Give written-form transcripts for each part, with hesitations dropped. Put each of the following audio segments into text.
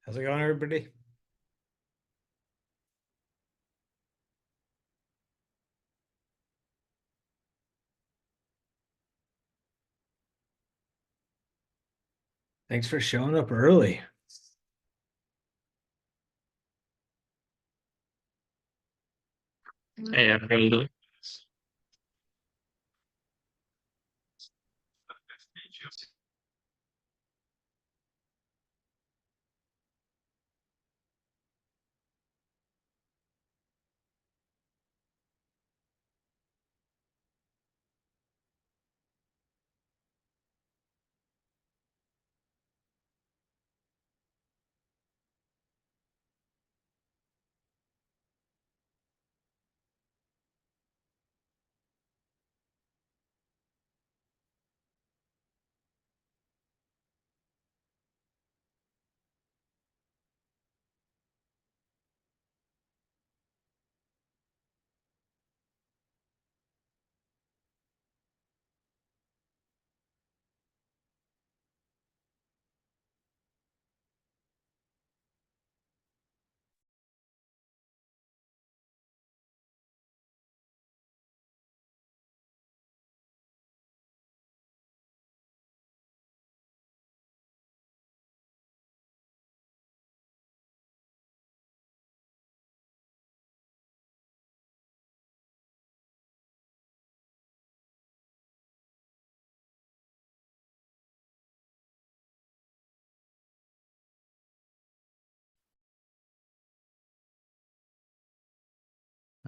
How's it going, everybody? Thanks for showing up early. Hey, how you doing?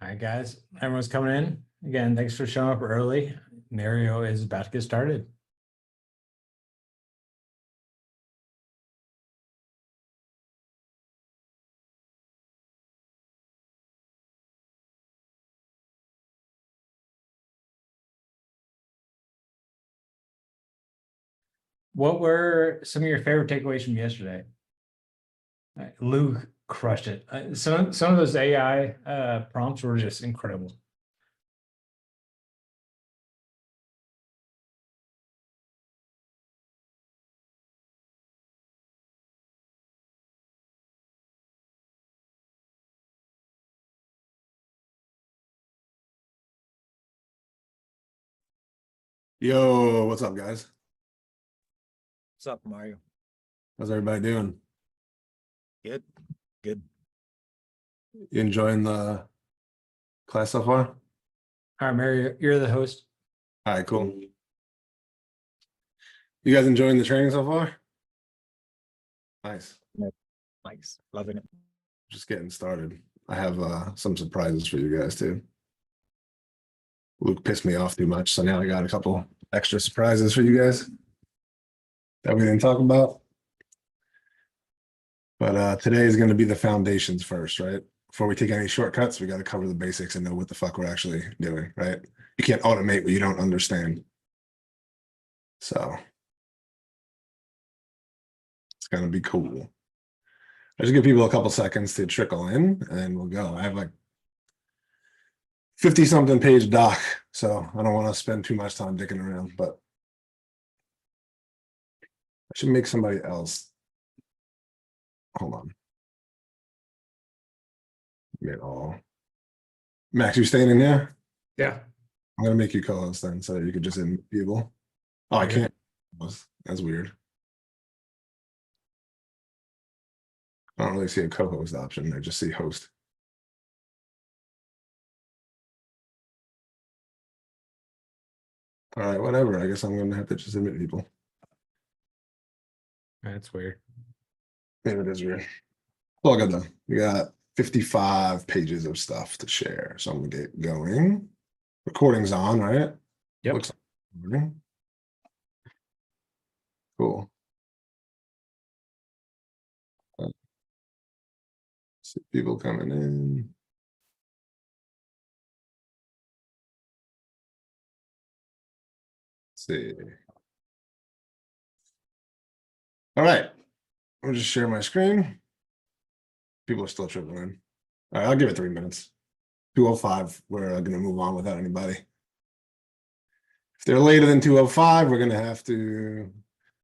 All right, guys. Everyone's coming in. Again, thanks for showing up early. Mario is about to get started. What were some of your favorite takeaways from yesterday? Luke crushed it. Some of those AI prompts were just incredible. Yo, what's up, guys? What's up, Mario? How's everybody doing? Good. Good. You enjoying the class so far? All right, Mario, you're the host. All right, cool. You guys enjoying the training so far? Nice. Nice. Loving it. Just getting started. I have some surprises for you guys too. Luke pissed me off too much, so now I got a couple extra surprises for you guys that we didn't talk about. But today is going to be the foundations first, right? Before we take any shortcuts, we got to cover the basics and know what the fuck we're actually doing, right? You can't automate what you don't understand. So it's going to be cool. I just give people a couple seconds to trickle in and we'll go. I have like 50 something page doc, so I don't want to spend too much time dicking around, but I should make somebody else. Hold on. Get all. Max, you staying in there? Yeah. I'm gonna make you co-host then, so you could just invite people. Oh, I can't. That's weird. I don't really see a co-host option. I just see host. All right, whatever. I guess I'm gonna have to just admit people. That's weird. Maybe it is weird. All good though. We got 55 pages of stuff to share, so I'm gonna get going. Recording's on, right? Yep. Looks like cool. See people coming in. Let's see. All right. I'll just share my screen. People are still trickling in. All right, I'll give it 3 minutes. 2:05, we're gonna move on without anybody. If they're later than 2:05, we're gonna have to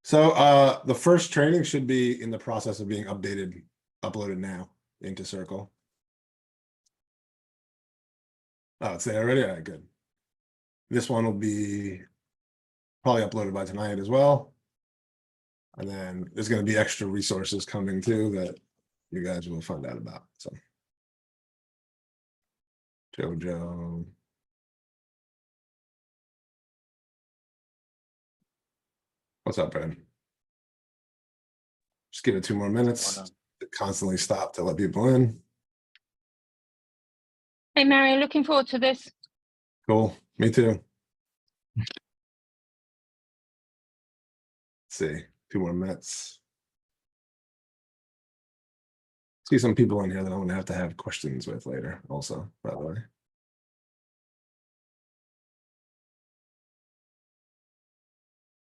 So the first training should be in the process of being uploaded now into Circle. Oh, it's there already? All right, good. This one will be probably uploaded by tonight as well. And then there's going to be extra resources coming too that you guys will find out about. So Jojo. What's up, Brad? Just give it 2 more minutes. Constantly stop to let people in. Hey, Mario, looking forward to this. Cool. Me too. Let's see. 2 more minutes. See some people in here that I'm going to have questions with later also, by the way.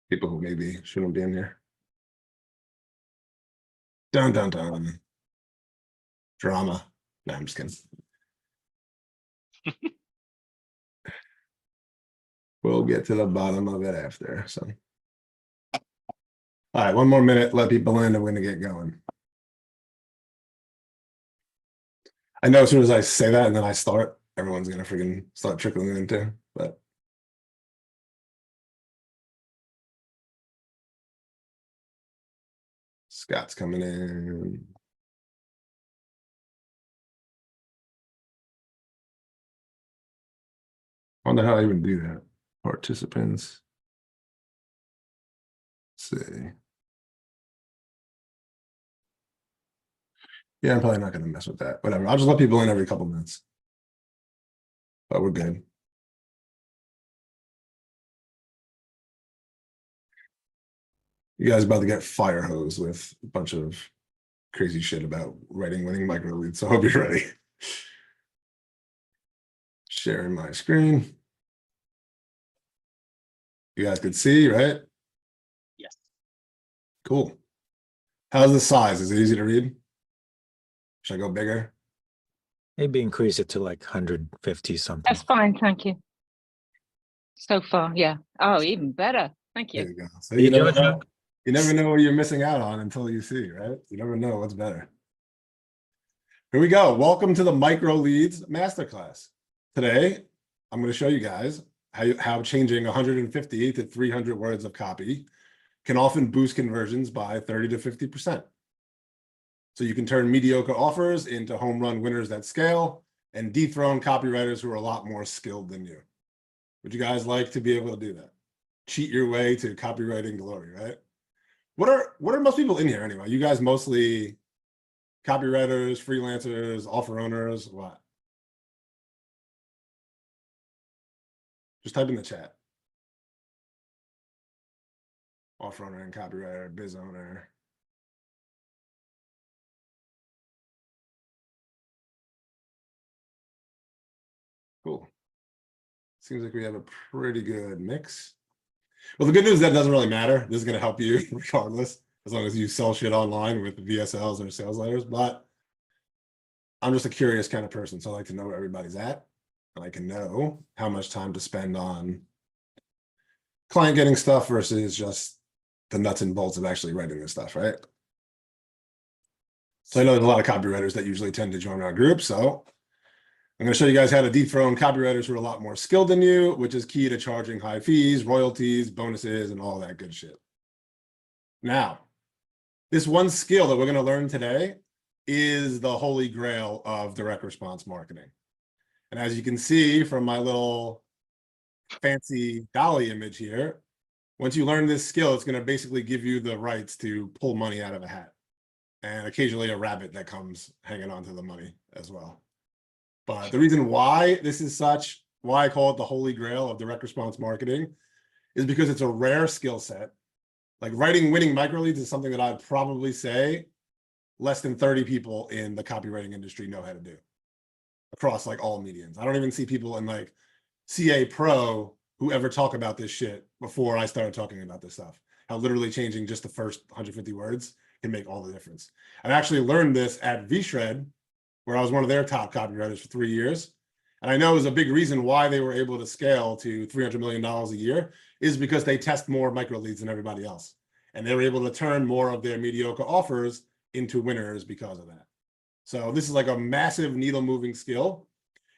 People who maybe shouldn't be in here. Dun, dun, dun. Drama. No, I'm just kidding. We'll get to the bottom of it after. So, all right, 1 more minute. Let people in, and we're going to get going. I know as soon as I say that and then I start, everyone's going to freaking start trickling in too. But Scott's coming in. I wonder how I even do that. Participants. Let's see. Yeah, I'm probably not going to mess with that. Whatever. I'll just let people in every couple minutes. But we're good. You guys about to get fire hose with a bunch of crazy shit about writing winning micro leads. So I hope you're ready. Sharing my screen. You guys could see, right? Yes. Cool. How's the size? Is it easy to read? Should I go bigger? Maybe increase it to like 150 something. That's fine, thank you. So far, yeah. Oh, even better. Thank There you. you go. So You never you never know what you're missing out on until you see, right? You never know what's better. Here we go. Welcome to the Micro Leads Masterclass. Today, I'm going to show you guys how changing 150 to 300 words of copy can often boost conversions by 30 to 50%. So you can turn mediocre offers into home run winners that scale and dethrone copywriters who are a lot more skilled than you. Would you guys like to be able to do that? Cheat your way to copywriting glory, right? What are most people in here anyway? You guys mostly copywriters, freelancers, offer owners, what? Just type in the chat. Offer owner and copywriter, biz owner. Cool. Seems like we have a pretty good mix. Well, the good news is that doesn't really matter. This is going to help you regardless, as long as you sell shit online with VSLs or sales letters. But I'm just a curious kind of person, so I like to know where everybody's at. And I can know how much time to spend on client getting stuff versus just the nuts and bolts of actually writing this stuff, right? So I know there's a lot of copywriters that usually tend to join our group. So I'm going to show you guys how to dethrone copywriters who are a lot more skilled than you, which is key to charging high fees, royalties, bonuses, and all that good shit. Now, this one skill that we're going to learn today is the holy grail of direct response marketing. And as you can see from my little fancy dolly image here, once you learn this skill, it's going to basically give you the rights to pull money out of a hat and occasionally a rabbit that comes hanging onto the money as well. But the reason why this is why I call it the holy grail of direct response marketing is because it's a rare skill set. Like writing winning micro leads is something that I'd probably say less than 30 people in the copywriting industry know how to do across like all mediums. I don't even see people in like CA Pro who ever talk about this shit before I started talking about this stuff. How literally changing just the first 150 words can make all the difference. I actually learned this at VShred, where I was one of their top copywriters for 3 years. And I know it was a big reason why they were able to scale to $300 million a year is because they test more micro leads than everybody else. And they were able to turn more of their mediocre offers into winners because of that. So this is like a massive needle moving skill.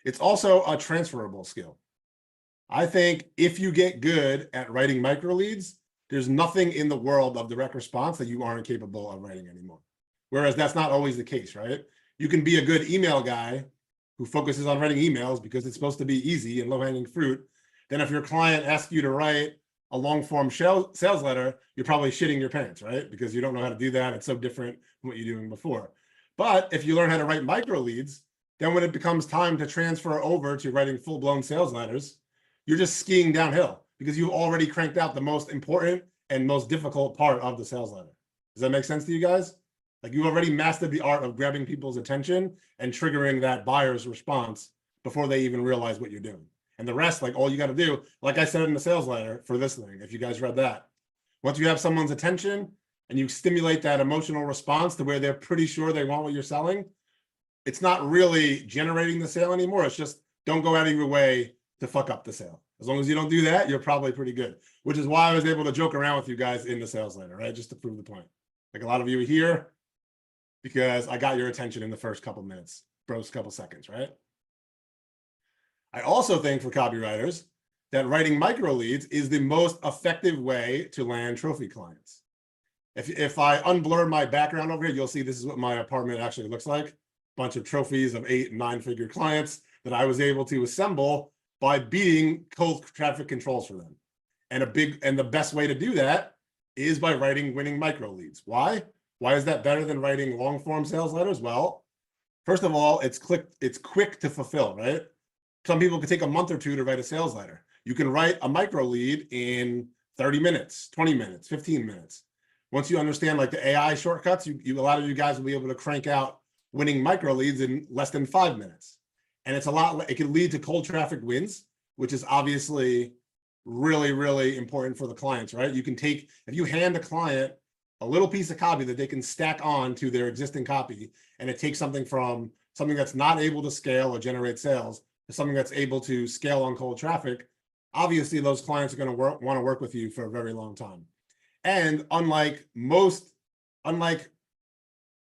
It's also a transferable skill. I think if you get good at writing micro leads, there's nothing in the world of direct response that you aren't capable of writing anymore. Whereas that's not always the case, right? You can be a good email guy who focuses on writing emails because it's supposed to be easy and low-hanging fruit. Then if your client asks you to write a long-form sales letter, you're probably shitting your pants, right? Because you don't know how to do that. It's so different from what you're doing before. But if you learn how to write micro leads, then when it becomes time to transfer over to writing full-blown sales letters, you're just skiing downhill because you've already cranked out the most important and most difficult part of the sales letter. Does that make sense to you guys? Like you already mastered the art of grabbing people's attention and triggering that buyer's response before they even realize what you're doing. And the rest, like all you got to do, like I said in the sales letter for this thing, if you guys read that, once you have someone's attention and you stimulate that emotional response to where they're pretty sure they want what you're selling, it's not really generating the sale anymore. It's just don't go out of your way to fuck up the sale. As long as you don't do that, you're probably pretty good, which is why I was able to joke around with you guys in the sales letter, right? Just to prove the point. Like a lot of you are here because I got your attention in the first couple minutes, first couple seconds, right? I also think for copywriters that writing micro leads is the most effective way to land trophy clients. If I unblur my background over here, you'll see this is what my apartment actually looks like. Bunch of trophies of 8 and 9 figure clients that I was able to assemble by beating cold traffic controls for them. And the best way to do that is by writing winning micro leads. Why? Why is that better than writing long form sales letters? Well, first of all, it's quick to fulfill, right? Some people could take a month or 2 to write a sales letter. You can write a micro lead in 30 minutes, 20 minutes, 15 minutes. Once you understand like the AI shortcuts, a lot of you guys will be able to crank out winning micro leads in less than 5 minutes. And it can lead to cold traffic wins, which is obviously really, really important for the clients, right? You can take, if you hand a client a little piece of copy that they can stack on to their existing copy, and it takes something from something that's not able to scale or generate sales to something that's able to scale on cold traffic, obviously those clients are going to want to work with you for a very long time. And unlike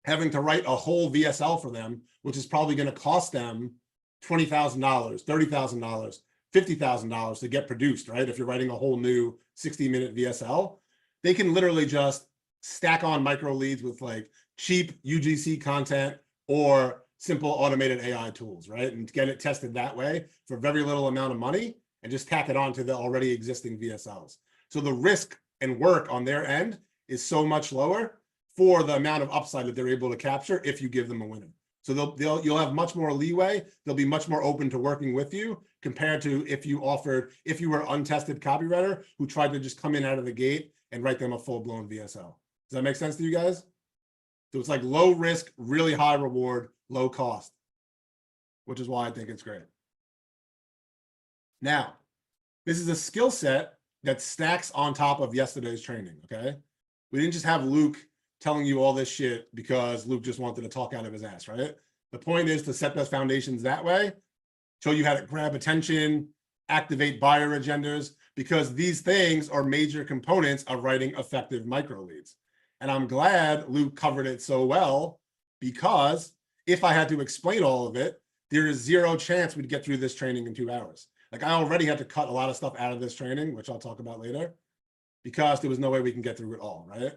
having to write a whole VSL for them, which is probably going to cost them $20,000, $30,000, $50,000 to get produced, right? If you're writing a whole new 60-minute VSL, they can literally just stack on micro leads with like cheap UGC content or simple automated AI tools, right? And get it tested that way for very little amount of money and just tack it on to the already existing VSLs. So the risk and work on their end is so much lower for the amount of upside that they're able to capture if you give them a winner. So you'll have much more leeway. They'll be much more open to working with you compared to if you were an untested copywriter who tried to just come in out of the gate and write them a full-blown VSL. Does that make sense to you guys? So it's like low risk, really high reward, low cost, which is why I think it's great. Now, this is a skill set that stacks on top of yesterday's training, okay? We didn't just have Luke telling you all this shit because Luke just wanted to talk out of his ass, right? The point is to set those foundations that way, show you how to grab attention, activate buyer agendas, because these things are major components of writing effective micro leads. And I'm glad Luke covered it so well, because if I had to explain all of it, there is zero chance we'd get through this training in 2 hours. Like I already had to cut a lot of stuff out of this training, which I'll talk about later, because there was no way we can get through it all, right?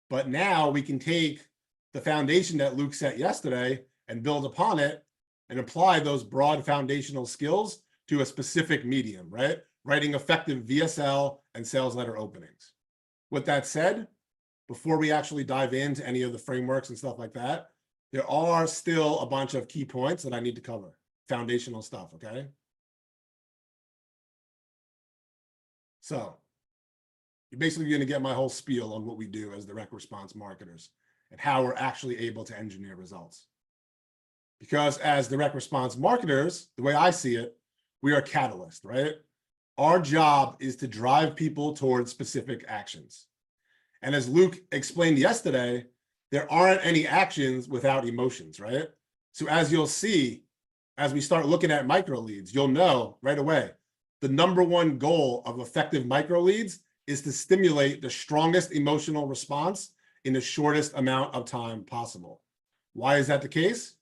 But now we can take the foundation that Luke set yesterday and build upon it and apply those broad foundational skills to a specific medium, right? Writing effective VSL and sales letter openings. With that said, before we actually dive into any of the frameworks and stuff like that, there are still a bunch of key points that I need to cover. Foundational stuff, okay? So you're basically going to get my whole spiel on what we do as direct response marketers and how we're actually able to engineer results. Because as direct response marketers, the way I see it, we are catalysts, right? Our job is to drive people towards specific actions. And as Luke explained yesterday, there aren't any actions without emotions, right? So as you'll see, as we start looking at micro leads, you'll know right away, the #1 goal of effective micro leads is to stimulate the strongest emotional response in the shortest amount of time possible. Why is that the case?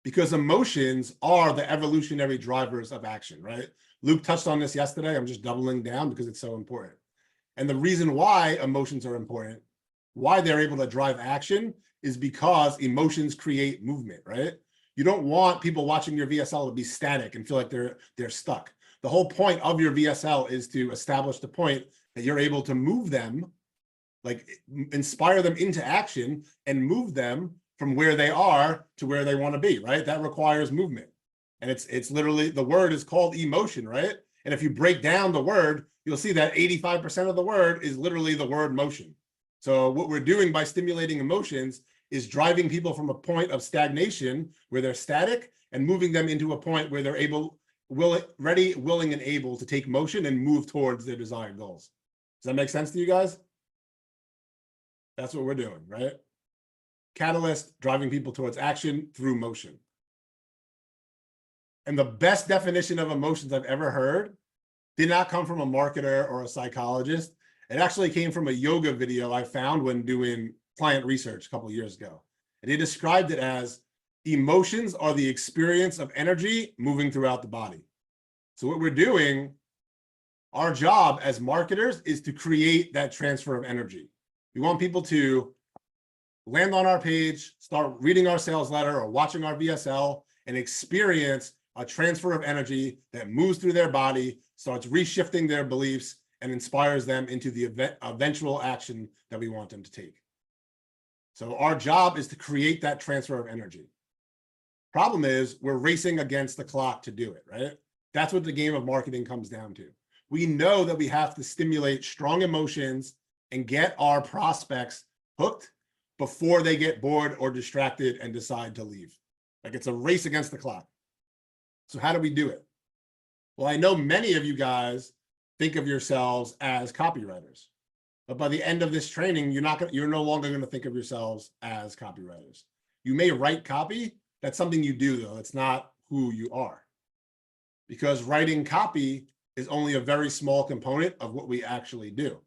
Because emotions are the evolutionary drivers of action, right? Luke touched on this yesterday. I'm just doubling down because it's so important. And the reason why emotions are important, why they're able to drive action, is because emotions create movement, right? You don't want people watching your VSL to be static and feel like they're stuck. The whole point of your VSL is to establish the point that you're able to move them, like inspire them into action and move them from where they are to where they want to be, right? That requires movement. And it's literally, the word is called emotion, right? And if you break down the word, you'll see that 85% of the word is literally the word motion. So what we're doing by stimulating emotions is driving people from a point of stagnation where they're static and moving them into a point where they're ready, willing, and able to take motion and move towards their desired goals. Does that make sense to you guys? That's what we're doing, right? Catalyst, driving people towards action through motion. And the best definition of emotions I've ever heard did not come from a marketer or a psychologist. It actually came from a yoga video I found when doing client research a couple of years ago. And he described it as emotions are the experience of energy moving throughout the body. So what we're doing, our job as marketers is to create that transfer of energy. We want people to land on our page, start reading our sales letter or watching our VSL and experience a transfer of energy that moves through their body, starts reshifting their beliefs and inspires them into the eventual action that we want them to take. So our job is to create that transfer of energy. Problem is we're racing against the clock to do it, right? That's what the game of marketing comes down to. We know that we have to stimulate strong emotions and get our prospects hooked before they get bored or distracted and decide to leave. Like it's a race against the clock. So how do we do it? Well, I know many of you guys think of yourselves as copywriters, but by the end of this training, you're no longer going to think of yourselves as copywriters. You may write copy. That's something you do, though. It's not who you are, because writing copy is only a very small component of what we actually do.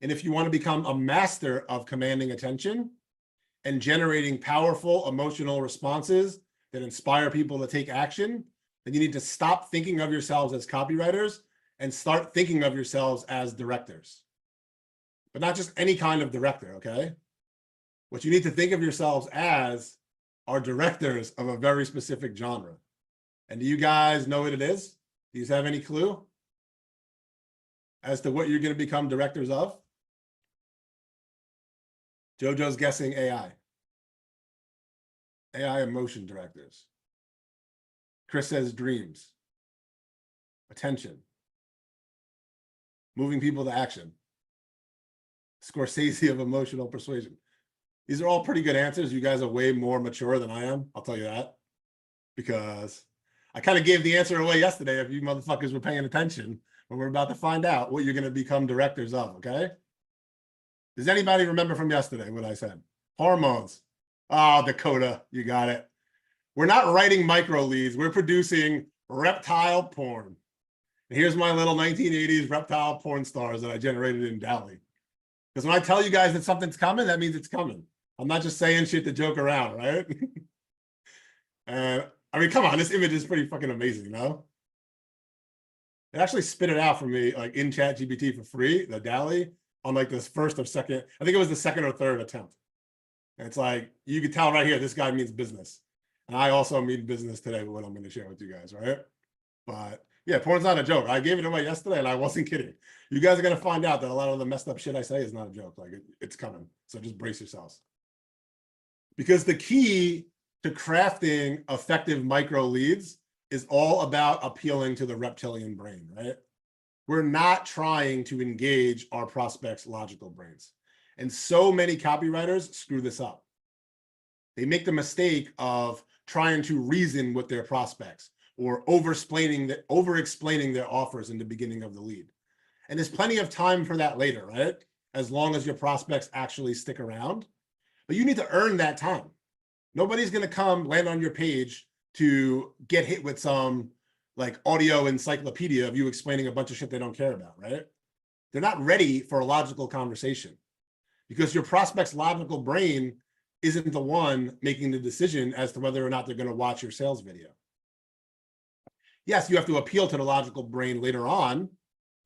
And if you want to become a master of commanding attention and generating powerful emotional responses that inspire people to take action, then you need to stop thinking of yourselves as copywriters and start thinking of yourselves as directors. But not just any kind of director, okay? What you need to think of yourselves as are directors of a very specific genre. And do you guys know what it is? Do you have any clue as to what you're going to become directors of? Jojo's guessing AI. AI emotion directors. Chris says dreams. Attention. Moving people to action. Scorsese of emotional persuasion. These are all pretty good answers. You guys are way more mature than I am. I'll tell you that. Because I kind of gave the answer away yesterday if you motherfuckers were paying attention. But we're about to find out what you're going to become directors of, okay? Does anybody remember from yesterday what I said? Hormones. Oh, Dakota, you got it. We're not writing micro leads. We're producing reptile porn. And here's my little 1980s reptile porn stars that I generated in DALL-E. Because when I tell you guys that something's coming, that means it's coming. I'm not just saying shit to joke around, right? I mean, come on, this image is pretty fucking amazing, no? It actually spit it out for me, like in ChatGPT for free, the DALL-E, on like this first or second, I think it was the second or third attempt. And it's like, you can tell right here, this guy means business. And I also mean business today with what I'm going to share with you guys, right? But yeah, porn's not a joke. I gave it away yesterday and I wasn't kidding. You guys are going to find out that a lot of the messed up shit I say is not a joke. Like it's coming. So just brace yourselves. Because the key to crafting effective micro leads is all about appealing to the reptilian brain, right? We're not trying to engage our prospects' logical brains. And so many copywriters screw this up. They make the mistake of trying to reason with their prospects or over-explaining their offers in the beginning of the lead. And there's plenty of time for that later, right? As long as your prospects actually stick around. But you need to earn that time. Nobody's going to come land on your page to get hit with some like audio encyclopedia of you explaining a bunch of shit they don't care about, right? they're not ready for a logical conversation because your prospect's logical brain isn't the one making the decision as to whether or not they're going to watch your sales video. Yes, you have to appeal to the logical brain later on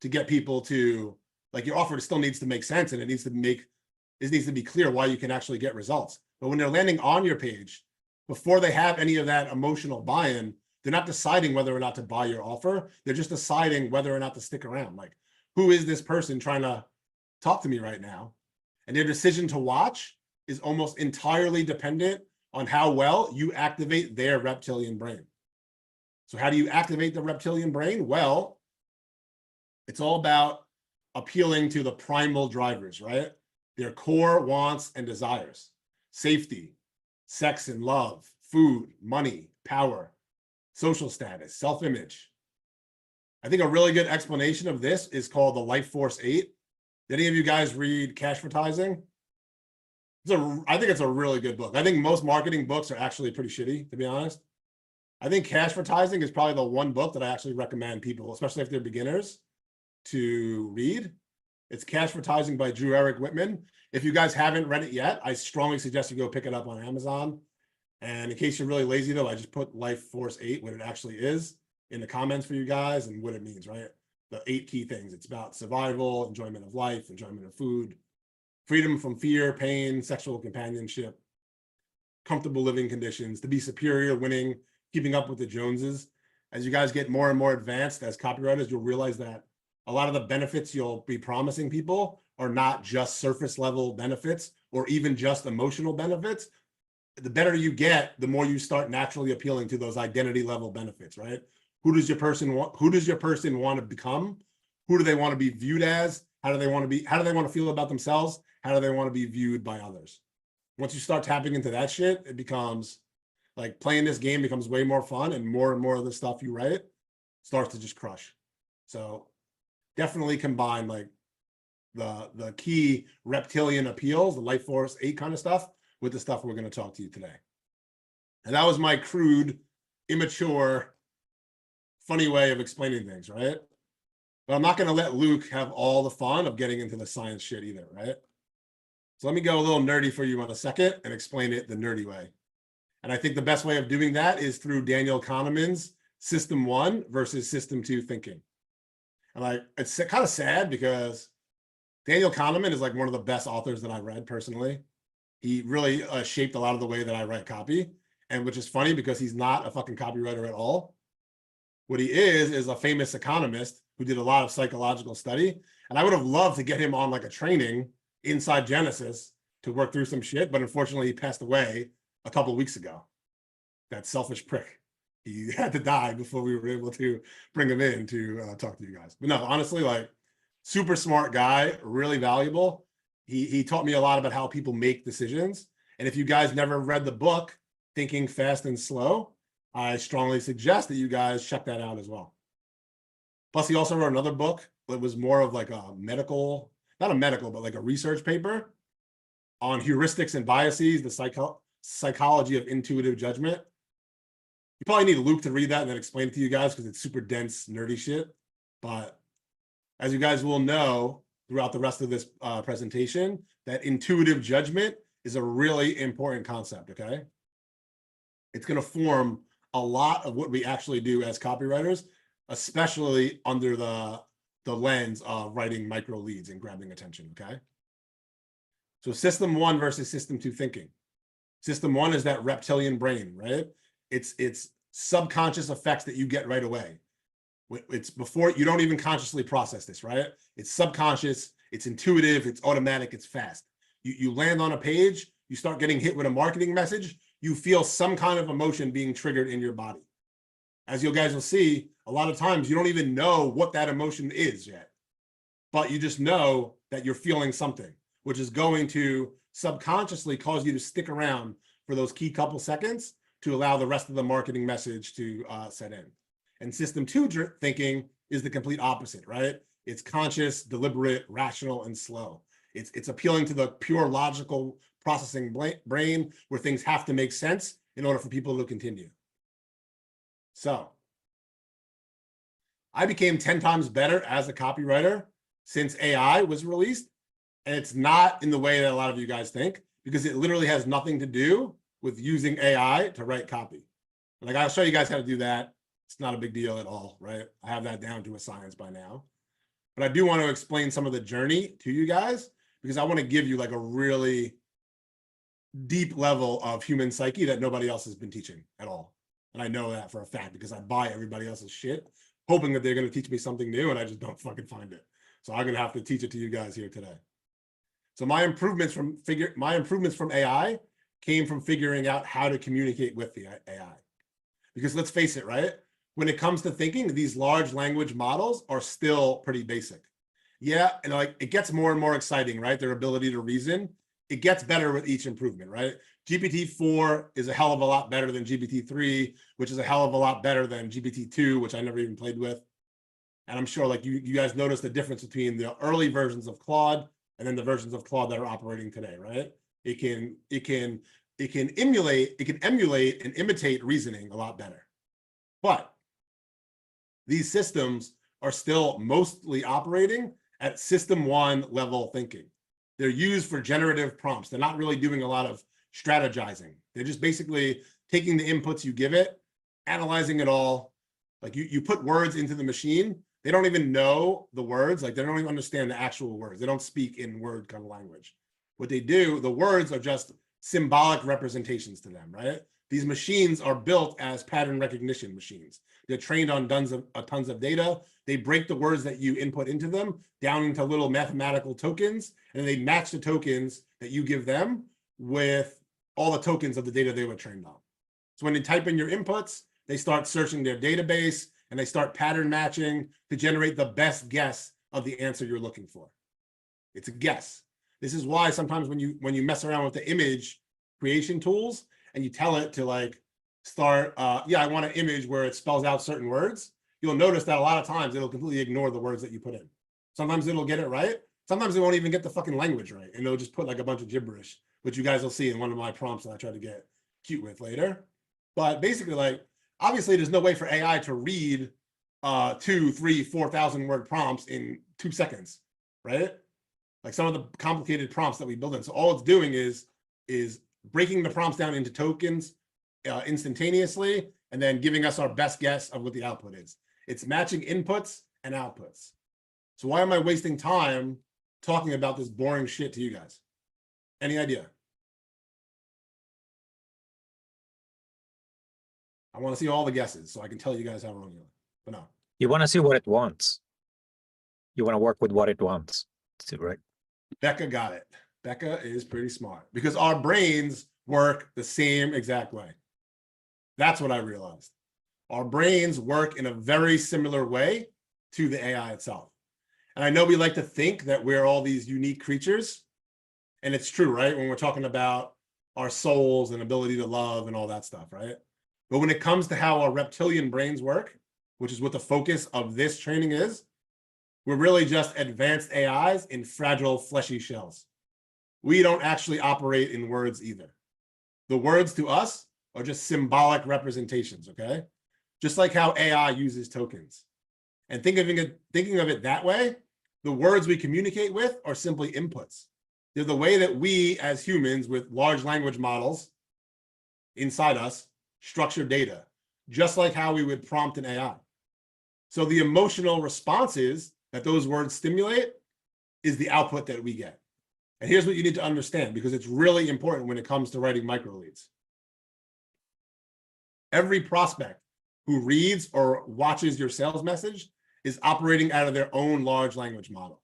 to get people to, like, your offer still needs to make sense, and it needs to be clear why you can actually get results. But when they're landing on your page, before they have any of that emotional buy-in, they're not deciding whether or not to buy your offer. They're just deciding whether or not to stick around. Like, who is this person trying to talk to me right now? And their decision to watch is almost entirely dependent on how well you activate their reptilian brain. So how do you activate the reptilian brain? Well, it's all about appealing to the primal drivers, right? Their core wants and desires: safety, sex and love, food, money, power, social status, self-image. I think a really good explanation of this is called the Life Force 8. Did any of you guys read Cashvertising? I think it's a really good book. I think most marketing books are actually pretty shitty, to be honest. I think Cashvertising is probably the one book that I actually recommend people, especially if they're beginners, to read. It's Cashvertising by Drew Eric Whitman. If you guys haven't read it yet, I strongly suggest you go pick it up on Amazon. And in case you're really lazy, though, I just put Life Force 8, what it actually is, in the comments for you guys and what it means, right? The 8 key things. It's about survival, enjoyment of life, enjoyment of food, freedom from fear, pain, sexual companionship, comfortable living conditions, to be superior, winning, keeping up with the Joneses. As you guys get more and more advanced as copywriters, you'll realize that a lot of the benefits you'll be promising people are not just surface level benefits or even just emotional benefits. The better you get, the more you start naturally appealing to those identity level benefits, right? Who does your person want? Who does your person want to become? Who do they want to be viewed as? How do they want to be? How do they want to feel about themselves? How do they want to be viewed by others? Once you start tapping into that shit, it becomes like playing this game becomes way more fun, and more of the stuff you write starts to just crush. So definitely combine like the key reptilian appeals, the Life Force 8 kind of stuff, with the stuff we're going to talk to you today. And that was my crude, immature, funny way of explaining things, right? But I'm not going to let Luke have all the fun of getting into the science shit either, right? So let me go a little nerdy for you on a second and explain it the nerdy way. And I think the best way of doing that is through Daniel Kahneman's System 1 versus System 2 thinking. And like, it's kind of sad because Daniel Kahneman is like one of the best authors that I read personally. He really shaped a lot of the way that I write copy, and which is funny because he's not a fucking copywriter at all. What he is a famous economist who did a lot of psychological study. And I would have loved to get him on like a training inside Genesis to work through some shit, but unfortunately he passed away a couple of weeks ago. That selfish prick. He had to die before we were able to bring him in to talk to you guys. But no, honestly, like, super smart guy, really valuable. He taught me a lot about how people make decisions. And if you guys never read the book, Thinking Fast and Slow, I strongly suggest that you guys check that out as well. Plus, he also wrote another book that was more of like a medical, not a medical, but like a research paper on heuristics and biases, the psychology of intuitive judgment. You probably need Luke to read that and then explain it to you guys because it's super dense, nerdy shit. But as you guys will know throughout the rest of this presentation, that intuitive judgment is a really important concept, okay? It's going to form a lot of what we actually do as copywriters, especially under the lens of writing micro leads and grabbing attention, okay? So System 1 versus System 2 thinking. System 1 is that reptilian brain, right? It's subconscious effects that you get right away. It's before you don't even consciously process this, right? It's subconscious, it's intuitive, it's automatic, it's fast. You land on a page, you start getting hit with a marketing message, you feel some kind of emotion being triggered in your body. As you guys will see, a lot of times you don't even know what that emotion is yet, but you just know that you're feeling something, which is going to subconsciously cause you to stick around for those key couple seconds to allow the rest of the marketing message to set in. And System 2 thinking is the complete opposite, right? It's conscious, deliberate, rational, and slow. It's appealing to the pure logical processing brain where things have to make sense in order for people to continue. So I became 10 times better as a copywriter since AI was released. And it's not in the way that a lot of you guys think, because it literally has nothing to do with using AI to write copy. Like, I'll show you guys how to do that. It's not a big deal at all, right? I have that down to a science by now. But I do want to explain some of the journey to you guys, because I want to give you like a really deep level of human psyche that nobody else has been teaching at all. And I know that for a fact, because I buy everybody else's shit, hoping that they're going to teach me something new, and I just don't fucking find it. So I'm going to have to teach it to you guys here today. So my improvements from AI came from figuring out how to communicate with the AI. Because let's face it, right? When it comes to thinking, these large language models are still pretty basic. Yeah, and like it gets more and more exciting, right? Their ability to reason, it gets better with each improvement, right? GPT-4 is a hell of a lot better than GPT-3, which is a hell of a lot better than GPT-2, which I never even played with. And I'm sure like you guys notice the difference between the early versions of Claude and then the versions of Claude that are operating today, right? It can emulate and imitate reasoning a lot better. But these systems are still mostly operating at system 1 level thinking. They're used for generative prompts. They're not really doing a lot of strategizing. They're just basically taking the inputs you give it, analyzing it all. Like you put words into the machine, they don't even know the words. Like they don't even understand the actual words. They don't speak in word kind of language. What they do, the words are just symbolic representations to them, right? These machines are built as pattern recognition machines. They're trained on tons of data. They break the words that you input into them down into little mathematical tokens, and they match the tokens that you give them with all the tokens of the data they were trained on. So when you type in your inputs, they start searching their database and they start pattern matching to generate the best guess of the answer you're looking for. It's a guess. This is why sometimes when you mess around with the image creation tools and you tell it to like start, I want an image where it spells out certain words, you'll notice that a lot of times it'll completely ignore the words that you put in. Sometimes it'll get it right. Sometimes it won't even get the fucking language right. And it'll just put like a bunch of gibberish, which you guys will see in one of my prompts that I try to get cute with later. But basically, like, obviously there's no way for AI to read 2, 3, 4,000 word prompts in 2 seconds, right? Like some of the complicated prompts that we build in. So all it's doing is breaking the prompts down into tokens instantaneously, and then giving us our best guess of what the output is. It's matching inputs and outputs. So why am I wasting time talking about this boring shit to you guys? Any idea? I want to see all the guesses so I can tell you guys how wrong you are. But no. You want to see what it wants. You want to work with what it wants, right? Becca got it. Becca is pretty smart because our brains work the same exact way. That's what I realized. Our brains work in a very similar way to the AI itself. And I know we like to think that we're all these unique creatures. And it's true, right? When we're talking about our souls and ability to love and all that stuff, right? But when it comes to how our reptilian brains work, which is what the focus of this training is, we're really just advanced AIs in fragile, fleshy shells. We don't actually operate in words either. The words to us are just symbolic representations, okay? Just like how AI uses tokens. And thinking of it that way, the words we communicate with are simply inputs. They're the way that we as humans with large language models inside us structure data, just like how we would prompt an AI. So the emotional responses that those words stimulate is the output that we get. And here's what you need to understand, because it's really important when it comes to writing microleads. Every prospect who reads or watches your sales message is operating out of their own large language model.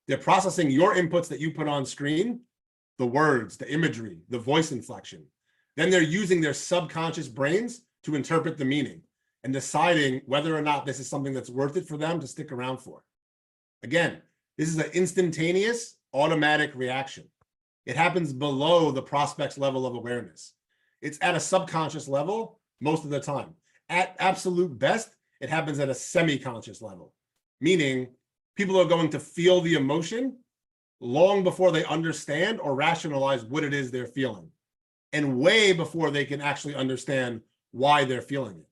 They're processing your inputs that you put on screen, the words, the imagery, the voice inflection. Then they're using their subconscious brains to interpret the meaning and deciding whether or not this is something that's worth it for them to stick around for. Again, this is an instantaneous, automatic reaction. It happens below the prospect's level of awareness. It's at a subconscious level most of the time. At absolute best, it happens at a semi-conscious level, meaning people are going to feel the emotion long before they understand or rationalize what it is they're feeling, and way before they can actually understand why they're feeling it.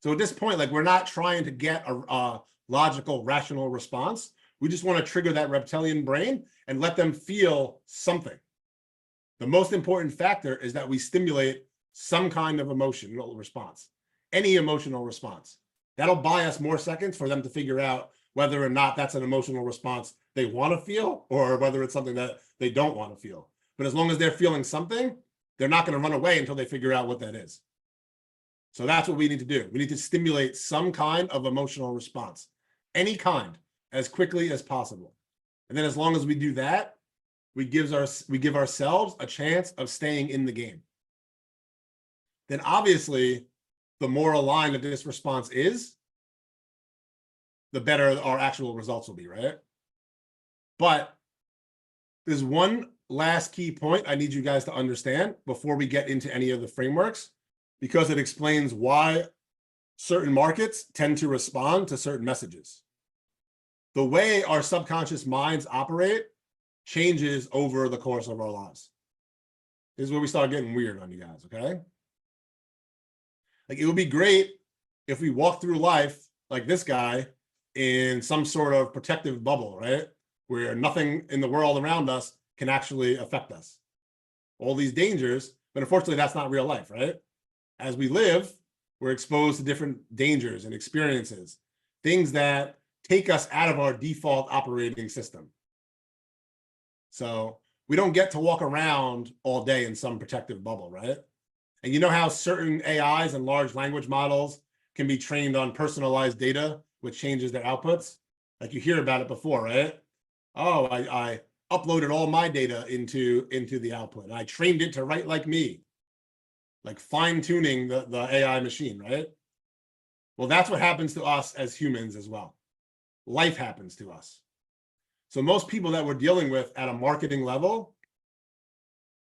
So at this point, like, we're not trying to get a logical, rational response. We just want to trigger that reptilian brain and let them feel something. The most important factor is that we stimulate some kind of emotional response, any emotional response. That'll buy us more seconds for them to figure out whether or not that's an emotional response they want to feel or whether it's something that they don't want to feel. But as long as they're feeling something, they're not going to run away until they figure out what that is. So that's what we need to do. We need to stimulate some kind of emotional response, any kind, as quickly as possible. And then as long as we do that, we give ourselves a chance of staying in the game. Then obviously, the more aligned that this response is, the better our actual results will be, right? But there's one last key point I need you guys to understand before we get into any of the frameworks, because it explains why certain markets tend to respond to certain messages. The way our subconscious minds operate changes over the course of our lives. This is where we start getting weird on you guys, okay? Like, it would be great if we walk through life like this guy in some sort of protective bubble, right? Where nothing in the world around us can actually affect us. All these dangers, but unfortunately that's not real life, right? As we live, we're exposed to different dangers and experiences, things that take us out of our default operating system. So we don't get to walk around all day in some protective bubble, right? And you know how certain AIs and large language models can be trained on personalized data, which changes their outputs? Like, you hear about it before, right? Oh, I uploaded all my data into the output, and I trained it to write like me, like fine-tuning the AI machine, right? Well, that's what happens to us as humans as well. Life happens to us. So most people that we're dealing with at a marketing level,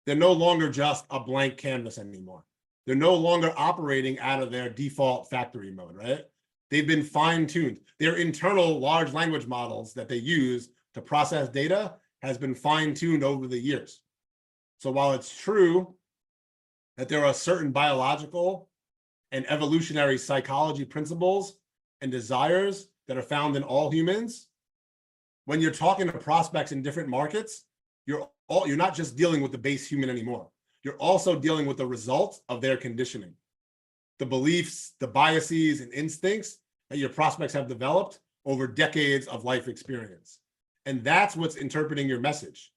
they're no longer just a blank canvas anymore. They're no longer operating out of their default factory mode, right? They've been fine-tuned. Their internal large language models that they use to process data has been fine-tuned over the years. So while it's true that there are certain biological and evolutionary psychology principles and desires that are found in all humans, when you're talking to prospects in different markets, you're not just dealing with the base human anymore. You're also dealing with the result of their conditioning, the beliefs, the biases, and instincts that your prospects have developed over decades of life experience. And that's what's interpreting your message.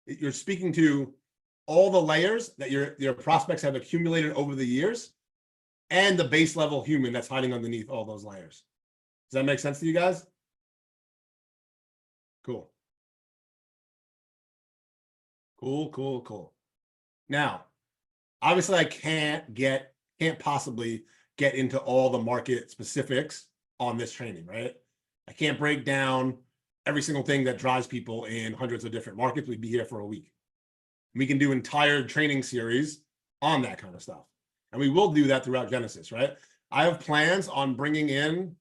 You're speaking to all the layers that your prospects have accumulated over the years and the base level human that's hiding underneath all those layers. Does that make sense to you guys? Cool. Cool. Now, obviously I can't possibly get into all the market specifics on this training, right? I can't break down every single thing that drives people in hundreds of different markets. We'd be here for a week. We can do entire training series on that kind of stuff. And we will do that throughout Genesis, right? I have plans on bringing in,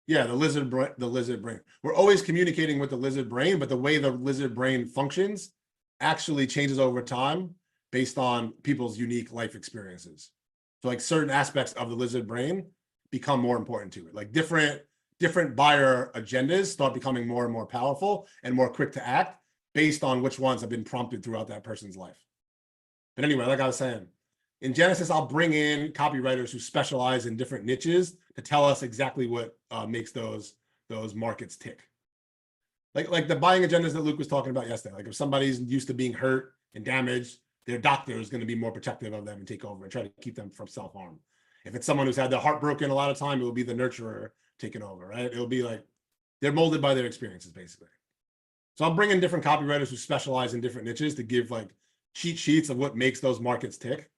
the lizard brain. We're always communicating with the lizard brain, but the way the lizard brain functions actually changes over time based on people's unique life experiences. So like certain aspects of the lizard brain become more important to it. Like different buyer agendas start becoming more and more powerful and more quick to act based on which ones have been prompted throughout that person's life. But anyway, like I was saying, in Genesis, I'll bring in copywriters who specialize in different niches to tell us exactly what makes those markets tick. Like the buying agendas that Luke was talking about yesterday. Like if somebody's used to being hurt and damaged, their doctor is going to be more protective of them and take over and try to keep them from self-harm. If it's someone who's had their heart broken a lot of time, it will be the nurturer taking over, right? It'll be like they're molded by their experiences, basically. So I'll bring in different copywriters who specialize in different niches to give like cheat sheets of what makes those markets tick.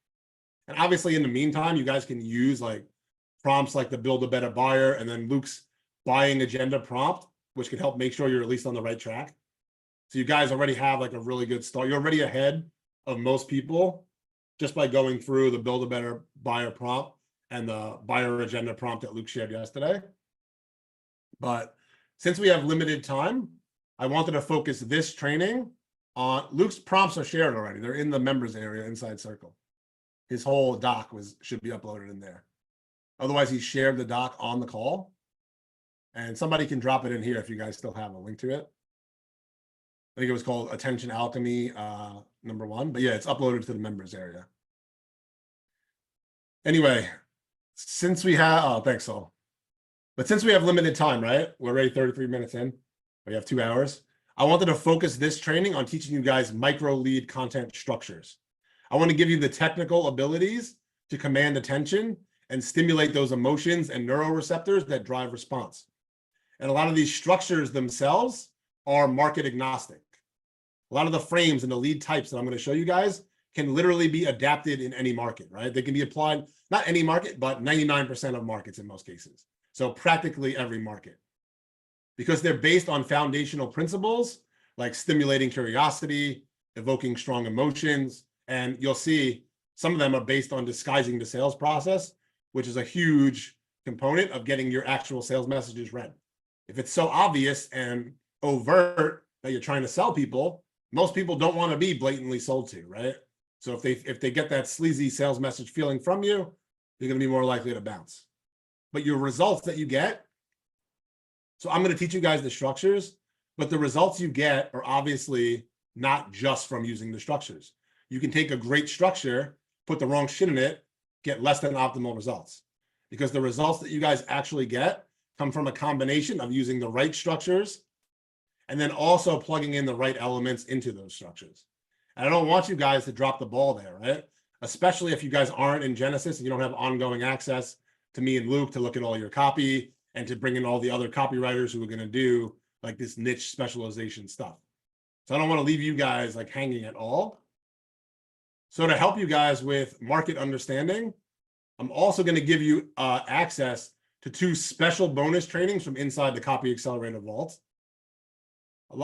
And obviously in the meantime, you guys can use like prompts like the Build a Better Buyer and then Luke's buying agenda prompt, which can help make sure you're at least on the right track. So you guys already have like a really good start. You're already ahead of most people just by going through the Build a Better Buyer prompt and the buyer agenda prompt that Luke shared yesterday. But since we have limited time, I wanted to focus this training on Luke's prompts are shared already. They're in the members area inside Circle. His whole doc should be uploaded in there. Otherwise, he shared the doc on the call. And somebody can drop it in here if you guys still have a link to it. I think it was called Attention Alchemy, #1. But yeah, it's uploaded to the members area. Anyway, since we have, oh, thanks, Sol. But since we have limited time, right? We're already 33 minutes in. We have 2 hours. I wanted to focus this training on teaching you guys micro lead content structures. I want to give you the technical abilities to command attention and stimulate those emotions and neuroreceptors that drive response. And a lot of these structures themselves are market agnostic. A lot of the frames and the lead types that I'm going to show you guys can literally be adapted in any market, right? They can be applied, not any market, but 99% of markets in most cases. So practically every market. Because they're based on foundational principles like stimulating curiosity, evoking strong emotions, and you'll see some of them are based on disguising the sales process, which is a huge component of getting your actual sales messages read. If it's so obvious and overt that you're trying to sell people, most people don't want to be blatantly sold to, right? So if they get that sleazy sales message feeling from you, you're going to be more likely to bounce. But your results that you get, so I'm going to teach you guys the structures, but the results you get are obviously not just from using the structures. You can take a great structure, put the wrong shit in it, get less than optimal results. Because the results that you guys actually get come from a combination of using the right structures and then also plugging in the right elements into those structures. And I don't want you guys to drop the ball there, right? Especially if you guys aren't in Genesis and you don't have ongoing access to me and Luke to look at all your copy and to bring in all the other copywriters who are going to do like this niche specialization stuff. So I don't want to leave you guys like hanging at all. So to help you guys with market understanding, I'm also going to give you access to 2 special bonus trainings from inside the Copy Accelerator Vault.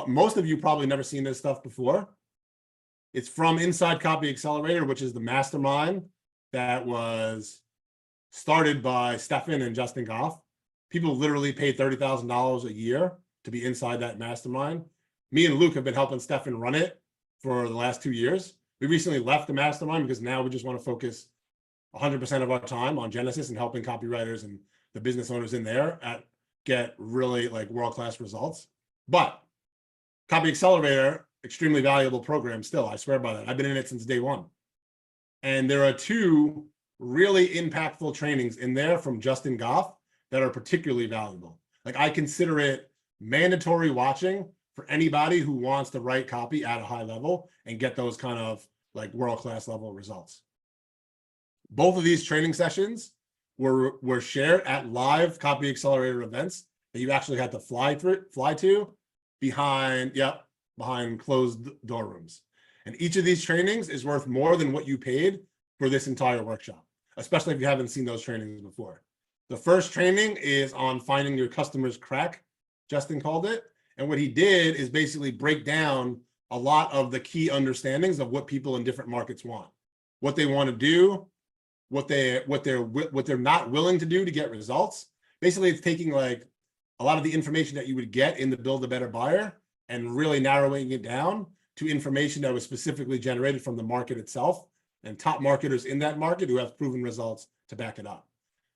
Most of you probably never seen this stuff before. It's from inside Copy Accelerator, which is the mastermind that was started by Stefan and Justin Goff. People literally pay $30,000 a year to be inside that mastermind. Me and Luke have been helping Stefan run it for the last 2 years. We recently left the mastermind because now we just want to focus 100% of our time on Genesis and helping copywriters and the business owners in there get really like world-class results. But Copy Accelerator, extremely valuable program still. I swear by that. I've been in it since day 1. And there are 2 really impactful trainings in there from Justin Goff that are particularly valuable. Like I consider it mandatory watching for anybody who wants to write copy at a high level and get those kind of like world-class level results. Both of these training sessions were shared at live Copy Accelerator events that you actually had to fly to behind closed door rooms. And each of these trainings is worth more than what you paid for this entire workshop, especially if you haven't seen those trainings before. The first training is on finding your customer's crack, Justin called it. And what he did is basically break down a lot of the key understandings of what people in different markets want, what they want to do, what they're not willing to do to get results. Basically, it's taking like a lot of the information that you would get in the Build a Better Buyer and really narrowing it down to information that was specifically generated from the market itself and top marketers in that market who have proven results to back it up.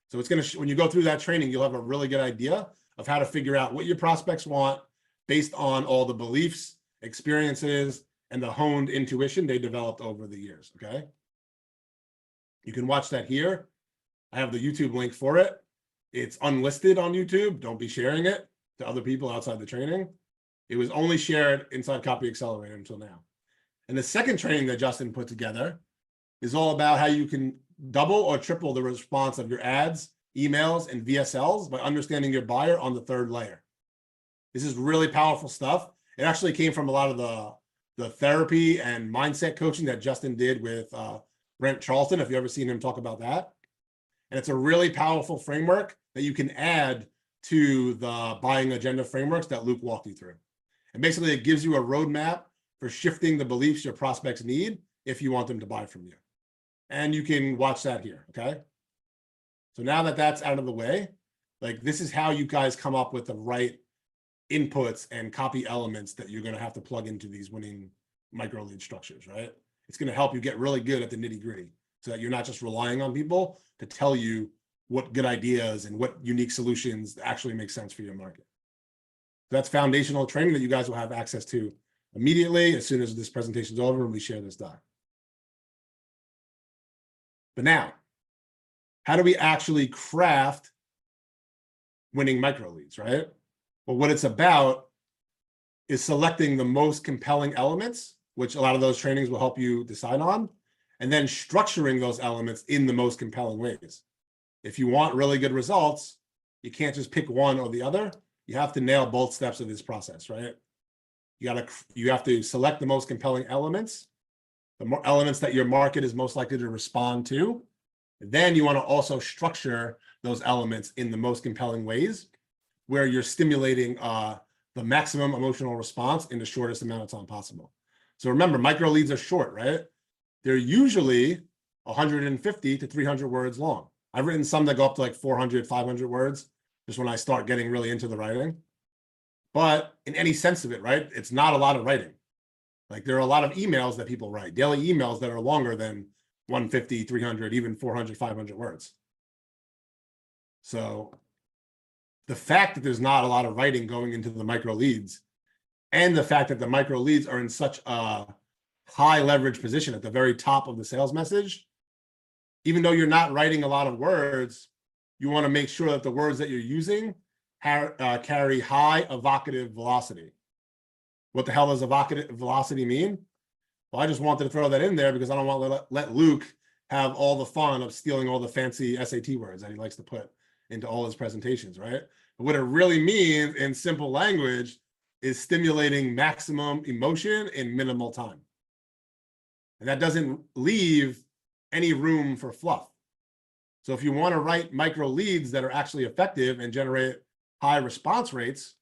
So it's going to, when you go through that training, you'll have a really good idea of how to figure out what your prospects want based on all the beliefs, experiences, and the honed intuition they developed over the years, okay? You can watch that here. I have the YouTube link for it. It's unlisted on YouTube. Don't be sharing it to other people outside the training. It was only shared inside Copy Accelerator until now. And the second training that Justin put together is all about how you can double or triple the response of your ads, emails, and VSLs by understanding your buyer on the 3rd layer. This is really powerful stuff. It actually came from a lot of the therapy and mindset coaching that Justin did with Brent Charlton, if you've ever seen him talk about that. And it's a really powerful framework that you can add to the buying agenda frameworks that Luke walked you through. And basically it gives you a roadmap for shifting the beliefs your prospects need if you want them to buy from you. And you can watch that here, okay? So now that that's out of the way, like this is how you guys come up with the right inputs and copy elements that you're going to have to plug into these winning micro lead structures, right? It's going to help you get really good at the nitty gritty so that you're not just relying on people to tell you what good ideas and what unique solutions actually make sense for your market. That's foundational training that you guys will have access to immediately as soon as this presentation is over and we share this doc. But now, how do we actually craft winning micro leads, right? Well, what it's about is selecting the most compelling elements, which a lot of those trainings will help you decide on, and then structuring those elements in the most compelling ways. If you want really good results, you can't just pick one or the other. You have to nail both steps of this process, right? You have to select the most compelling elements, the more elements that your market is most likely to respond to. Then you want to also structure those elements in the most compelling ways where you're stimulating the maximum emotional response in the shortest amount of time possible. So remember, micro leads are short, right? They're usually 150 to 300 words long. I've written some that go up to like 400, 500 words, just when I start getting really into the writing. But in any sense of it, right, it's not a lot of writing. Like there are a lot of emails that people write, daily emails that are longer than 150, 300, even 400, 500 words. So the fact that there's not a lot of writing going into the micro leads, and the fact that the micro leads are in such a high leverage position at the very top of the sales message, even though you're not writing a lot of words, you want to make sure that the words that you're using carry high evocative velocity. What the hell does evocative velocity mean? Well, I just wanted to throw that in there because I don't want to let Luke have all the fun of stealing all the fancy SAT words that he likes to put into all his presentations, right? But what it really means in simple language is stimulating maximum emotion in minimal time. And that doesn't leave any room for fluff. So if you want to write micro leads that are actually effective and generate high response rates,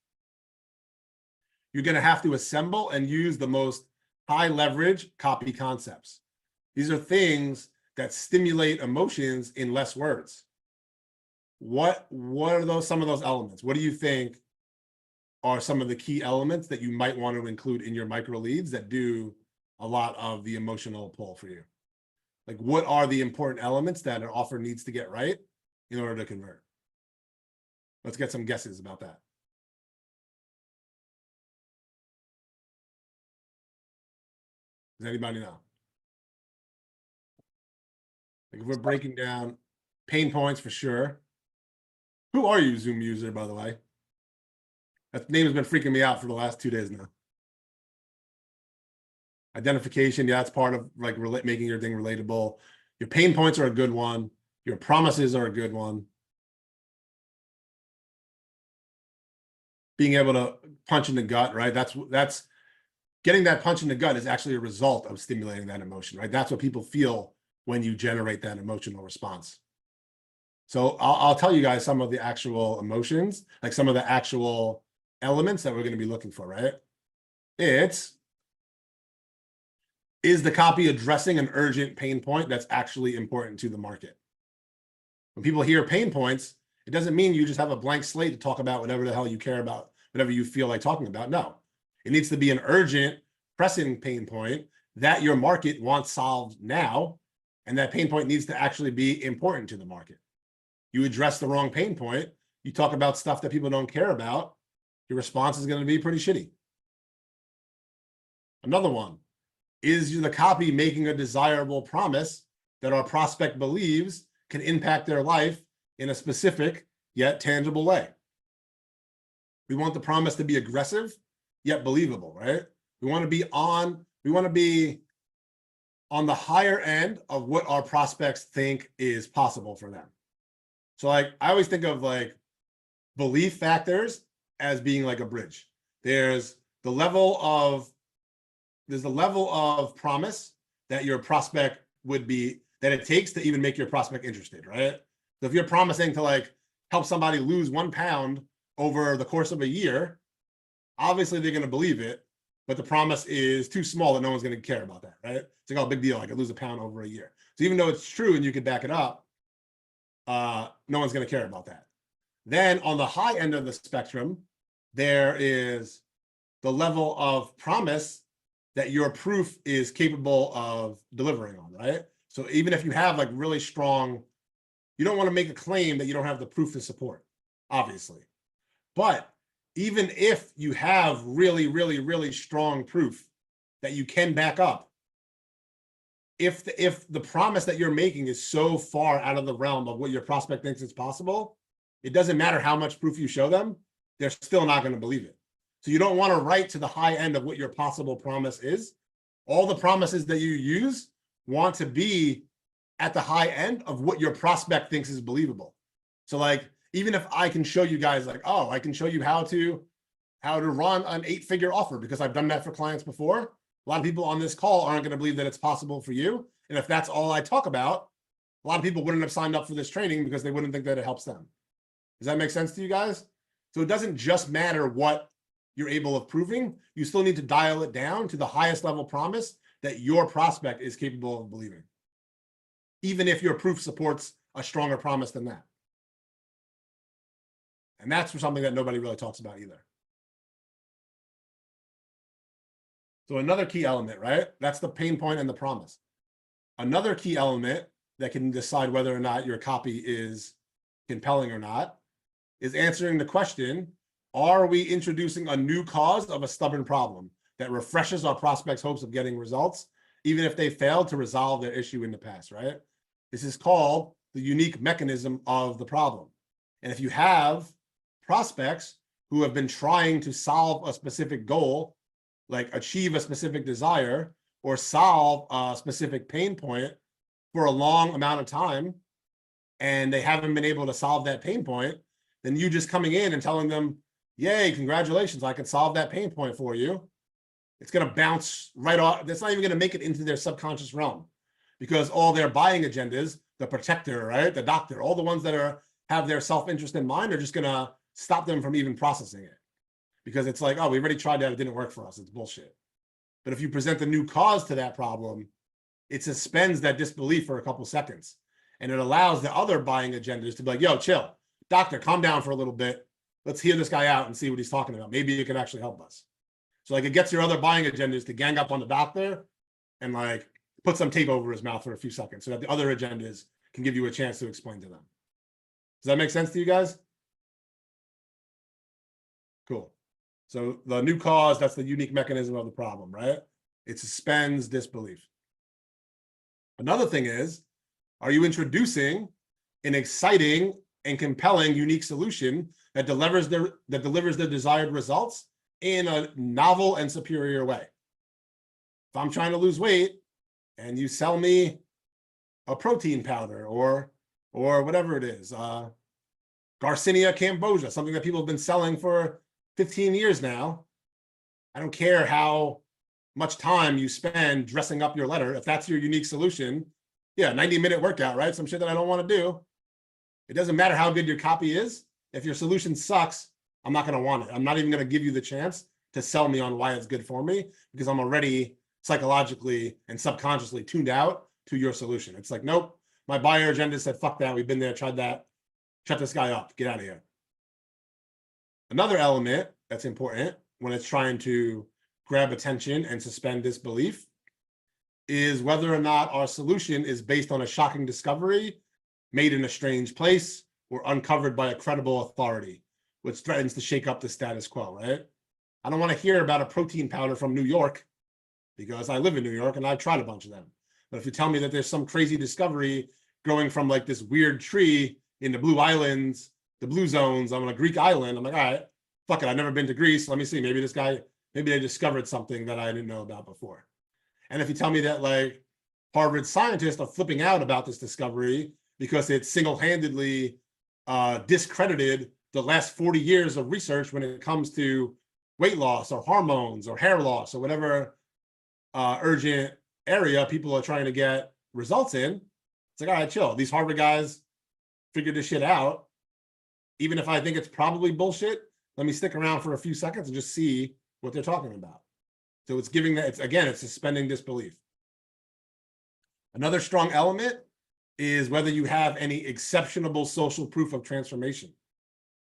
you're going to have to assemble and use the most high leverage copy concepts. These are things that stimulate emotions in less words. What are those, some of those elements? What do you think are some of the key elements that you might want to include in your micro leads that do a lot of the emotional pull for you? Like, what are the important elements that an offer needs to get right in order to convert? Let's get some guesses about that. Does anybody know? Like if we're breaking down pain points for sure. Who are you, Zoom user, by the way? That name has been freaking me out for the last 2 days now. Identification, yeah, that's part of like making your thing relatable. Your pain points are a good one. Your promises are a good one. Being able to punch in the gut, right? That's getting that punch in the gut is actually a result of stimulating that emotion, right? That's what people feel when you generate that emotional response. So I'll tell you guys some of the actual emotions, like some of the actual elements that we're going to be looking for, right? Is the copy addressing an urgent pain point that's actually important to the market? When people hear pain points, it doesn't mean you just have a blank slate to talk about whatever the hell you care about, whatever you feel like talking about. No, it needs to be an urgent, pressing pain point that your market wants solved now, and that pain point needs to actually be important to the market. You address the wrong pain point, you talk about stuff that people don't care about, your response is going to be pretty shitty. Another one, is the copy making a desirable promise that our prospect believes can impact their life in a specific yet tangible way? We want the promise to be aggressive yet believable, right? We want to be on the higher end of what our prospects think is possible for them. So like I always think of like belief factors as being like a bridge. There's the level of promise that your prospect that it takes to even make your prospect interested, right? So if you're promising to like help somebody lose 1 pound over the course of a year, obviously they're going to believe it, but the promise is too small that no one's going to care about that, right? It's like, oh, big deal, I could lose 1 pound over a year. So even though it's true and you could back it up, no one's going to care about that. Then on the high end of the spectrum, there is the level of promise that your proof is capable of delivering on, right? So even if you have like really strong, you don't want to make a claim that you don't have the proof to support, obviously. But even if you have really, really, really strong proof that you can back up, if the promise that you're making is so far out of the realm of what your prospect thinks is possible, it doesn't matter how much proof you show them, they're still not going to believe it. So you don't want to write to the high end of what your possible promise is. All the promises that you use want to be at the high end of what your prospect thinks is believable. So like, even if I can show you guys like, oh, I can show you how to run an 8-figure offer because I've done that for clients before. A lot of people on this call aren't going to believe that it's possible for you. And if that's all I talk about, a lot of people wouldn't have signed up for this training because they wouldn't think that it helps them. Does that make sense to you guys? So it doesn't just matter what you're able of proving. You still need to dial it down to the highest level promise that your prospect is capable of believing, even if your proof supports a stronger promise than that. And that's for something that nobody really talks about either. So another key element, right? That's the pain point and the promise. Another key element that can decide whether or not your copy is compelling or not is answering the question, are we introducing a new cause of a stubborn problem that refreshes our prospects' hopes of getting results, even if they failed to resolve their issue in the past, right? This is called the unique mechanism of the problem. And if you have prospects who have been trying to solve a specific goal, like achieve a specific desire or solve a specific pain point for a long amount of time, and they haven't been able to solve that pain point, then you just coming in and telling them, yay, congratulations, I can solve that pain point for you. It's going to bounce right off. That's not even going to make it into their subconscious realm because all their buying agendas, the protector, right? The doctor, all the ones that have their self-interest in mind are just going to stop them from even processing it because it's like, oh, we already tried that. It didn't work for us. It's bullshit. But if you present a new cause to that problem, it suspends that disbelief for a couple seconds. And it allows the other buying agendas to be like, yo, chill, doctor, calm down for a little bit. Let's hear this guy out and see what he's talking about. Maybe it can actually help us. So like it gets your other buying agendas to gang up on the doctor and like put some tape over his mouth for a few seconds so that the other agendas can give you a chance to explain to them. Does that make sense to you guys? Cool. So the new cause, that's the unique mechanism of the problem, right? It suspends disbelief. Another thing is, are you introducing an exciting and compelling unique solution that delivers the desired results in a novel and superior way? If I'm trying to lose weight and you sell me a protein powder or whatever it is, Garcinia cambogia, something that people have been selling for 15 years now, I don't care how much time you spend dressing up your letter. If that's your unique solution, yeah, 90-minute workout, right? Some shit that I don't want to do. It doesn't matter how good your copy is. If your solution sucks, I'm not going to want it. I'm not even going to give you the chance to sell me on why it's good for me because I'm already psychologically and subconsciously tuned out to your solution. It's like, nope, my buyer agenda said, fuck that. We've been there, tried that. Shut this guy up. Get out of here. Another element that's important when it's trying to grab attention and suspend disbelief is whether or not our solution is based on a shocking discovery made in a strange place or uncovered by a credible authority, which threatens to shake up the status quo, right? I don't want to hear about a protein powder from New York because I live in New York and I've tried a bunch of them. But if you tell me that there's some crazy discovery growing from like this weird tree in the Blue Islands, the Blue Zones on a Greek island, I'm like, all right, fuck it. I've never been to Greece. Let me see. Maybe they discovered something that I didn't know about before. And if you tell me that like Harvard scientists are flipping out about this discovery because it single-handedly discredited the last 40 years of research when it comes to weight loss or hormones or hair loss or whatever urgent area people are trying to get results in, it's like, all right, chill. These Harvard guys figured this shit out. Even if I think it's probably bullshit, let me stick around for a few seconds and just see what they're talking about. So it's giving that, it's suspending disbelief. Another strong element is whether you have any exceptionable social proof of transformation.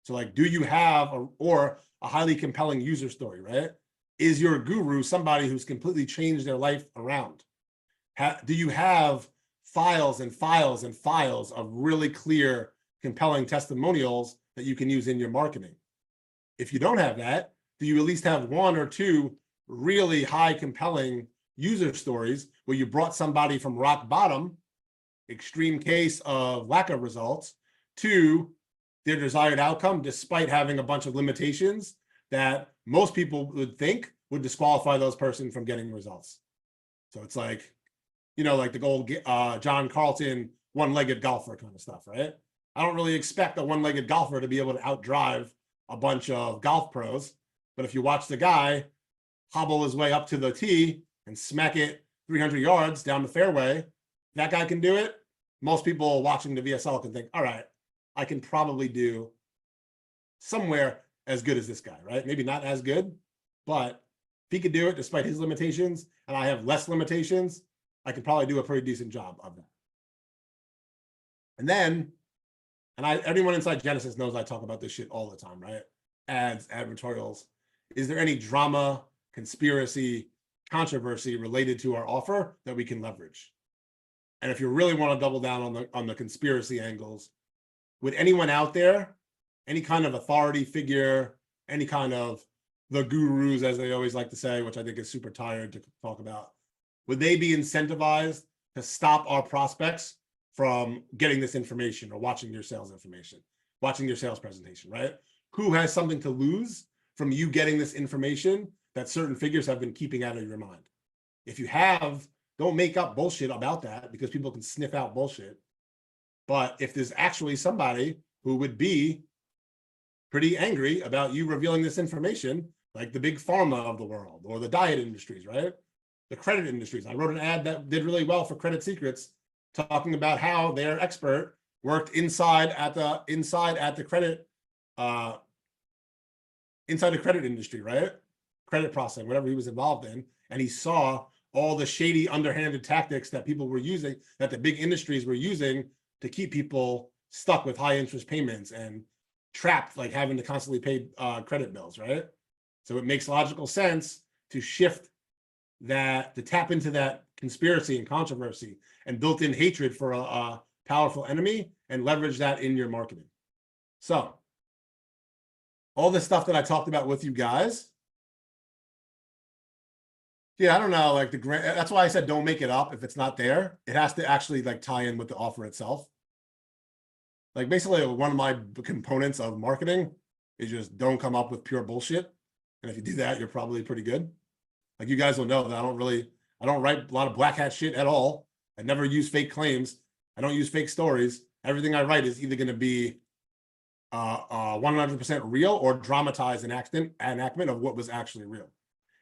So like, do you have a highly compelling user story, right? Is your guru somebody who's completely changed their life around? Do you have files and files and files of really clear, compelling testimonials that you can use in your marketing? If you don't have that, do you at least have one or two really high compelling user stories where you brought somebody from rock bottom, extreme case of lack of results, to their desired outcome, despite having a bunch of limitations that most people would think would disqualify those person from getting results. So it's like, you know, like the old John Carlton one-legged golfer kind of stuff, right? I don't really expect a one-legged golfer to be able to outdrive a bunch of golf pros, but if you watch the guy hobble his way up to the tee and smack it 300 yards down the fairway, that guy can do it. Most people watching the VSL can think, all right, I can probably do somewhere as good as this guy, right? Maybe not as good, but if he could do it despite his limitations and I have less limitations, I could probably do a pretty decent job of that. And then, everyone inside Genesis knows I talk about this shit all the time, right? Ads, advertorials. Is there any drama, conspiracy, controversy related to our offer that we can leverage? And if you really want to double down on the conspiracy angles, would anyone out there, any kind of authority figure, any kind of the gurus, as they always like to say, which I think is super tired to talk about, would they be incentivized to stop our prospects from getting this information or watching your sales information, watching your sales presentation, right? Who has something to lose from you getting this information that certain figures have been keeping out of your mind? If you have, don't make up bullshit about that, because people can sniff out bullshit. But if there's actually somebody who would be pretty angry about you revealing this information, like the big pharma of the world or the diet industries, right? The credit industries. I wrote an ad that did really well for Credit Secrets, talking about how their expert worked inside the credit industry, right? Credit processing, whatever he was involved in, and he saw all the shady, underhanded tactics that people were using, that the big industries were using to keep people stuck with high interest payments and trapped, like having to constantly pay credit bills, right? So it makes logical sense to shift that, to tap into that conspiracy and controversy and built-in hatred for a powerful enemy and leverage that in your marketing. So all this stuff that I talked about with you guys, yeah, I don't know, like that's why I said don't make it up. If it's not there, it has to actually like tie in with the offer itself. Like basically one of my components of marketing is just don't come up with pure bullshit. And if you do that, you're probably pretty good. Like you guys will know that I don't write a lot of black hat shit at all. I never use fake claims. I don't use fake stories. Everything I write is either going to be 100% real or dramatized enactment of what was actually real.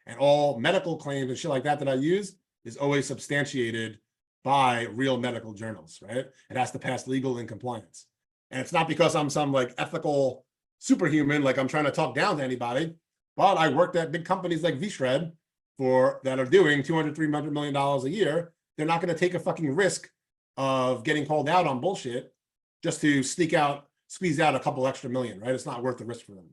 And all medical claims and shit like that I use is always substantiated by real medical journals, right? It has to pass legal and compliance. And it's not because I'm some like ethical superhuman, like I'm trying to talk down to anybody, but I worked at big companies like VShred that are doing $200-300 million a year. They're not going to take a fucking risk of getting called out on bullshit just to squeeze out a couple extra million, right? It's not worth the risk for them.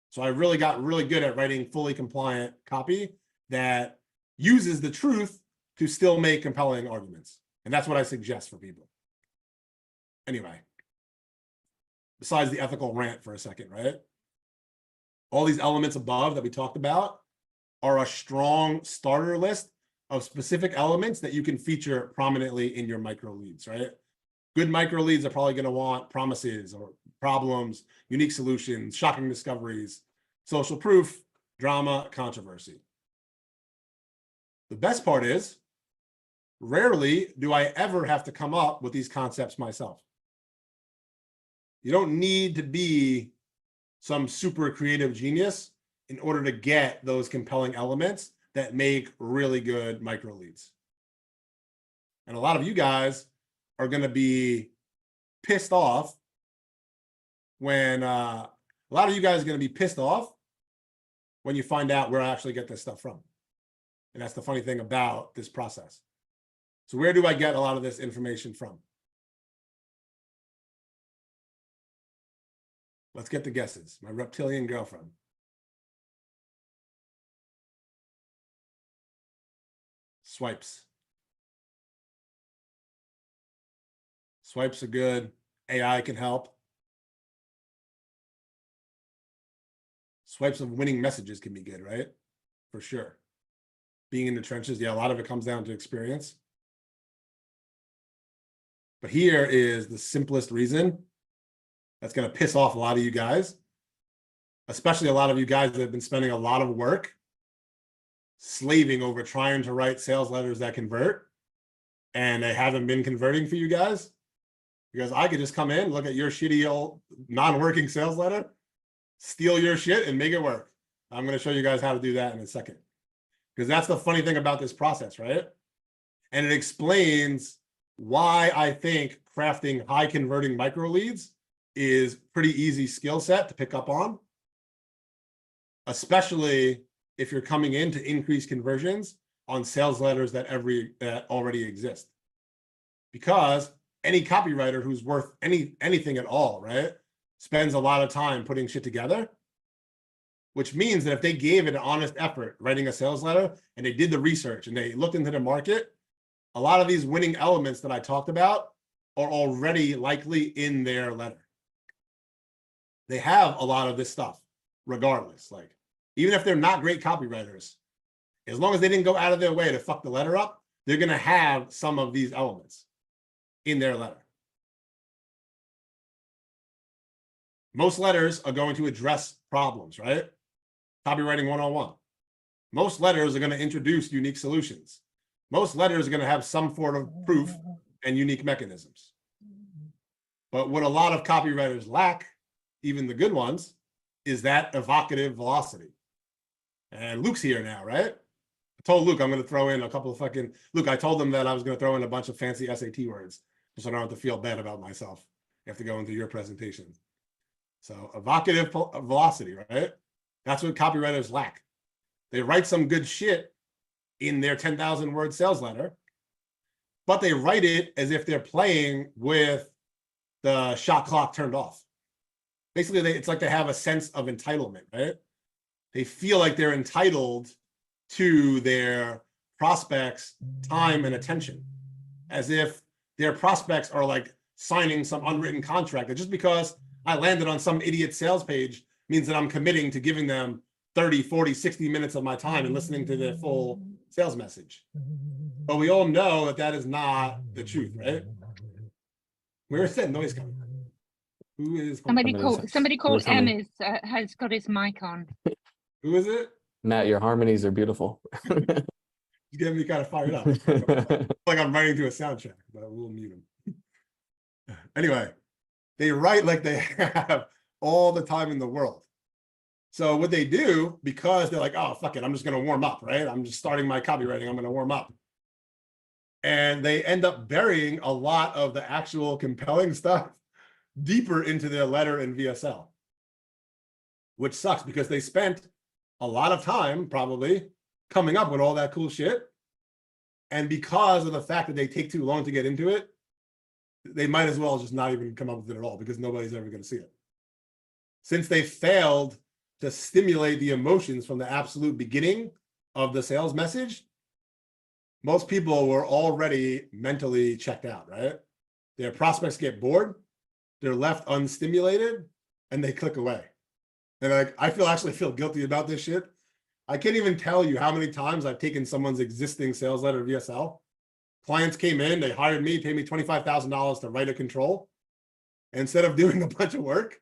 So I really got really good at writing fully compliant copy that uses the truth to still make compelling arguments. And that's what I suggest for people. Anyway, besides the ethical rant for a second, right? All these elements above that we talked about are a strong starter list of specific elements that you can feature prominently in your micro leads, right? Good micro leads are probably going to want promises or problems, unique solutions, shocking discoveries, social proof, drama, controversy. The best part is, rarely do I ever have to come up with these concepts myself. You don't need to be some super creative genius in order to get those compelling elements that make really good micro leads. And a lot of you guys are going to be pissed off when when you find out where I actually get this stuff from. And that's the funny thing about this process. So where do I get a lot of this information from? Let's get the guesses. My reptilian girlfriend. Swipes. Swipes are good. AI can help. swipes of winning messages can be good, right? For sure. Being in the trenches, yeah, a lot of it comes down to experience. But here is the simplest reason that's going to piss off a lot of you guys, especially a lot of you guys that have been spending a lot of work slaving over trying to write sales letters that convert, and they haven't been converting for you guys. Because I could just come in, look at your shitty old non-working sales letter, steal your shit and make it work. I'm going to show you guys how to do that in a second. Because that's the funny thing about this process, right? And it explains why I think crafting high converting micro leads is pretty easy skill set to pick up on, especially if you're coming in to increase conversions on sales letters that already exist. Because any copywriter who's worth anything at all, right, spends a lot of time putting shit together, which means that if they gave it an honest effort writing a sales letter and they did the research and they looked into the market, a lot of these winning elements that I talked about are already likely in their letter. They have a lot of this stuff regardless. Like, even if they're not great copywriters, as long as they didn't go out of their way to fuck the letter up, they're going to have some of these elements in their letter. Most letters are going to address problems, right? Copywriting 101. Most letters are going to introduce unique solutions. Most letters are going to have some form of proof and unique mechanisms. But what a lot of copywriters lack, even the good ones, is that evocative velocity. And Luke's here now, right? I told Luke I'm going to throw in a couple of Luke, I told him that I was going to throw in a bunch of fancy SAT words, so I don't have to feel bad about myself after going through your presentation. So evocative velocity, right? That's what copywriters lack. They write some good shit in their 10,000 word sales letter, but they write it as if they're playing with the shot clock turned off. Basically, it's like they have a sense of entitlement, right? They feel like they're entitled to their prospects' time and attention, as if their prospects are like signing some unwritten contract that just because I landed on some idiot sales page means that I'm committing to giving them 30, 40, 60 minutes of my time and listening to their full sales message. But we all know that that is not the truth, right? Where is that noise coming from? Who is Somebody called M Somebody. has got his mic on. Who is it? Matt, your harmonies are beautiful. He's getting me kind of fired up. Like I'm writing to a soundtrack, but we'll mute him. Anyway, they write like they have all the time in the world. So what they do, because they're like, oh, fuck it, I'm just going to warm up, right? I'm just starting my copywriting. I'm going to warm up. And they end up burying a lot of the actual compelling stuff deeper into their letter in VSL, which sucks because they spent a lot of time probably coming up with all that cool shit. And because of the fact that they take too long to get into it, they might as well just not even come up with it at all because nobody's ever going to see it. Since they failed to stimulate the emotions from the absolute beginning of the sales message, most people were already mentally checked out, right? Their prospects get bored, they're left unstimulated, and they click away. And like, I actually feel guilty about this shit. I can't even tell you how many times I've taken someone's existing sales letter VSL. Clients came in, they hired me, paid me $25,000 to write a control. Instead of doing a bunch of work,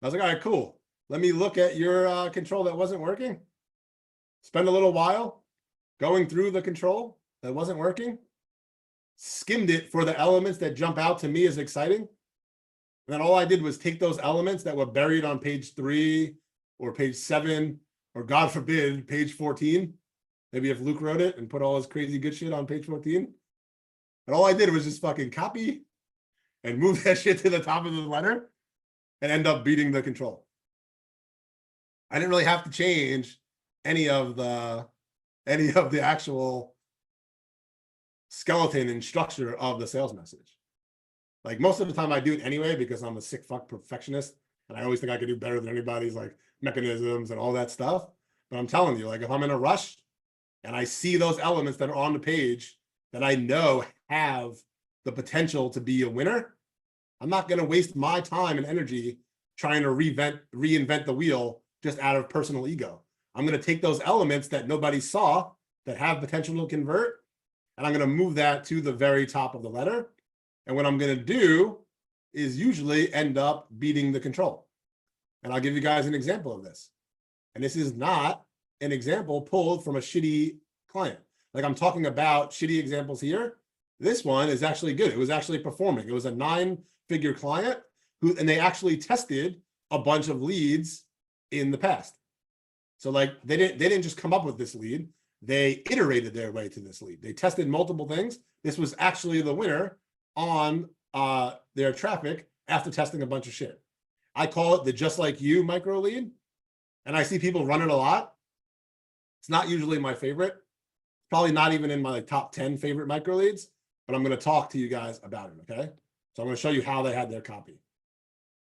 I was like, all right, cool. Let me look at your control that wasn't working. Spend a little while going through the control that wasn't working. Skimmed it for the elements that jump out to me as exciting. And then all I did was take those elements that were buried on page 3 or page 7, or God forbid, page 14. Maybe if Luke wrote it and put all his crazy good shit on page 14. And all I did was just fucking copy and move that shit to the top of the letter and end up beating the control. I didn't really have to change any of the actual skeleton and structure of the sales message. Like most of the time I do it anyway because I'm a sick fuck perfectionist and I always think I could do better than anybody's like mechanisms and all that stuff. But I'm telling you, like if I'm in a rush and I see those elements that are on the page that I know have the potential to be a winner, I'm not going to waste my time and energy trying to reinvent the wheel just out of personal ego. I'm going to take those elements that nobody saw that have potential to convert, and I'm going to move that to the very top of the letter. And what I'm going to do is usually end up beating the control. And I'll give you guys an example of this. And this is not an example pulled from a shitty client. Like I'm talking about shitty examples here. This one is actually good. It was actually performing. It was a 9-figure client and they actually tested a bunch of leads in the past. So like they didn't just come up with this lead. They iterated their way to this lead. They tested multiple things. This was actually the winner on their traffic after testing a bunch of shit. I call it the just like you micro lead. And I see people run it a lot. It's not usually my favorite. Probably not even in my top 10 favorite micro leads, but I'm going to talk to you guys about it. Okay. So I'm going to show you how they had their copy.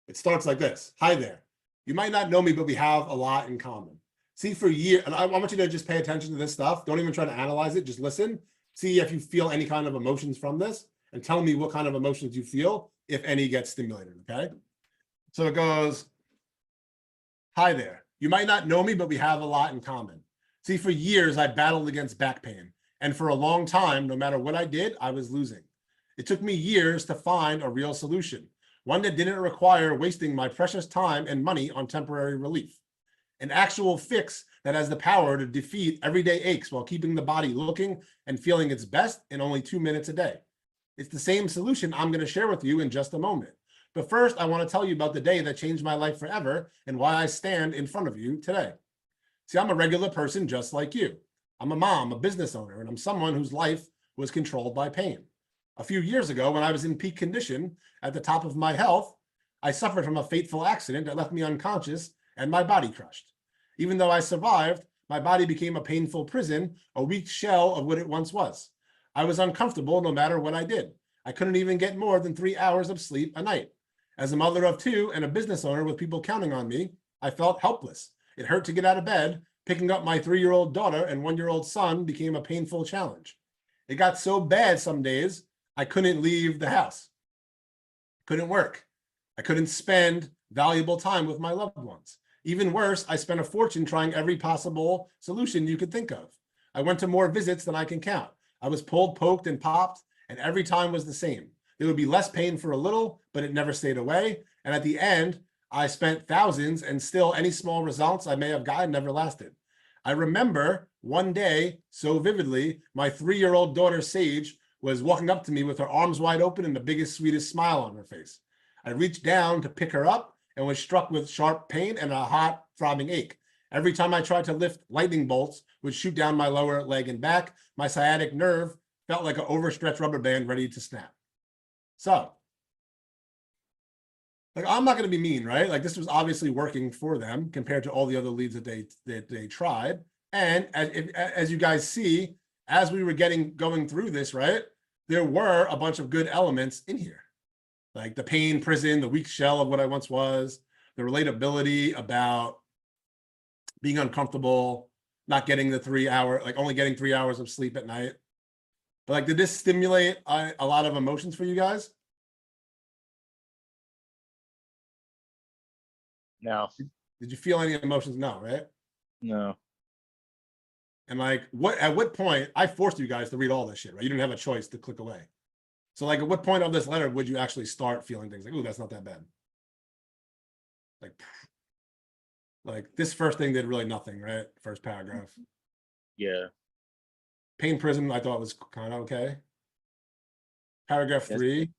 It starts like this. Hi there. You might not know me, but we have a lot in common. See, for years, and I want you to just pay attention to this stuff. Don't even try to analyze it. Just listen. See if you feel any kind of emotions from this and tell me what kind of emotions you feel, if any get stimulated, okay? So it goes, hi there. You might not know me, but we have a lot in common. See, for years, I battled against back pain. And for a long time, no matter what I did, I was losing. It took me years to find a real solution, one that didn't require wasting my precious time and money on temporary relief. An actual fix that has the power to defeat everyday aches while keeping the body looking and feeling its best in only 2 minutes a day. It's the same solution I'm going to share with you in just a moment. But first, I want to tell you about the day that changed my life forever and why I stand in front of you today. See, I'm a regular person just like you. I'm a mom, a business owner, and I'm someone whose life was controlled by pain. A few years ago, when I was in peak condition at the top of my health, I suffered from a fateful accident that left me unconscious and my body crushed. Even though I survived, my body became a painful prison, a weak shell of what it once was. I was uncomfortable no matter what I did. I couldn't even get more than 3 hours of sleep a night. As a mother of 2 and a business owner with people counting on me, I felt helpless. It hurt to get out of bed. Picking up my 3-year-old daughter and 1-year-old son became a painful challenge. It got so bad some days, I couldn't leave the house. Couldn't work. I couldn't spend valuable time with my loved ones. Even worse, I spent a fortune trying every possible solution you could think of. I went to more visits than I can count. I was pulled, poked, and popped, and every time was the same. There would be less pain for a little, but it never stayed away. And at the end, I spent thousands, and still any small results I may have gotten never lasted. I remember one day so vividly, my 3-year-old daughter, Sage, was walking up to me with her arms wide open and the biggest, sweetest smile on her face. I reached down to pick her up and was struck with sharp pain and a hot, throbbing ache. Every time I tried to lift, lightning bolts would shoot down my lower leg and back. My sciatic nerve felt like an overstretched rubber band ready to snap. So, like, I'm not going to be mean, right? Like, this was obviously working for them compared to all the other leads that they tried. And as you guys see, as we were going through this, right, there were a bunch of good elements in here. Like the pain prison, the weak shell of what I once was, the relatability about being uncomfortable, not getting the 3 hour, like only getting 3 hours of sleep at night. But like, did this stimulate a lot of emotions for you guys? No, Did you feel any emotions? No, right? no. And like, at what point, I forced you guys to read all this shit, right? You didn't have a choice to click away. So like, at what point of this letter would you actually start feeling things like, oh, that's not that bad? Like this first thing did really nothing, right? First paragraph. Yeah. Pain prison, I thought was kind of okay. Paragraph Yes. 3 Not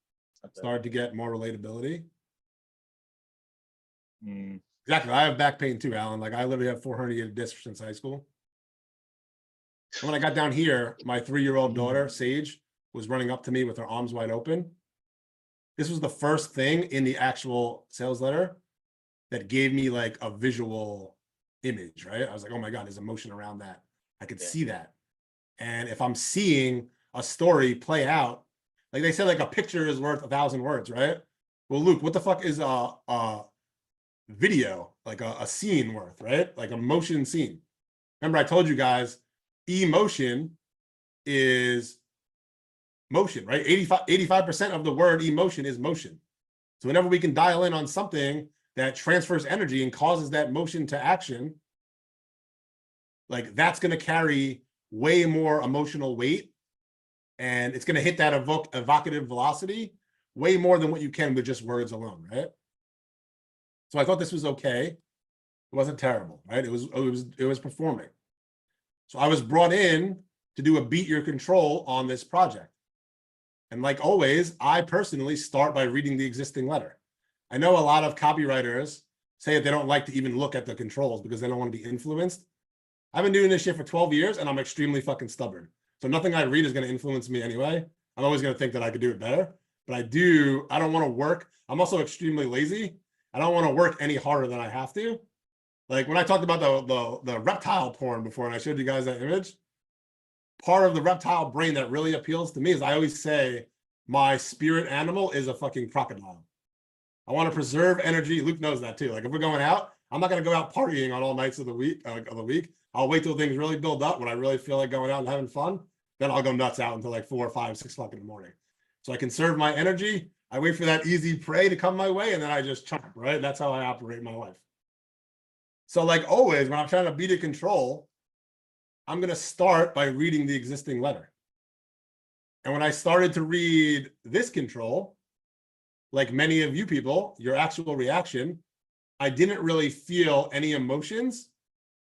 bad. started to get more relatability. Mm, Exactly. I have back pain too, Alan. Like I literally have 4 herniated discs since high school. And when I got down here, my 3-year-old daughter, Sage, was running up to me with her arms wide open. This was the first thing in the actual sales letter that gave me like a visual image, right? I was like, oh my God, there's emotion around that. I could Yeah. see that. And if I'm seeing a story play out, like they said, like a picture is worth 1,000 words, right? Well, Luke, what the fuck is a video, like a scene worth, right? Like a motion scene. Remember I told you guys, emotion is motion, right? 85% of the word emotion is motion. So whenever we can dial in on something that transfers energy and causes that motion to action, like that's going to carry way more emotional weight, and it's going to hit that evocative velocity way more than what you can with just words alone, right? So I thought this was okay. It wasn't terrible, right? It was performing. So I was brought in to do a beat your control on this project. And like always, I personally start by reading the existing letter. I know a lot of copywriters say that they don't like to even look at the controls because they don't want to be influenced. I've been doing this shit for 12 years and I'm extremely fucking stubborn. So nothing I read is going to influence me anyway. I'm always going to think that I could do it better, but I don't want to work. I'm also extremely lazy. I don't want to work any harder than I have to. Like when I talked about the reptile porn before, and I showed you guys that image, part of the reptile brain that really appeals to me is I always say my spirit animal is a fucking crocodile. I want to preserve energy. Luke knows that too. Like if we're going out, I'm not going to go out partying on all nights of the week. I'll wait till things really build up when I really feel like going out and having fun. Then I'll go nuts out until like 4 or 5, 6 o'clock in the morning. So I conserve my energy. I wait for that easy prey to come my way, and then I just chomp, right? That's how I operate my life. So like always, when I'm trying to beat a control, I'm going to start by reading the existing letter. And when I started to read this control, like many of you people, your actual reaction, I didn't really feel any emotions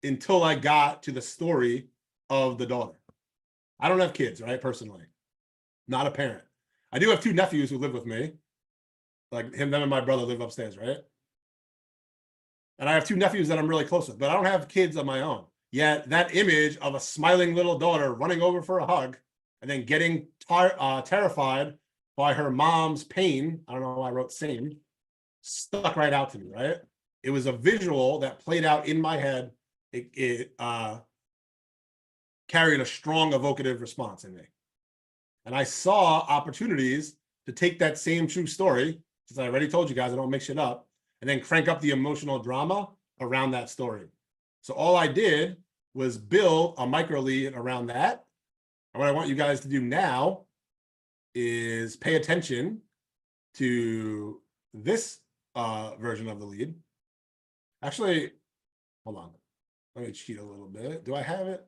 until I got to the story of the daughter. I don't have kids, right? Personally, not a parent. I do have 2 nephews who live with me. Like them and my brother live upstairs, right? And I have 2 nephews that I'm really close with, but I don't have kids of my own. Yet that image of a smiling little daughter running over for a hug and then getting terrified by her mom's pain, I don't know why I wrote same, stuck right out to me, right? It was a visual that played out in my head. It carried a strong evocative response in me. And I saw opportunities to take that same true story, since I already told you guys I don't make shit up, and then crank up the emotional drama around that story. So all I did was build a micro lead around that. And what I want you guys to do now is pay attention to this version of the lead. Actually, hold on. Let me cheat a little bit. Do I have it?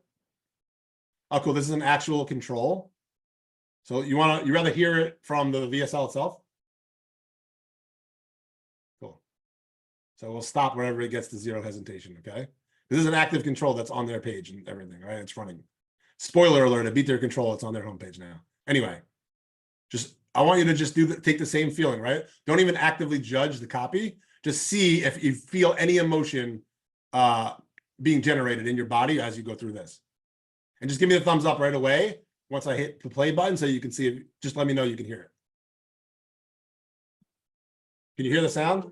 Oh, cool. This is an actual control. So you rather hear it from the VSL itself? Cool. So we'll stop whenever it gets to 0 hesitation, okay? This is an active control that's on their page and everything, right? It's running. Spoiler alert, it beat their control. It's on their homepage now. Anyway, I want you to just take the same feeling, right? Don't even actively judge the copy. Just see if you feel any emotion being generated in your body as you go through this. And just give me the thumbs up right away once I hit the play button so you can see it. Just let me know you can hear it. Can you hear the sound?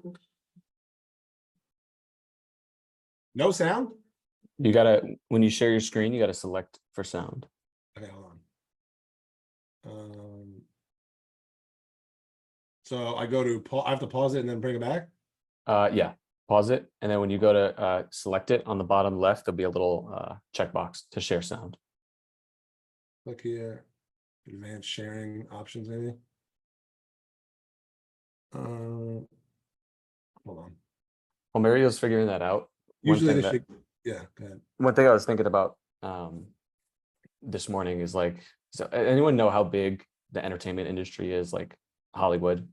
No sound? You gotta, when you share your screen, you gotta select for sound. Okay, hold on. So I go to, I have to pause it and then bring it back? Yeah, pause it. And then when you go to select it on the bottom left, there'll be a little checkbox to share sound. Click here, advanced sharing options maybe. Hold on. Well, Mario's figuring that out. Usually they should, yeah, go ahead. One thing I was thinking about this morning is like, so anyone know how big the entertainment industry is, like Hollywood,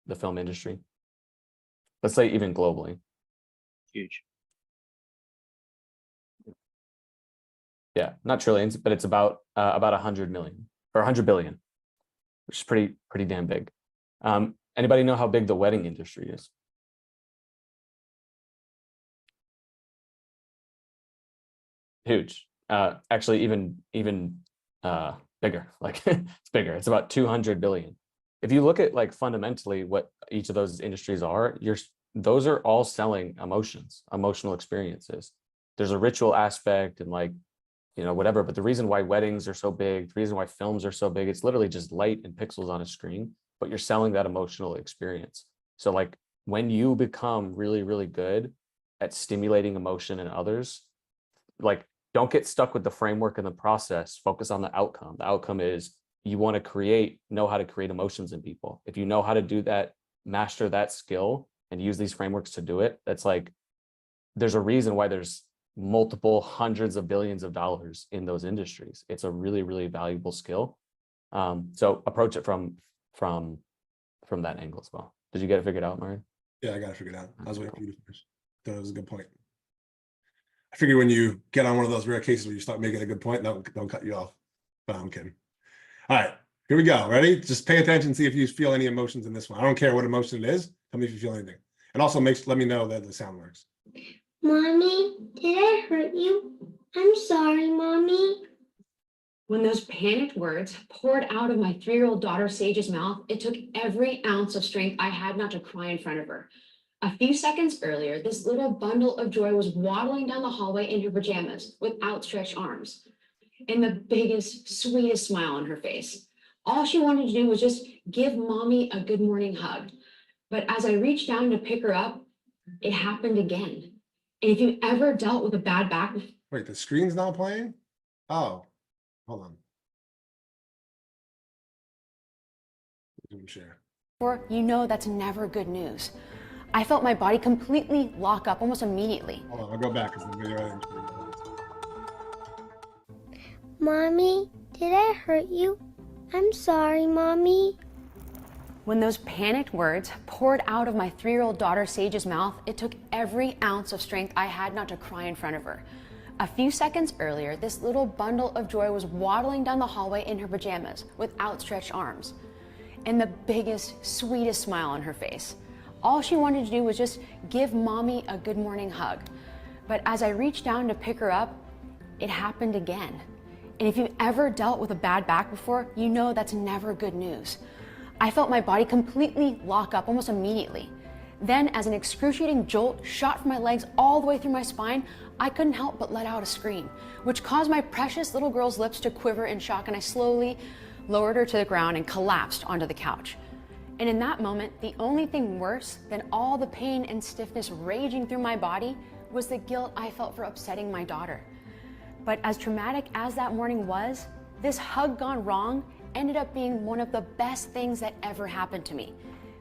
the film industry? Let's say even globally. Huge. Yeah, not trillions, but it's about 100 million or 100 billion, which is pretty damn big. Anybody know how big the wedding industry is? Huge. Actually, even bigger. Like it's bigger. It's about 200 billion. If you look at like fundamentally what each of those industries are, those are all selling emotions, emotional experiences. There's a ritual aspect and like, you know, whatever. But the reason why weddings are so big, the reason why films are so big, it's literally just light and pixels on a screen, but you're selling that emotional experience. So like when you become really, really good at stimulating emotion in others, like don't get stuck with the framework and the process, focus on the outcome. The outcome is you want to know how to create emotions in people. If you know how to do that, master that skill, and use these frameworks to do it, that's like, there's a reason why there's multiple hundreds of billions of dollars in those industries. It's a really, really valuable skill. So approach it from that angle as well. Did you get it figured out, Mario? Yeah, I got it figured out. I was waiting for you to finish. That was a good point. I figure when you get on one of those rare cases where you start making a good point, don't cut you off. But I'm kidding. All right, here we go. Ready? Just pay attention, see if you feel any emotions in this one. I don't care what emotion it is. Tell me if you feel anything. And also let me know that the sound works. Mommy, did I hurt you? I'm sorry, Mommy. When those panicked words poured out of my 3-year-old daughter Sage's mouth, it took every ounce of strength I had not to cry in front of her. A few seconds earlier, this little bundle of joy was waddling down the hallway in her pajamas with outstretched arms and the biggest, sweetest smile on her face. All she wanted to do was just give Mommy a good morning hug. But as I reached down to pick her up, it happened again. And if you ever dealt with a bad back, Wait, the screen's not playing? Oh, hold on. Share. you know that's never good news. I felt my body completely lock up almost immediately. Hold on, I'll go back because the video I didn't. Mommy, did I hurt you? I'm sorry, Mommy. When those panicked words poured out of my 3-year-old daughter Sage's mouth, it took every ounce of strength I had not to cry in front of her. A few seconds earlier, this little bundle of joy was waddling down the hallway in her pajamas with outstretched arms and the biggest, sweetest smile on her face. All she wanted to do was just give Mommy a good morning hug. But as I reached down to pick her up, it happened again. And if you've ever dealt with a bad back before, you know that's never good news. I felt my body completely lock up almost immediately. Then, as an excruciating jolt shot from my legs all the way through my spine, I couldn't help but let out a scream, which caused my precious little girl's lips to quiver in shock, and I slowly lowered her to the ground and collapsed onto the couch. And in that moment, the only thing worse than all the pain and stiffness raging through my body was the guilt I felt for upsetting my daughter. But as traumatic as that morning was, this hug gone wrong ended up being one of the best things that ever happened to me,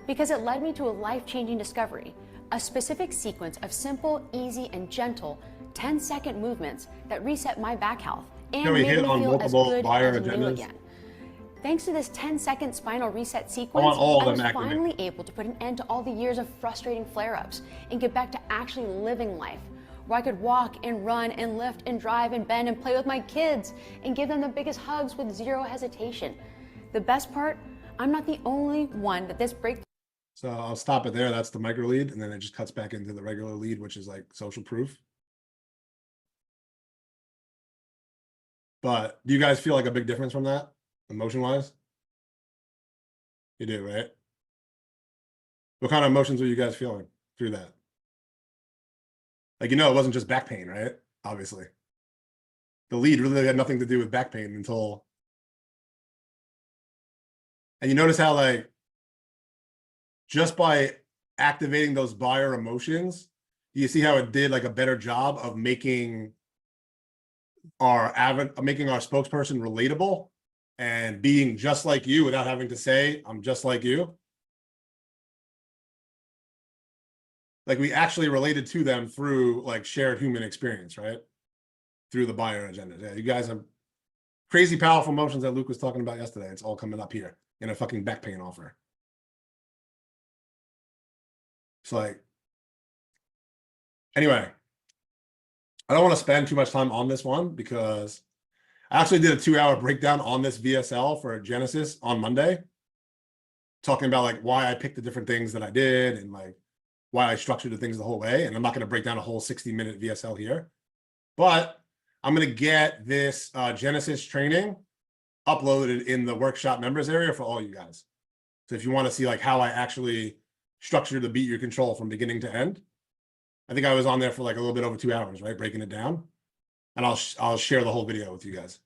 because it led me to a life-changing discovery, a specific sequence of simple, easy, and gentle 10-second movements that reset my back health and Can we made hit me on feel as multiple good buyer as new agendas? again. Thanks to this 10-second spinal reset sequence, want all of I was them activated. finally able to put an end to all the years of frustrating flare-ups and get back to actually living life, where I could walk and run and lift and drive and bend and play with my kids and give them the biggest hugs with zero hesitation. The best part, I'm not the only one that this breakthrough. So I'll stop it there. That's the micro lead, and then it just cuts back into the regular lead, which is like social proof. But do you guys feel like a big difference from that, emotion wise? You do, right? What kind of emotions were you guys feeling through that? Like, you know, it wasn't just back pain, right? Obviously. The lead really had nothing to do with back pain until. And you notice how, like, just by activating those buyer emotions, you see how it did like a better job of making our spokesperson relatable and being just like you without having to say, I'm just like you. Like, we actually related to them through like shared human experience, right? Through the buyer agenda. Yeah, you guys have crazy powerful emotions that Luke was talking about yesterday. It's all coming up here in a fucking back pain offer. It's like, anyway, I don't want to spend too much time on this one because I actually did a 2-hour breakdown on this VSL for Genesis on Monday, talking about like why I picked the different things that I did and like why I structured the things the whole way. And I'm not going to break down a whole 60-minute VSL here, but I'm going to get this Genesis training uploaded in the workshop members area for all you guys. So if you want to see like how I actually structure the Beat Your Control from beginning to end, I think I was on there for like a little bit over 2 hours, right? Breaking it down. And I'll share the whole video with you guys.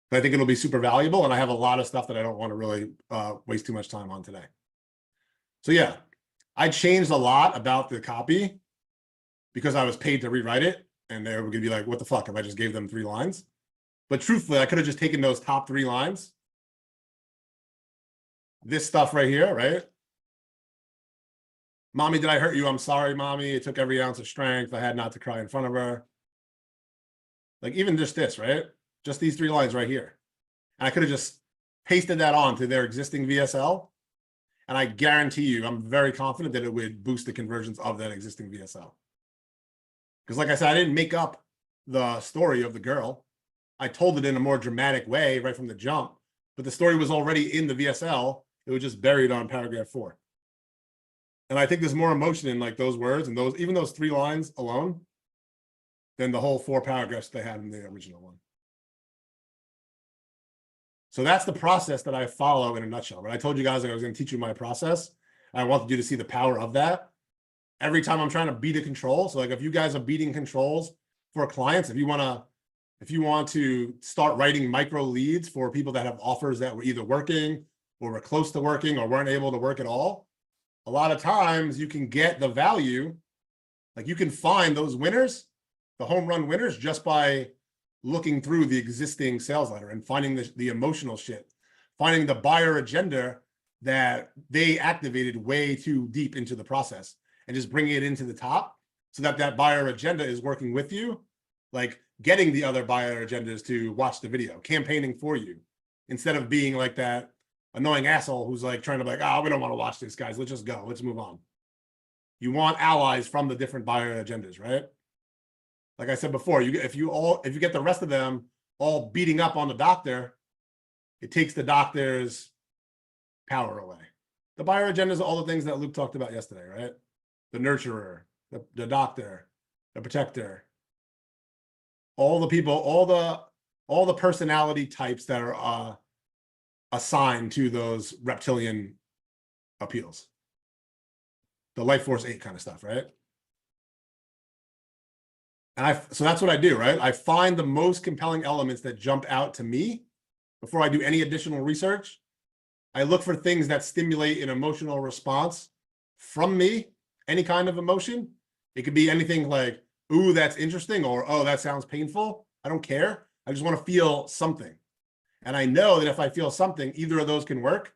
But I think it'll be super valuable. And I have a lot of stuff that I don't want to really waste too much time on today. So yeah, I changed a lot about the copy because I was paid to rewrite it. And they were going to be like, what the fuck if I just gave them 3 lines? But truthfully, I could have just taken those top 3 lines. This stuff right here, right? Mommy, did I hurt you? I'm sorry, mommy. It took every ounce of strength I had not to cry in front of her. Like even just this, right? Just these 3 lines right here. And I could have just pasted that on to their existing VSL. And I guarantee you, I'm very confident that it would boost the conversions of that existing VSL. Because like I said, I didn't make up the story of the girl. I told it in a more dramatic way right from the jump, but the story was already in the VSL. It was just buried on paragraph 4. And I think there's more emotion in like those words and those, even those 3 lines alone, than the whole 4 paragraphs they had in the original one. So that's the process that I follow in a nutshell. Right? I told you guys that I was going to teach you my process. I wanted you to see the power of that. Every time I'm trying to beat a control. So like if you guys are beating controls for clients, if you want to start writing micro leads for people that have offers that were either working or were close to working or weren't able to work at all, a lot of times you can get the value, like you can find those winners, the home run winners, just by looking through the existing sales letter and finding the emotional shit, finding the buyer agenda that they activated way too deep into the process and just bringing it into the top so that that buyer agenda is working with you, like getting the other buyer agendas to watch the video, campaigning for you, instead of being like that annoying asshole who's like trying to be like, oh, we don't want to watch this, guys. Let's just go. Let's move on. You want allies from the different buyer agendas, right? Like I said before, if you get the rest of them all beating up on the doctor, it takes the doctor's power away. The buyer agendas are all the things that Luke talked about yesterday, right? The nurturer, the doctor, the protector, all the people, all the personality types that are assigned to those reptilian appeals. The Life Force 8 kind of stuff, right? And so that's what I do, right? I find the most compelling elements that jump out to me before I do any additional research. I look for things that stimulate an emotional response from me, any kind of emotion. It could be anything like, ooh, that's interesting, or oh, that sounds painful. I don't care. I just want to feel something. And I know that if I feel something, either of those can work,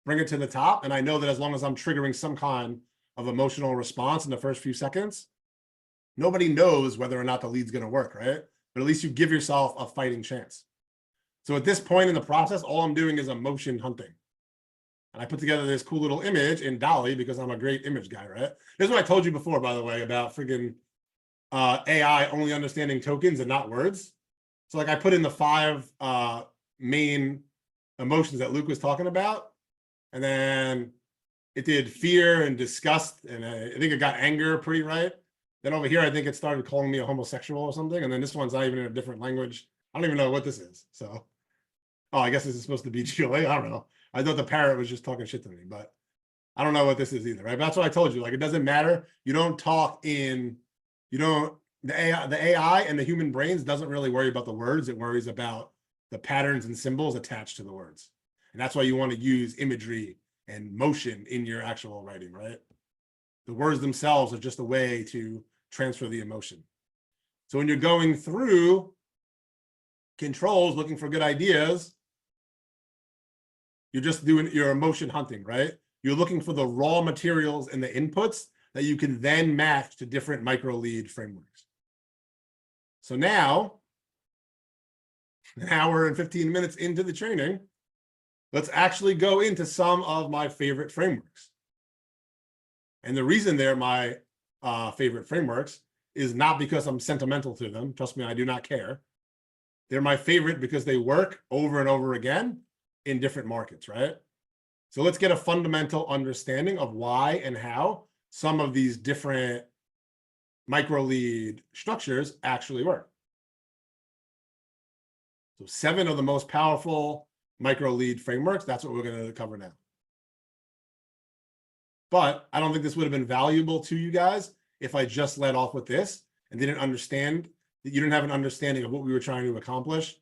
bring it to the top. And I know that as long as I'm triggering some kind of emotional response in the first few seconds, nobody knows whether or not the lead's going to work, right? But at least you give yourself a fighting chance. So at this point in the process, all I'm doing is emotion hunting. And I put together this cool little image in DALL-E because I'm a great image guy, right? This is what I told you before, by the way, about freaking AI only understanding tokens and not words. So like I put in the 5 main emotions that Luke was talking about. And then it did fear and disgust. And I think it got anger pretty right. Then over here, I think it started calling me a homosexual or something. And then this one's not even in a different language. I don't even know what this is. So, oh, I guess this is supposed to be GLA. I don't know. I thought the parrot was just talking shit to me, but I don't know what this is either, right? But that's what I told you. Like, it doesn't matter. You don't talk in, the AI and the human brains doesn't really worry about the words. It worries about the patterns and symbols attached to the words. And that's why you want to use imagery and motion in your actual writing, right? The words themselves are just a way to transfer the emotion. So when you're going through controls, looking for good ideas, you're just doing your emotion hunting, right? You're looking for the raw materials and the inputs that you can then match to different micro lead frameworks. So now, an hour and 15 minutes into the training, let's actually go into some of my favorite frameworks. And the reason they're my favorite frameworks is not because I'm sentimental to them. Trust me, I do not care. They're my favorite because they work over and over again in different markets, right? So let's get a fundamental understanding of why and how some of these different micro lead structures actually work. So 7 of the most powerful micro lead frameworks, that's what we're going to cover now. But I don't think this would have been valuable to you guys if I just led off with this and didn't understand that you didn't have an understanding of what we were trying to accomplish,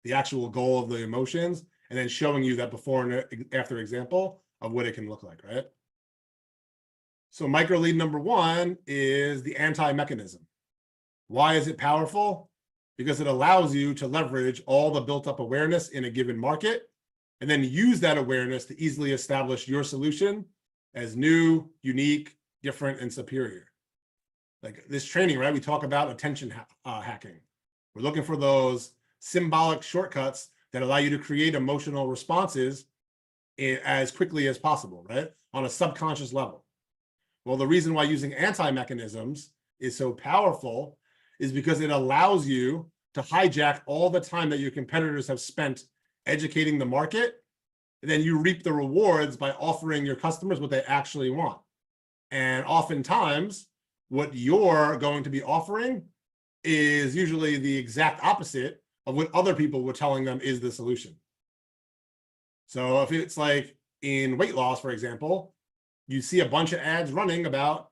the actual goal of the emotions, and then showing you that before and after example of what it can look like, right? So micro lead number 1 is the anti-mechanism. Why is it powerful? Because it allows you to leverage all the built up awareness in a given market and then use that awareness to easily establish your solution as new, unique, different and superior. Like this training, right? We talk about attention hacking. We're looking for those symbolic shortcuts that allow you to create emotional responses as quickly as possible, right? On a subconscious level. Well, the reason why using anti-mechanisms is so powerful is because it allows you to hijack all the time that your competitors have spent educating the market. And then you reap the rewards by offering your customers what they actually want. And oftentimes, what you're going to be offering is usually the exact opposite of what other people were telling them is the solution. So if it's like in weight loss, for example, you see a bunch of ads running about,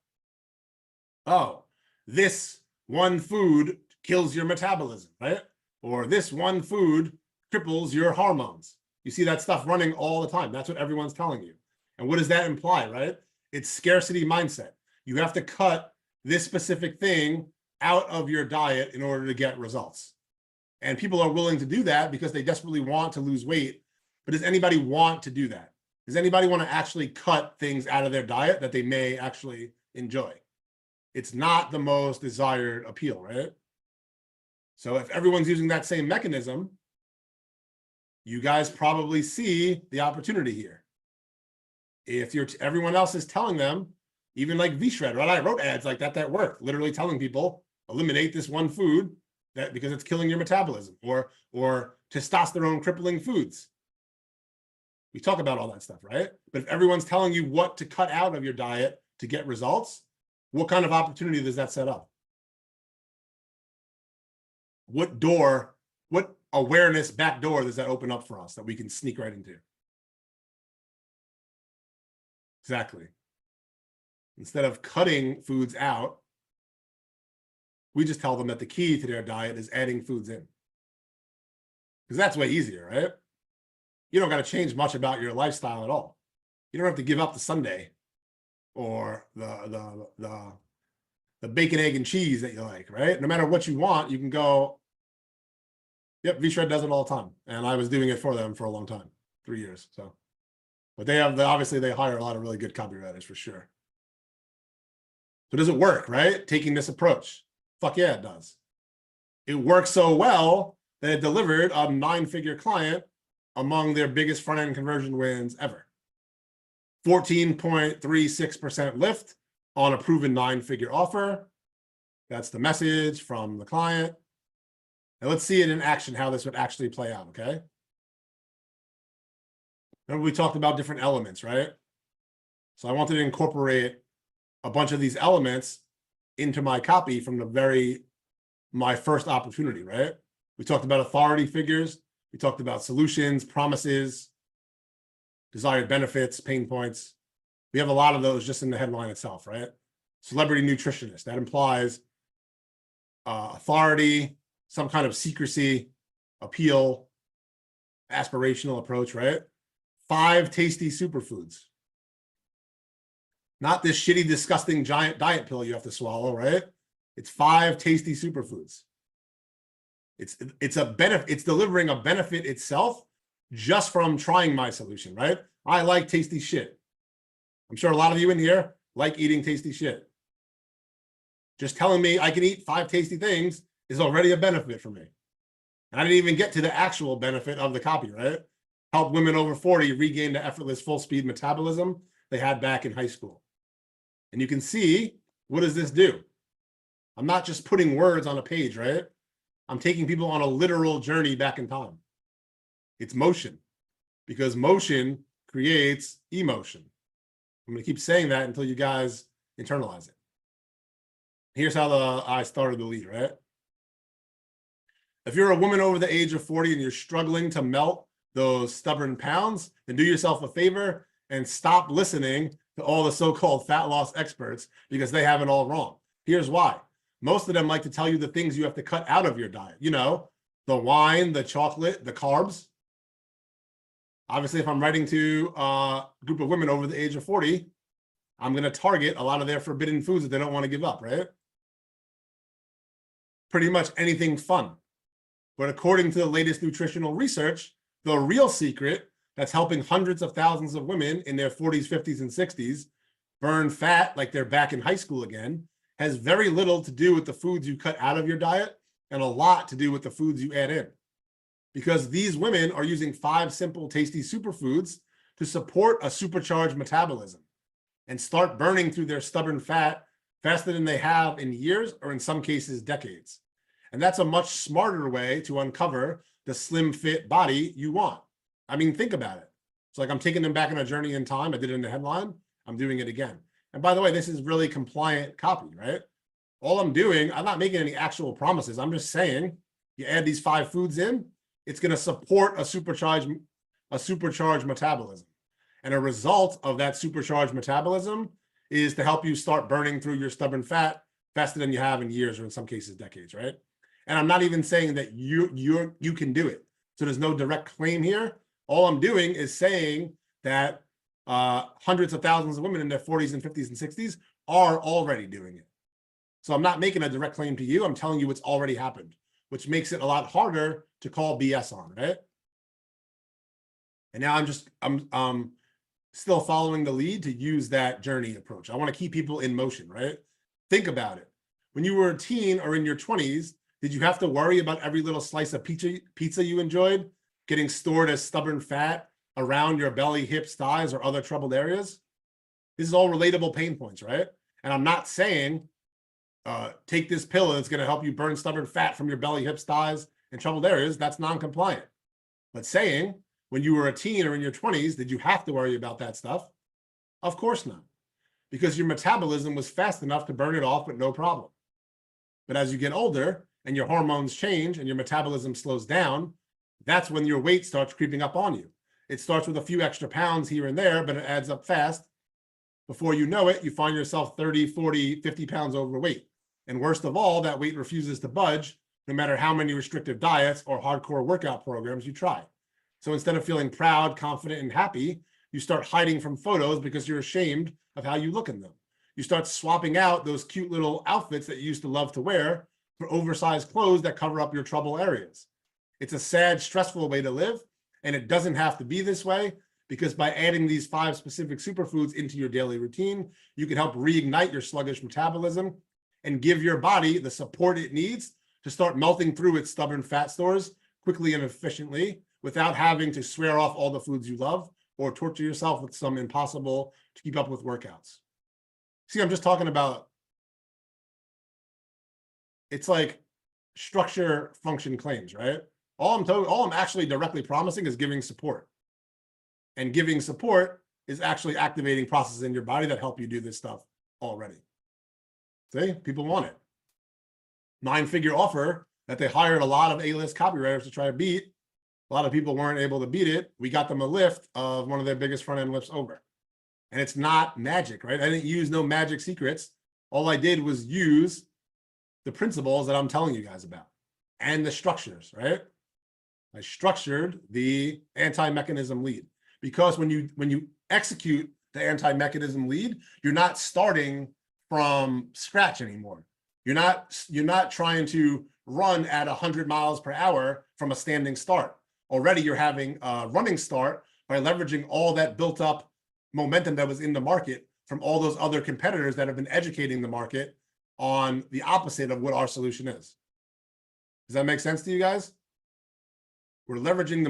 oh, this one food kills your metabolism, right? Or this one food cripples your hormones. You see that stuff running all the time. That's what everyone's telling you. And what does that imply, right? It's scarcity mindset. You have to cut this specific thing out of your diet in order to get results. And people are willing to do that because they desperately want to lose weight. But does anybody want to do that? Does anybody want to actually cut things out of their diet that they may actually enjoy? It's not the most desired appeal, right? So if everyone's using that same mechanism, you guys probably see the opportunity here. If everyone else is telling them, even like V-Shred, right? I wrote ads like that work, literally telling people, eliminate this one food that because it's killing your metabolism, or testosterone crippling foods. We talk about all that stuff, right? But if everyone's telling you what to cut out of your diet to get results, what kind of opportunity does that set up? What door, what awareness back door does that open up for us that we can sneak right into? Exactly. Instead of cutting foods out, we just tell them that the key to their diet is adding foods in. Because that's way easier, right? You don't got to change much about your lifestyle at all. You don't have to give up the sundae or the bacon, egg, and cheese that you like, right? No matter what you want, you can go, yep, V-Shred does it all the time. And I was doing it for them for a long time, 3 years. So, but obviously they hire a lot of really good copywriters for sure. So does it work, right? Taking this approach. Fuck yeah, it does. It works so well that it delivered a 9-figure client among their biggest front-end conversion wins ever. 14.36% lift on a proven 9-figure offer. That's the message from the client. And let's see it in action, how this would actually play out, okay? Remember we talked about different elements, right? So I wanted to incorporate a bunch of these elements into my copy from my first opportunity, right? We talked about authority figures. We talked about solutions, promises, desired benefits, pain points. We have a lot of those just in the headline itself, right? Celebrity nutritionist, that implies authority, some kind of secrecy, appeal, aspirational approach, right? 5 tasty superfoods. Not this shitty, disgusting, giant diet pill you have to swallow, right? It's 5 tasty superfoods. It's a benefit. It's delivering a benefit itself just from trying my solution, right? I like tasty shit. I'm sure a lot of you in here like eating tasty shit. Just telling me I can eat 5 tasty things is already a benefit for me. And I didn't even get to the actual benefit of the copy, right? Help women over 40 regain the effortless full speed metabolism they had back in high school. And you can see, what does this do? I'm not just putting words on a page, right? I'm taking people on a literal journey back in time. It's motion, because motion creates emotion. I'm going to keep saying that until you guys internalize it. Here's how I started the lead, right? If you're a woman over the age of 40 and you're struggling to melt those stubborn pounds, then do yourself a favor and stop listening to all the so-called fat loss experts, because they have it all wrong. Here's why. Most of them like to tell you the things you have to cut out of your diet. You know, the wine, the chocolate, the carbs. Obviously, if I'm writing to a group of women over the age of 40, I'm going to target a lot of their forbidden foods that they don't want to give up, right? Pretty much anything fun. But according to the latest nutritional research, the real secret that's helping hundreds of thousands of women in their 40s, 50s, and 60s burn fat like they're back in high school again has very little to do with the foods you cut out of your diet and a lot to do with the foods you add in. Because these women are using 5 simple, tasty superfoods to support a supercharged metabolism and start burning through their stubborn fat faster than they have in years, or in some cases, decades. And that's a much smarter way to uncover the slim fit body you want. I mean, think about it. It's like I'm taking them back on a journey in time. I did it in the headline. I'm doing it again. And by the way, this is really compliant copy, right? All I'm doing, I'm not making any actual promises. I'm just saying, you add these 5 foods in, it's going to support a supercharged metabolism. And a result of that supercharged metabolism is to help you start burning through your stubborn fat faster than you have in years, or in some cases decades, right? And I'm not even saying that you can do it. So there's no direct claim here. All I'm doing is saying that hundreds of thousands of women in their 40s and 50s and 60s are already doing it. So I'm not making a direct claim to you. I'm telling you what's already happened, which makes it a lot harder to call BS on, right? And now I'm still following the lead to use that journey approach. I want to keep people in motion, right? Think about it. When you were a teen or in your 20s, did you have to worry about every little slice of pizza you enjoyed getting stored as stubborn fat around your belly, hips, thighs, or other troubled areas? This is all relatable pain points, right? And I'm not saying take this pill and it's going to help you burn stubborn fat from your belly, hips, thighs, and troubled areas. That's non-compliant. But saying when you were a teen or in your 20s, did you have to worry about that stuff? Of course not, because your metabolism was fast enough to burn it off with no problem. But as you get older and your hormones change and your metabolism slows down, that's when your weight starts creeping up on you. It starts with a few extra pounds here and there, but it adds up fast. Before you know it, you find yourself 30, 40, 50 pounds overweight. And worst of all, that weight refuses to budge, no matter how many restrictive diets or hardcore workout programs you try. So instead of feeling proud, confident, and happy, you start hiding from photos because you're ashamed of how you look in them. You start swapping out those cute little outfits that you used to love to wear for oversized clothes that cover up your trouble areas. It's a sad, stressful way to live, and it doesn't have to be this way, because by adding these 5 specific superfoods into your daily routine, you can help reignite your sluggish metabolism and give your body the support it needs to start melting through its stubborn fat stores quickly and efficiently, without having to swear off all the foods you love or torture yourself with some impossible to keep up with workouts. See, I'm just talking about, it's like structure function claims, right? All I'm actually directly promising is giving support. And giving support is actually activating processes in your body that help you do this stuff already. See, people want it. 9-figure offer that they hired a lot of A-list copywriters to try to beat. A lot of people weren't able to beat it. We got them a lift of one of their biggest front-end lifts over. And it's not magic, right? I didn't use no magic secrets. All I did was use the principles that I'm telling you guys about and the structures, right? I structured the anti-mechanism lead, because when you execute the anti-mechanism lead, you're not starting from scratch anymore. You're not trying to run at 100 miles per hour from a standing start. Already you're having a running start by leveraging all that built up momentum that was in the market from all those other competitors that have been educating the market on the opposite of what our solution is. Does that make sense to you guys? We're leveraging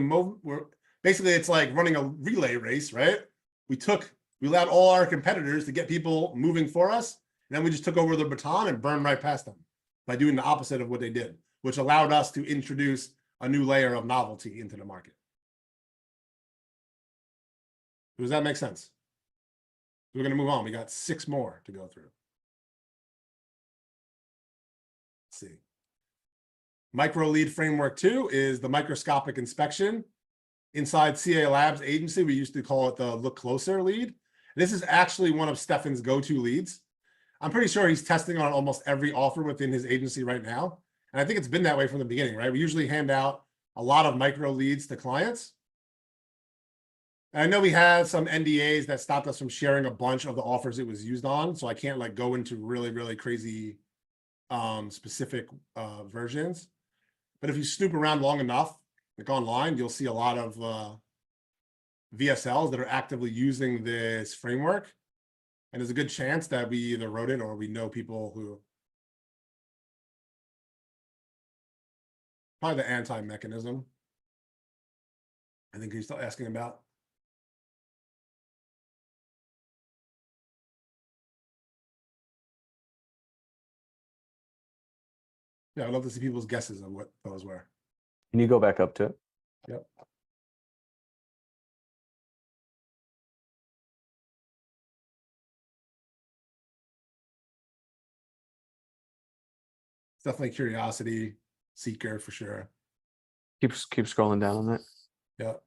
basically it's like running a relay race, right? We allowed all our competitors to get people moving for us, and then we just took over the baton and burned right past them by doing the opposite of what they did, which allowed us to introduce a new layer of novelty into the market. Does that make sense? We're going to move on. We got 6 more to go through. Let's see. Micro lead framework 2 is the microscopic inspection. Inside CA Labs agency, we used to call it the look closer lead. This is actually one of Stefan's go-to leads. I'm pretty sure he's testing on almost every offer within his agency right now. And I think it's been that way from the beginning, right? We usually hand out a lot of micro leads to clients. And I know we had some NDAs that stopped us from sharing a bunch of the offers it was used on. So I can't like go into really, really crazy specific versions. But if you snoop around long enough, like online, you'll see a lot of VSLs that are actively using this framework. And there's a good chance that we either wrote it or we know people who. Probably the anti-mechanism. I think he's still asking about. Yeah, I'd love to see people's guesses on what those were. Can you go back up to it? Yep. It's definitely curiosity, seeker for sure. Keep scrolling down on that. Yep.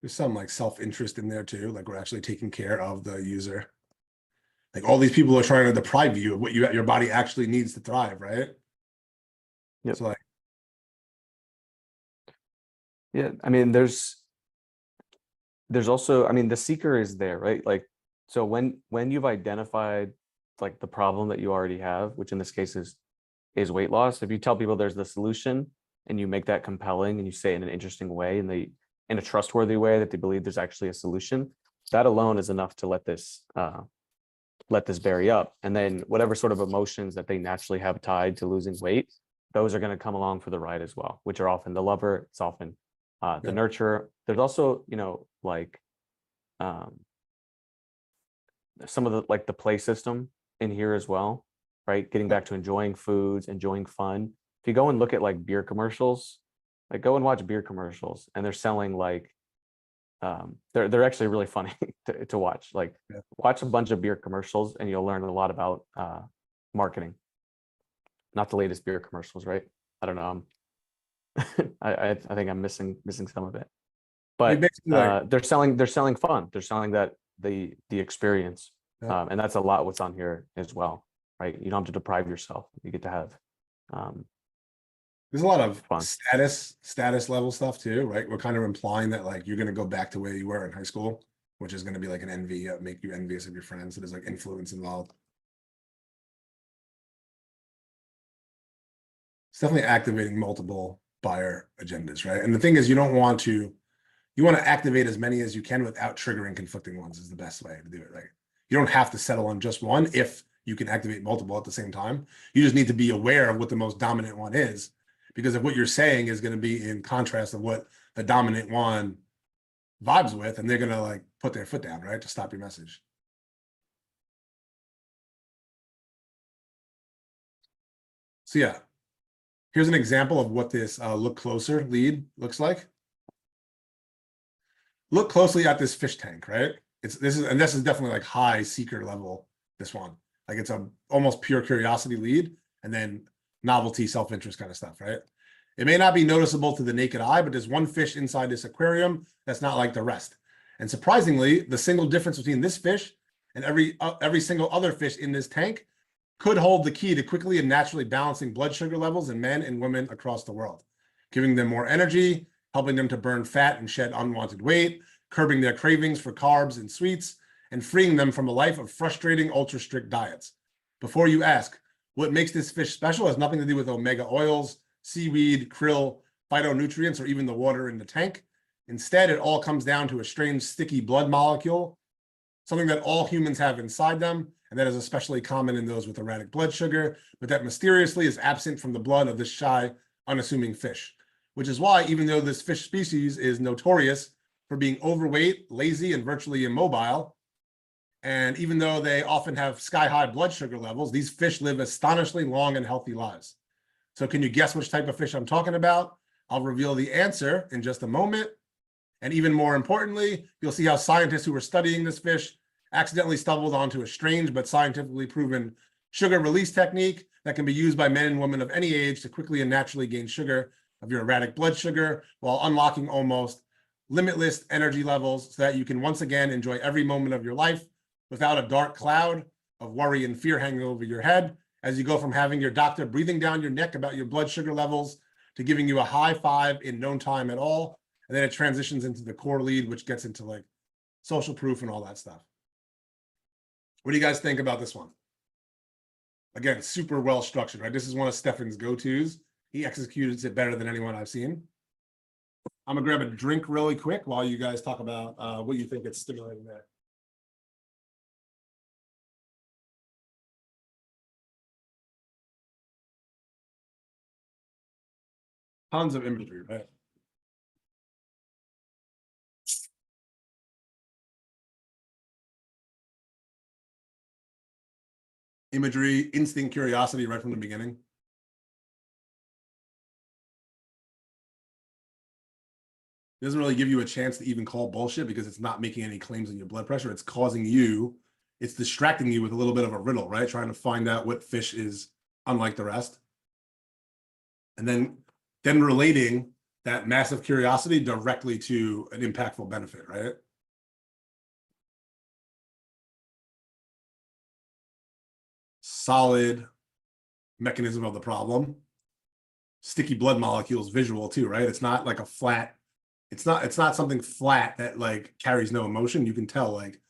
There's some like self-interest in there too, like we're actually taking care of the user. Like all these people are trying to deprive you of what your body actually needs to thrive, right? Yep. So like, Yeah, I mean, there's also, I mean, the seeker is there, right? Like, so when you've identified like the problem that you already have, which in this case is weight loss, if you tell people there's the solution and you make that compelling and you say it in an interesting way and in a trustworthy way that they believe there's actually a solution, that alone is enough to let this berry up. And then whatever sort of emotions that they naturally have tied to losing weight, those are going to come along for the ride as well, which are often the lover, it's often the nurturer. There's also, you know, like some of the like the play system in here as well, right? Getting back to enjoying foods, enjoying fun. If you go and look at like beer commercials, like go and watch beer commercials, and they're selling like they're actually really funny to watch. Like watch a bunch of beer commercials and you'll learn a lot about marketing. Not the latest beer commercials, right? I don't know. I think I'm missing some of it. But they're selling fun. They're selling that the experience. And that's a lot what's on here as well, right? You don't have to deprive yourself. You get to have there's a lot of fun. status level stuff too, right? We're kind of implying that like you're gonna go back to where you were in high school, which is gonna be like an envy, make you envious of your friends. So there's like influence involved. It's definitely activating multiple buyer agendas, right? And the thing is, you want to activate as many as you can without triggering conflicting ones is the best way to do it, right? You don't have to settle on just one if you can activate multiple at the same time. You just need to be aware of what the most dominant one is, because if what you're saying is going to be in contrast of what the dominant one vibes with, and they're going to like put their foot down, right, to stop your message. So yeah, here's an example of what this look closer lead looks like. Look closely at this fish tank, right? This is definitely like high seeker level, this one. Like it's a almost pure curiosity lead, and then novelty, self-interest kind of stuff, right? It may not be noticeable to the naked eye, but there's one fish inside this aquarium that's not like the rest. And surprisingly, the single difference between this fish and every single other fish in this tank could hold the key to quickly and naturally balancing blood sugar levels in men and women across the world, giving them more energy, helping them to burn fat and shed unwanted weight, curbing their cravings for carbs and sweets, and freeing them from a life of frustrating, ultra-strict diets. Before you ask, what makes this fish special has nothing to do with omega oils, seaweed, krill, phytonutrients, or even the water in the tank. Instead, it all comes down to a strange sticky blood molecule, something that all humans have inside them, and that is especially common in those with erratic blood sugar, but that mysteriously is absent from the blood of this shy, unassuming fish. Which is why, even though this fish species is notorious for being overweight, lazy, and virtually immobile, and even though they often have sky-high blood sugar levels, these fish live astonishingly long and healthy lives. So can you guess which type of fish I'm talking about? I'll reveal the answer in just a moment. And even more importantly, you'll see how scientists who were studying this fish accidentally stumbled onto a strange but scientifically proven sugar release technique that can be used by men and women of any age to quickly and naturally gain sugar of your erratic blood sugar while unlocking almost limitless energy levels so that you can once again enjoy every moment of your life without a dark cloud of worry and fear hanging over your head as you go from having your doctor breathing down your neck about your blood sugar levels to giving you a high five in no time at all, And then it transitions into the core lead, which gets into like social proof and all that stuff. What do you guys think about this one? Again, super well structured, right? This is one of Stefan's go-tos. He executes it better than anyone I've seen. I'm gonna grab a drink really quick while you guys talk about what you think it's stimulating there. Tons of imagery, right? Imagery, instinct curiosity right from the beginning. It doesn't really give you a chance to even call bullshit because it's not making any claims on your blood pressure. It's causing you, it's distracting you with a little bit of a riddle, right? Trying to find out what fish is unlike the rest. And then relating that massive curiosity directly to an impactful benefit, right? Solid mechanism of the problem. Sticky blood molecules visual too, right? It's not like a flat, it's not something flat that like carries no emotion. You can tell like,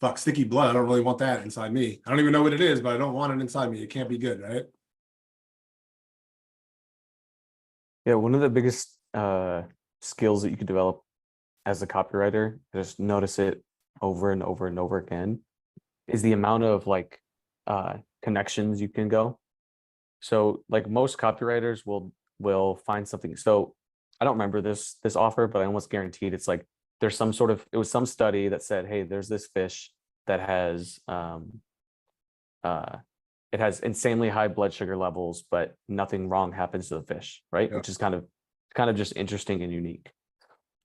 fuck, sticky blood, I don't really want that inside me. I don't even know what it is, but I don't want it inside me. It can't be good, right? Yeah, one of the biggest skills that you can develop as a copywriter, just notice it over and over and over again, is the amount of like connections you can go. So like most copywriters will find something. So I don't remember this offer, but I almost guaranteed it's like there's some sort of, it was some study that said, hey, there's this fish that has it has insanely high blood sugar levels, but nothing wrong happens to the fish, right? Yeah. Which is kind of just interesting and unique.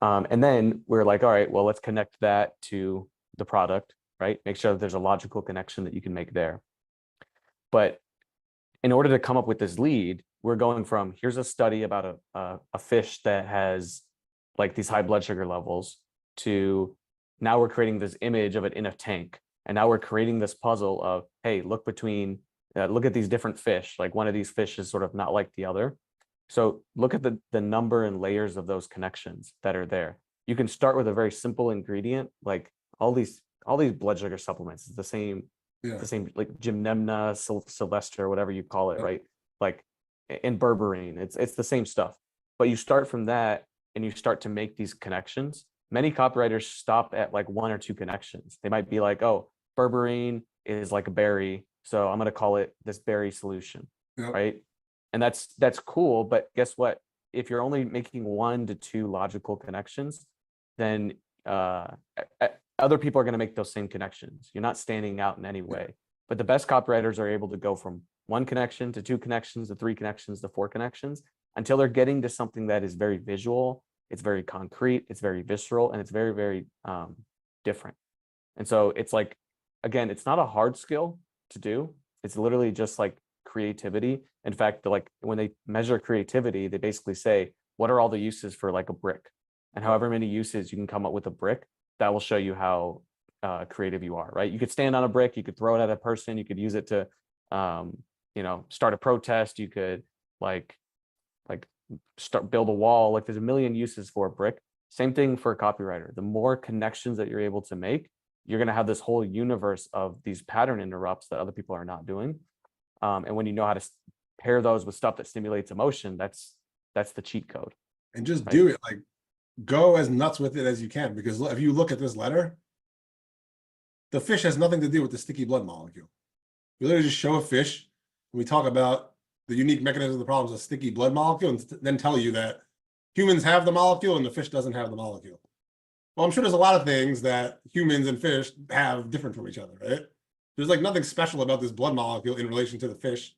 And then we're like, all right, well, let's connect that to the product, right? Make sure that there's a logical connection that you can make there. But in order to come up with this lead, we're going from, here's a study about a fish that has like these high blood sugar levels, to now we're creating this image of it in a tank. And now we're creating this puzzle of, hey, look at these different fish. Like one of these fish is sort of not like the other. So look at the number and layers of those connections that are there. You can start with a very simple ingredient, like all these blood sugar supplements. It's the same, like Gymnemna, Sylvester, whatever you call it, right? Like in berberine, it's the same stuff. But you start from that and you start to make these connections. Many copywriters stop at like one or two connections. They might be like, oh, berberine is like a berry, so I'm going to call it this berry solution, right? And that's cool, but guess what? If you're only making 1 to 2 logical connections, then other people are going to make those same connections. You're not standing out in any way. But the best copywriters are able to go from 1 connection to 2 connections to 3 connections to 4 connections until they're getting to something that is very visual, it's very concrete, it's very visceral, and it's very, very different. And so it's like, again, it's not a hard skill to do. It's literally just like creativity. In fact, like when they measure creativity, they basically say, what are all the uses for like a brick? And however many uses you can come up with a brick, that will show you how creative you are, right? You could stand on a brick, you could throw it at a person, you could use it to, start a protest, you could build a wall. Like there's a million uses for a brick. Same thing for a copywriter. The more connections that you're able to make, you're going to have this whole universe of these pattern interrupts that other people are not doing. And when you know how to pair those with stuff that stimulates emotion, that's the cheat code. And just do it, like go as nuts with it as you can, because if you look at this letter, the fish has nothing to do with the sticky blood molecule. We literally just show a fish and we talk about the unique mechanism of the problems of sticky blood molecule, and then tell you that humans have the molecule and the fish doesn't have the molecule. Well, I'm sure there's a lot of things that humans and fish have different from each other, right? There's like nothing special about this blood molecule in relation to the fish.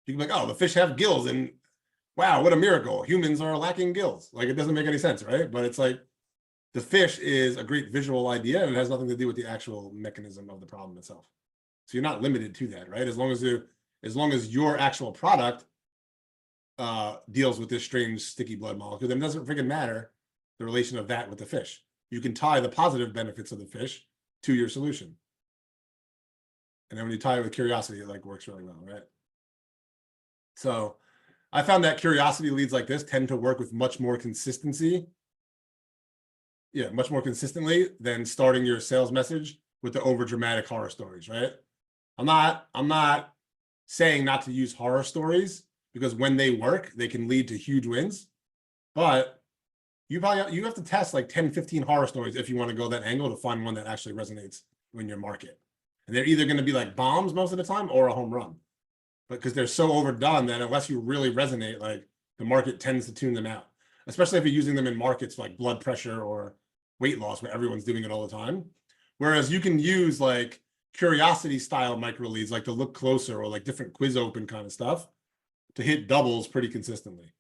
You can be like, oh, the fish have gills, and wow, what a miracle. Humans are lacking gills. Like it doesn't make any sense, right? But it's like the fish is a great visual idea and it has nothing to do with the actual mechanism of the problem itself. So you're not limited to that, right? As long as your actual product deals with this strange sticky blood molecule, then it doesn't freaking matter the relation of that with the fish. You can tie the positive benefits of the fish to your solution. And then when you tie it with curiosity, it like works really well, right? So I found that curiosity leads like this tend to work with much more consistency yeah, much more consistently than starting your sales message with the over dramatic horror stories, right? I'm not saying not to use horror stories, because when they work, they can lead to huge wins. But you have to test like 10, 15 horror stories if you want to go that angle to find one that actually resonates in your market. And they're either going to be like bombs most of the time or a home run. But because they're so overdone that unless you really resonate, like the market tends to tune them out, especially if you're using them in markets like blood pressure or weight loss where everyone's doing it all the time. Whereas you can use like curiosity style micro leads, like to look closer or like different quiz open kind of stuff to hit doubles pretty consistently.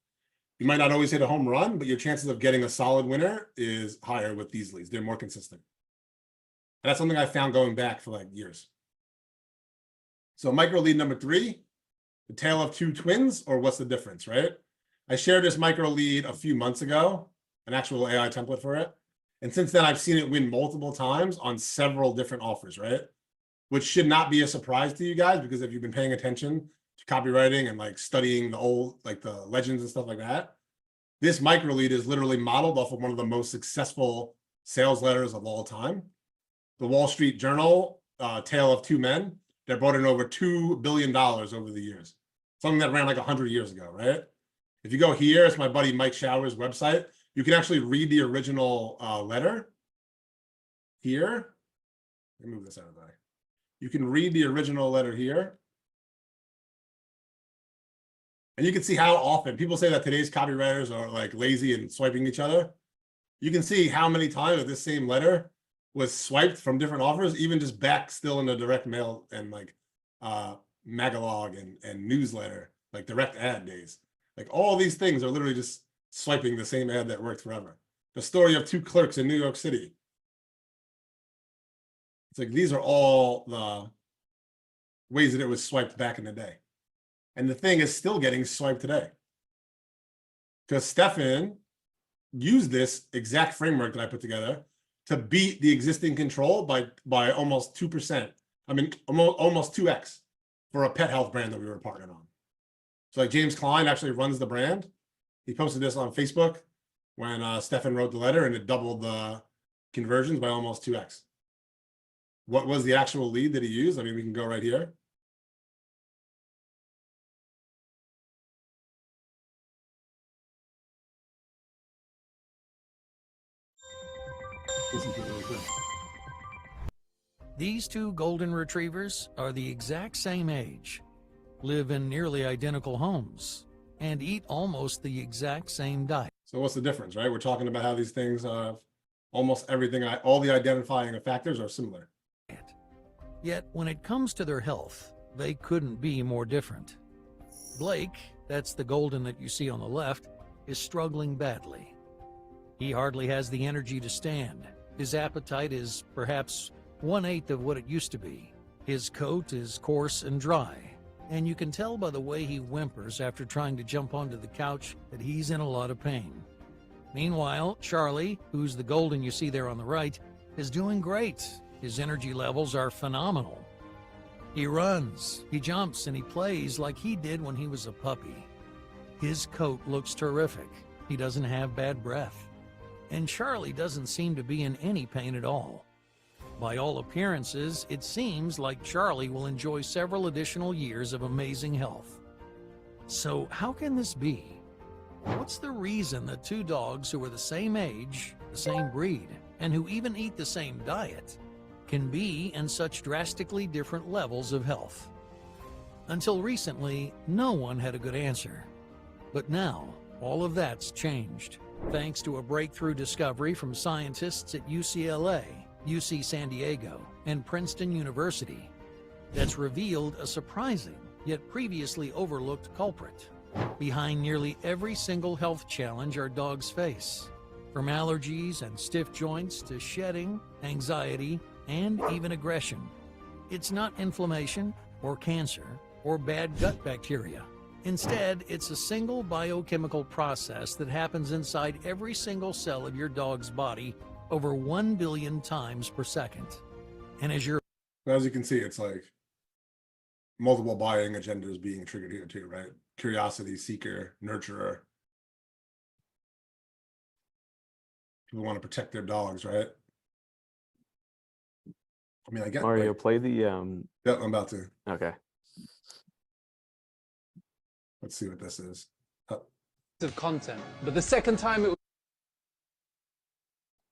You might not always hit a home run, but your chances of getting a solid winner is higher with these leads. They're more consistent. And that's something I found going back for like years. So micro lead number 3, the tale of two twins, or what's the difference, right? I shared this micro lead a few months ago, an actual AI template for it. And since then, I've seen it win multiple times on several different offers, right? Which should not be a surprise to you guys, because if you've been paying attention to copywriting and like studying the old, like the legends and stuff like that, this micro lead is literally modeled off of one of the most successful sales letters of all time. The Wall Street Journal, Tale of Two Men, that brought in over $2 billion over the years. Something that ran like 100 years ago, right? If you go here, it's my buddy Mike Shower's website. You can actually read the original letter here. Let me move this out of the way. You can read the original letter here. And you can see how often people say that today's copywriters are like lazy and swiping each other. You can see how many times this same letter was swiped from different offers, even just back still in the direct mail and like Magalog and newsletter, like direct ad days. Like all these things are literally just swiping the same ad that worked forever. The story of two clerks in New York City. It's like, these are all the ways that it was swiped back in the day. And the thing is still getting swiped today. Because Stefan used this exact framework that I put together to beat the existing control by almost 2%. I mean, almost 2x for a pet health brand that we were partnered on. So like James Klein actually runs the brand. He posted this on Facebook when Stefan wrote the letter, and it doubled the conversions by almost 2x. What was the actual lead that he used? I mean, we can go right here. Listen to it really quick. These two golden retrievers are the exact same age, live in nearly identical homes, and eat almost the exact same diet. So what's the difference, right? We're talking about how these things have almost everything, all the identifying factors are similar. Yet when it comes to their health, they couldn't be more different. Blake, that's the golden that you see on the left, is struggling badly. He hardly has the energy to stand. His appetite is perhaps 1/8 of what it used to be. His coat is coarse and dry, and you can tell by the way he whimpers after trying to jump onto the couch that he's in a lot of pain. Meanwhile, Charlie, who's the golden you see there on the right, is doing great. His energy levels are phenomenal. He runs, he jumps, and he plays like he did when he was a puppy. His coat looks terrific. He doesn't have bad breath. And Charlie doesn't seem to be in any pain at all. By all appearances, it seems like Charlie will enjoy several additional years of amazing health. So how can this be? What's the reason that two dogs who are the same age, the same breed, and who even eat the same diet can be in such drastically different levels of health? Until recently, no one had a good answer. But now, all of that's changed, thanks to a breakthrough discovery from scientists at UCLA, UC San Diego, and Princeton University that's revealed a surprising yet previously overlooked culprit behind nearly every single health challenge our dogs face, from allergies and stiff joints to shedding, anxiety, and even aggression. It's not inflammation or cancer or bad gut bacteria. Instead, it's a single biochemical process that happens inside every single cell of your dog's body over 1 billion times per second. And as you can see, it's like multiple buying agendas being triggered here too, right? Curiosity, seeker, nurturer. People want to protect their dogs, right? I mean, I get Mario, like, play the yeah, I'm about to. okay. Let's see what this is. Of content, but the second time it was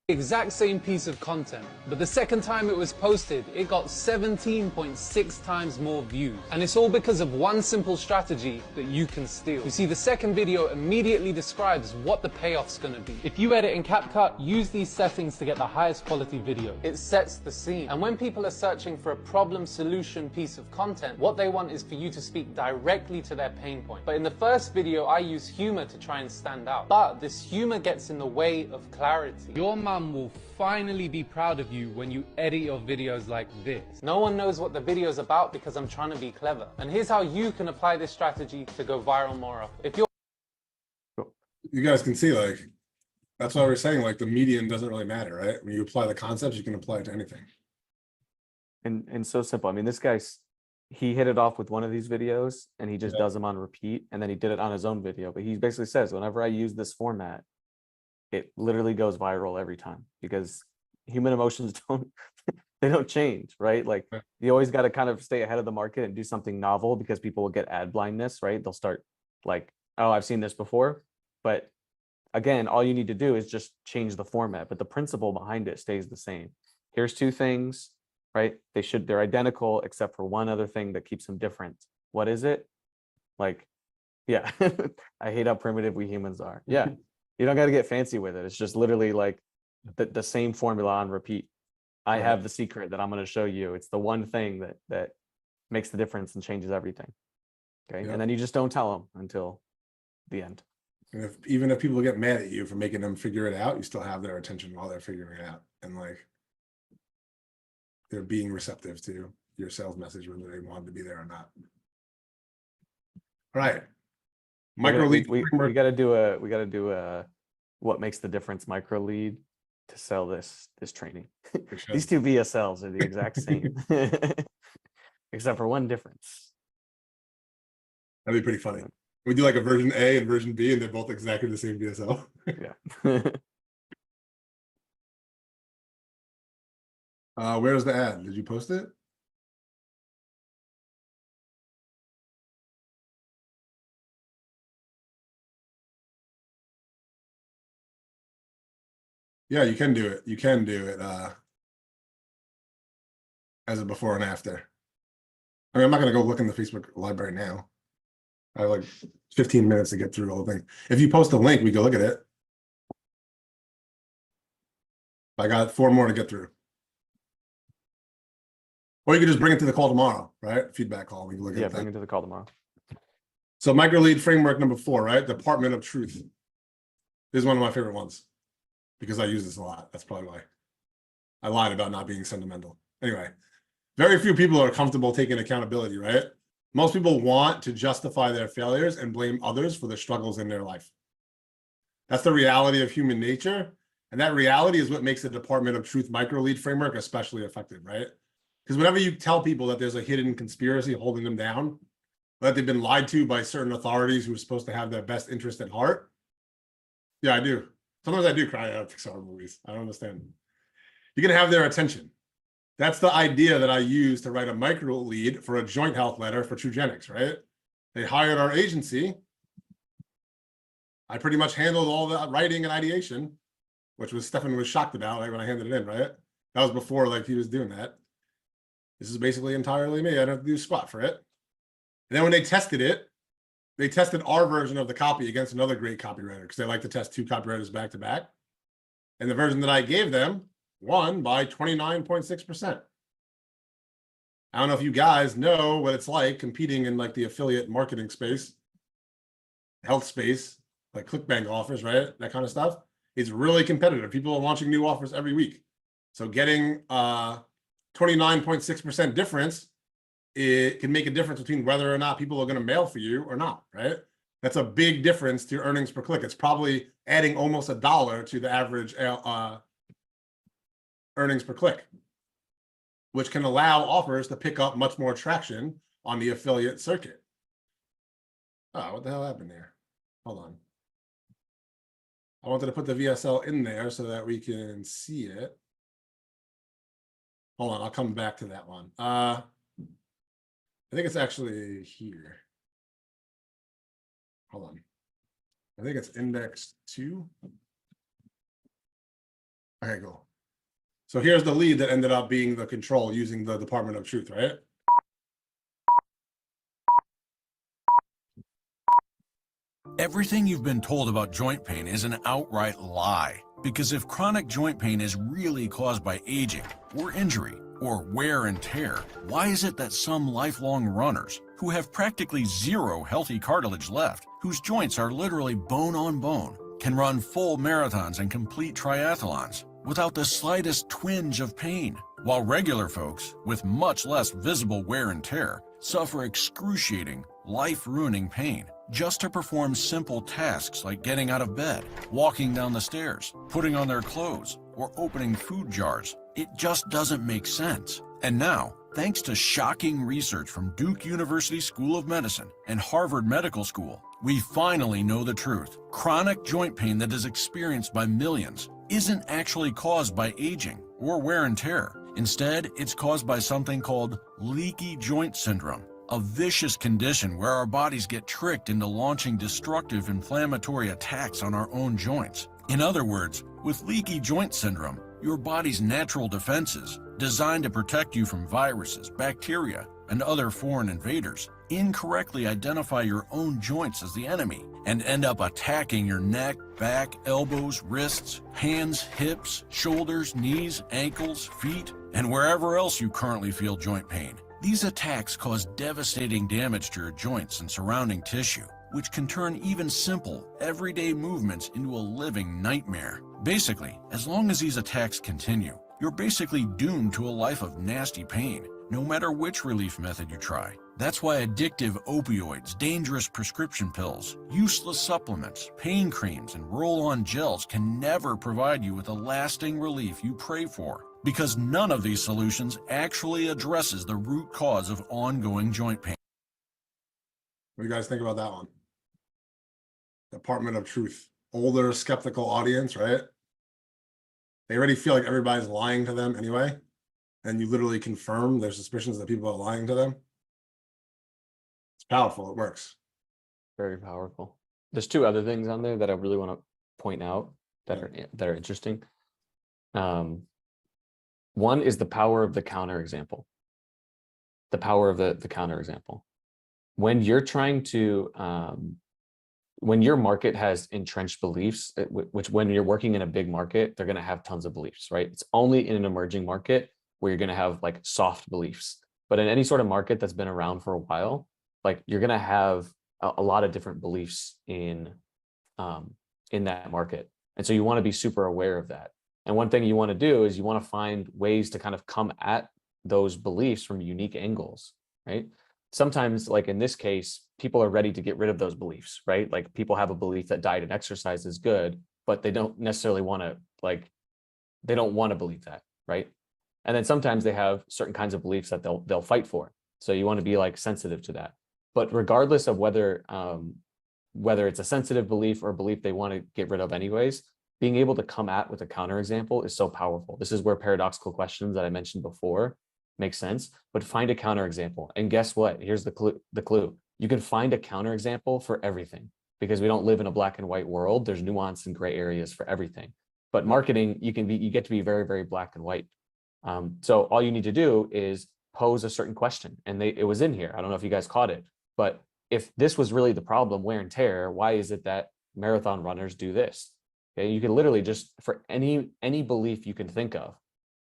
the exact same piece of content, but the second time it was posted, it got 17.6 times more views. And it's all because of one simple strategy that you can steal. You see, the second video immediately describes what the payoff's gonna be. If you edit in CapCut, use these settings to get the highest quality video. It sets the scene. And when people are searching for a problem solution piece of content, what they want is for you to speak directly to their pain point. But in the first video, I use humor to try and stand out. But this humor gets in the way of clarity. Your mum will finally be proud of you when you edit your videos like this. No one knows what the video is about because I'm trying to be clever. And here's how you can apply this strategy to go viral more often. If you're You guys can see, like, that's why we're saying, like, the median doesn't really matter, right? When you apply the concepts, you can apply it to anything. And so simple. I mean, this guy's he hit it off with one of these videos and he just Yeah. does them on repeat, and then he did it on his own video. But he basically says, whenever I use this format, it literally goes viral every time because human emotions they don't change, right? Like Yeah. you always got to kind of stay ahead of the market and do something novel because people will get ad blindness, right? They'll start like, oh, I've seen this before. But again, all you need to do is just change the format, but the principle behind it stays the same. Here's two things, right? They're identical except for one other thing that keeps them different. What is it? Like, yeah, I hate how primitive we humans are. Yeah. You don't got to get fancy with it. It's just literally like the same formula on repeat. I Right. have the secret that I'm going to show you. It's the one thing that makes the difference and changes everything. Okay. Yeah. And then you just don't tell them until the end. And even if people get mad at you for making them figure it out, you still have their attention while they're figuring it out. And like, they're being receptive to your sales message, whether they want to be there or not. All right. Micro lead We framework. got to do a what makes the difference micro lead to sell this training. We should. These two VSLs are the exact same, except for one difference. That'd be pretty funny. We do like a version A and version B, and they're both exactly the same DSL. Yeah. Where's the ad? Did you post it? Yeah, you can do it. You can do it as a before and after. I mean, I'm not gonna go look in the Facebook library now. I have like 15 minutes to get through the whole thing. If you post a link, we can look at it. I got 4 more to get through. Or you could just bring it to the call tomorrow, right? Feedback call. We can look Yeah, at that. bring it to the call tomorrow. So micro lead framework number 4, right? Department of Truth. This is one of my favorite ones because I use this a lot. That's probably why I lied about not being sentimental. Anyway, very few people are comfortable taking accountability, right? Most people want to justify their failures and blame others for the struggles in their life. That's the reality of human nature. And that reality is what makes the Department of Truth micro lead framework especially effective, right? Because whenever you tell people that there's a hidden conspiracy holding them down, that they've been lied to by certain authorities who are supposed to have their best interest at heart. Yeah, I do. Sometimes I do cry out Pixar movies. I don't understand. You can have their attention. That's the idea that I use to write a micro lead for a joint health letter for Trugenics, right? They hired our agency. I pretty much handled all the writing and ideation, which was Stefan was shocked about, like, when I handed it in, right? That was before like he was doing that. This is basically entirely me. I don't have to do squat for it. And then when they tested it, they tested our version of the copy against another great copywriter because they like to test 2 copywriters back to back. And the version that I gave them won by 29.6%. I don't know if you guys know what it's like competing in like the affiliate marketing space, health space, like ClickBank offers, right? That kind of stuff. It's really competitive. People are launching new offers every week. So getting 29.6% difference, it can make a difference between whether or not people are going to mail for you or not, right? That's a big difference to your earnings per click. It's probably adding almost $1 to the average earnings per click, which can allow offers to pick up much more traction on the affiliate circuit. Oh, what the hell happened there? Hold on. I wanted to put the VSL in there so that we can see it. Hold on, I'll come back to that one. I think it's actually here. Hold on. I think it's index 2. Okay, cool. So here's the lead that ended up being the control using the Department of Truth, right? Everything you've been told about joint pain is an outright lie. Because if chronic joint pain is really caused by aging or injury or wear and tear, why is it that some lifelong runners who have practically zero healthy cartilage left, whose joints are literally bone on bone, can run full marathons and complete triathlons without the slightest twinge of pain, while regular folks with much less visible wear and tear suffer excruciating, life-ruining pain just to perform simple tasks like getting out of bed, walking down the stairs, putting on their clothes, or opening food jars? It just doesn't make sense. And now, thanks to shocking research from Duke University School of Medicine and Harvard Medical School, we finally know the truth. Chronic joint pain that is experienced by millions isn't actually caused by aging or wear and tear. Instead, it's caused by something called leaky joint syndrome, a vicious condition where our bodies get tricked into launching destructive inflammatory attacks on our own joints. In other words, with leaky joint syndrome, your body's natural defenses, designed to protect you from viruses, bacteria, and other foreign invaders, incorrectly identify your own joints as the enemy and end up attacking your neck, back, elbows, wrists, hands, hips, shoulders, knees, ankles, feet, and wherever else you currently feel joint pain. These attacks cause devastating damage to your joints and surrounding tissue, which can turn even simple, everyday movements into a living nightmare. Basically, as long as these attacks continue, you're basically doomed to a life of nasty pain, no matter which relief method you try. That's why addictive opioids, dangerous prescription pills, useless supplements, pain creams, and roll-on gels can never provide you with the lasting relief you pray for, because none of these solutions actually addresses the root cause of ongoing joint pain. What do you guys think about that one? Department of Truth. Older, skeptical audience, right? They already feel like everybody's lying to them anyway. And you literally confirm their suspicions that people are lying to them. It's powerful. It works. Very powerful. There's two other things on there that I really want to point out that are interesting. One is the power of the counterexample. The power of the counterexample. When you're trying to, when your market has entrenched beliefs, which when you're working in a big market, they're going to have tons of beliefs, right? It's only in an emerging market where you're going to have like soft beliefs. But in any sort of market that's been around for a while, like you're going to have a lot of different beliefs in that market. And so you want to be super aware of that. And one thing you want to do is you want to find ways to kind of come at those beliefs from unique angles, right? Sometimes, like in this case, people are ready to get rid of those beliefs, right? Like people have a belief that diet and exercise is good, but they don't necessarily want to, like, they don't want to believe that, right? And then sometimes they have certain kinds of beliefs that they'll fight for. So you want to be like sensitive to that. But regardless of whether it's a sensitive belief or a belief they want to get rid of anyways, being able to come at with a counterexample is so powerful. This is where paradoxical questions that I mentioned before make sense, but find a counterexample. And guess what? Here's the clue. You can find a counterexample for everything because we don't live in a black and white world. There's nuance and gray areas for everything. But marketing, you get to be very, very black and white. So all you need to do is pose a certain question. And it was in here. I don't know if you guys caught it, but if this was really the problem, wear and tear, why is it that marathon runners do this? Okay, you can literally just, for any belief you can think of,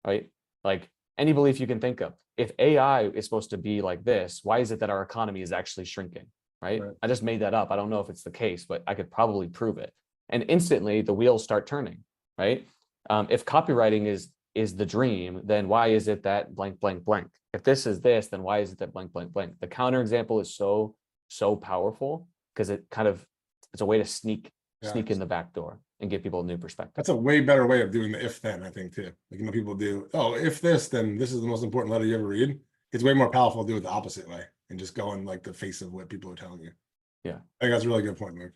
right? Like any belief you can think of. If AI is supposed to be like this, why is it that our economy is actually shrinking, right? I just made that up. I don't know if it's the case, but I could probably prove it. And instantly the wheels start turning, right? If copywriting is the dream, then why is it that blank, blank, blank? If this is this, then why is it that blank, blank, blank? The counterexample is so powerful because it's a way to sneak in the back door and give people a new perspective. That's a way better way of doing the if then, I think, too. Like, you know, people do, oh, if this, then this is the most important letter you ever read. It's way more powerful to do it the opposite way and just go in like the face of what people are telling you. Yeah. I think that's a really good point, Luke.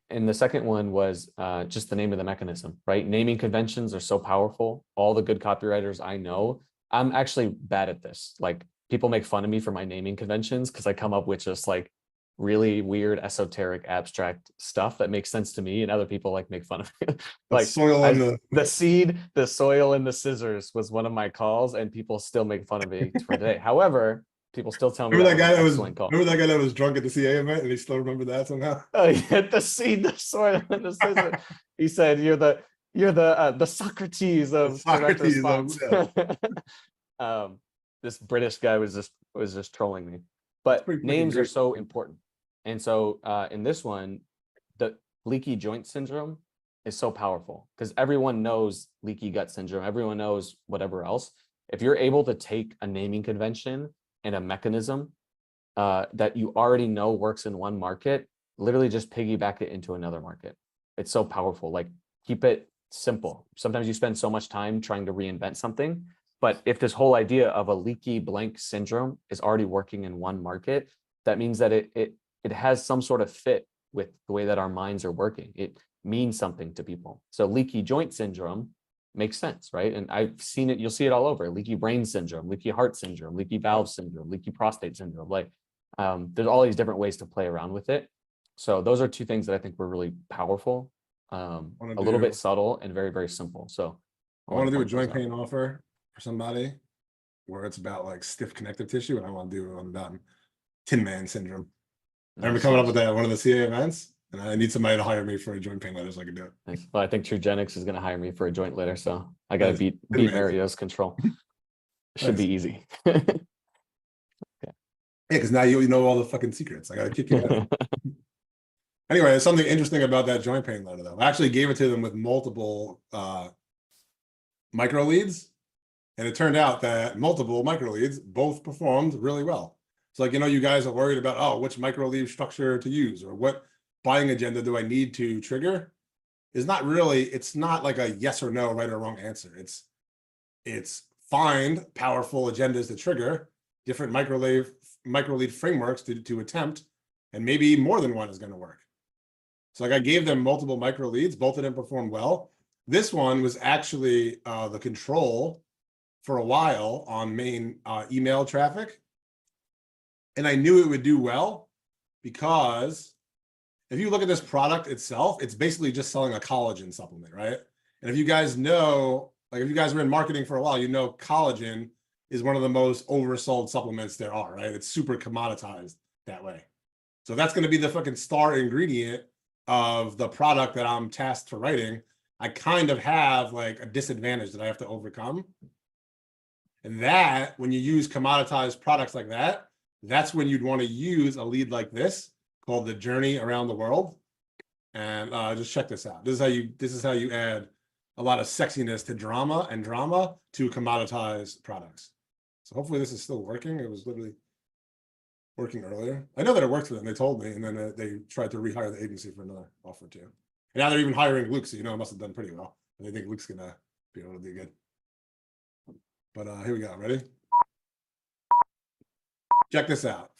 And the second one was just the name of the mechanism, right? Naming conventions are so powerful. All the good copywriters I know, I'm actually bad at this. Like people make fun of me for my naming conventions because I come up with just like really weird, esoteric, abstract stuff that makes sense to me, and other people like make fun of me. Like soil and the seed, the soil, and the scissors was one of my calls, and people still make fun of me for today. However, people still tell me remember that guy was that an was excellent call. remember that guy that was drunk at the CA event and he still remembered that somehow. Oh, yeah, the seed, the soil, and the scissors. He said, "You're the Socrates of direct Socrates of- response." This British guy was just trolling me. But pretty fucking names are great. so important, and so in this one, the leaky joint syndrome is so powerful because everyone knows leaky gut syndrome. Everyone knows whatever else. If you're able to take a naming convention and a mechanism that you already know works in one market, literally just piggyback it into another market. It's so powerful. Like keep it simple. Sometimes you spend so much time trying to reinvent something, but if this whole idea of a leaky blank syndrome is already working in one market, that means that it has some sort of fit with the way that our minds are working. It means something to people. So leaky joint syndrome makes sense, right? And I've seen it, you'll see it all over. Leaky brain syndrome, leaky heart syndrome, leaky valve syndrome, leaky prostate syndrome. Like there's all these different ways to play around with it. So those are two things that I think were really powerful, a little bit subtle and very, very simple. So I want to do a point those joint out. pain offer for somebody where it's about like stiff connective tissue, and I want to do one about Tin Man syndrome. I remember Nice, coming up nice, with that at one of the CA events, and I need somebody to hire me for a joint pain letter so I can do it. nice. Well, I think TrueGenix is going to hire me for a joint litter, so I got to Nice. beat Good man. Mario's control. Should Nice. be easy. Yeah, because now you know all the fucking secrets. I got to kick you out. Anyway, there's something interesting about that joint pain letter, though. I actually gave it to them with multiple micro leads, and it turned out that multiple micro leads both performed really well. So, like, you guys are worried about, oh, which micro lead structure to use, or what buying agenda do I need to trigger? It's not like a yes or no, right or wrong answer. It's find powerful agendas to trigger, different micro lead frameworks to attempt, and maybe more than one is going to work. So like I gave them multiple micro leads, both of them performed well. This one was actually the control for a while on main email traffic. And I knew it would do well because if you look at this product itself, it's basically just selling a collagen supplement, right? And if you guys know, like if you guys were in marketing for a while, you know collagen is one of the most oversold supplements there are, right? It's super commoditized that way. So that's going to be the fucking star ingredient of the product that I'm tasked for writing. I kind of have like a disadvantage that I have to overcome. And that, when you use commoditized products like that, that's when you'd want to use a lead like this called the Journey Around the World. And just check this out. This is how you add a lot of sexiness to drama and drama to commoditized products. So hopefully this is still working. It was literally working earlier. I know that it worked for them. They told me, and then they tried to rehire the agency for another offer too. And now they're even hiring Luke, so it must have done pretty well. And I think Luke's gonna be able to do good. But here we go. Ready? Check this out.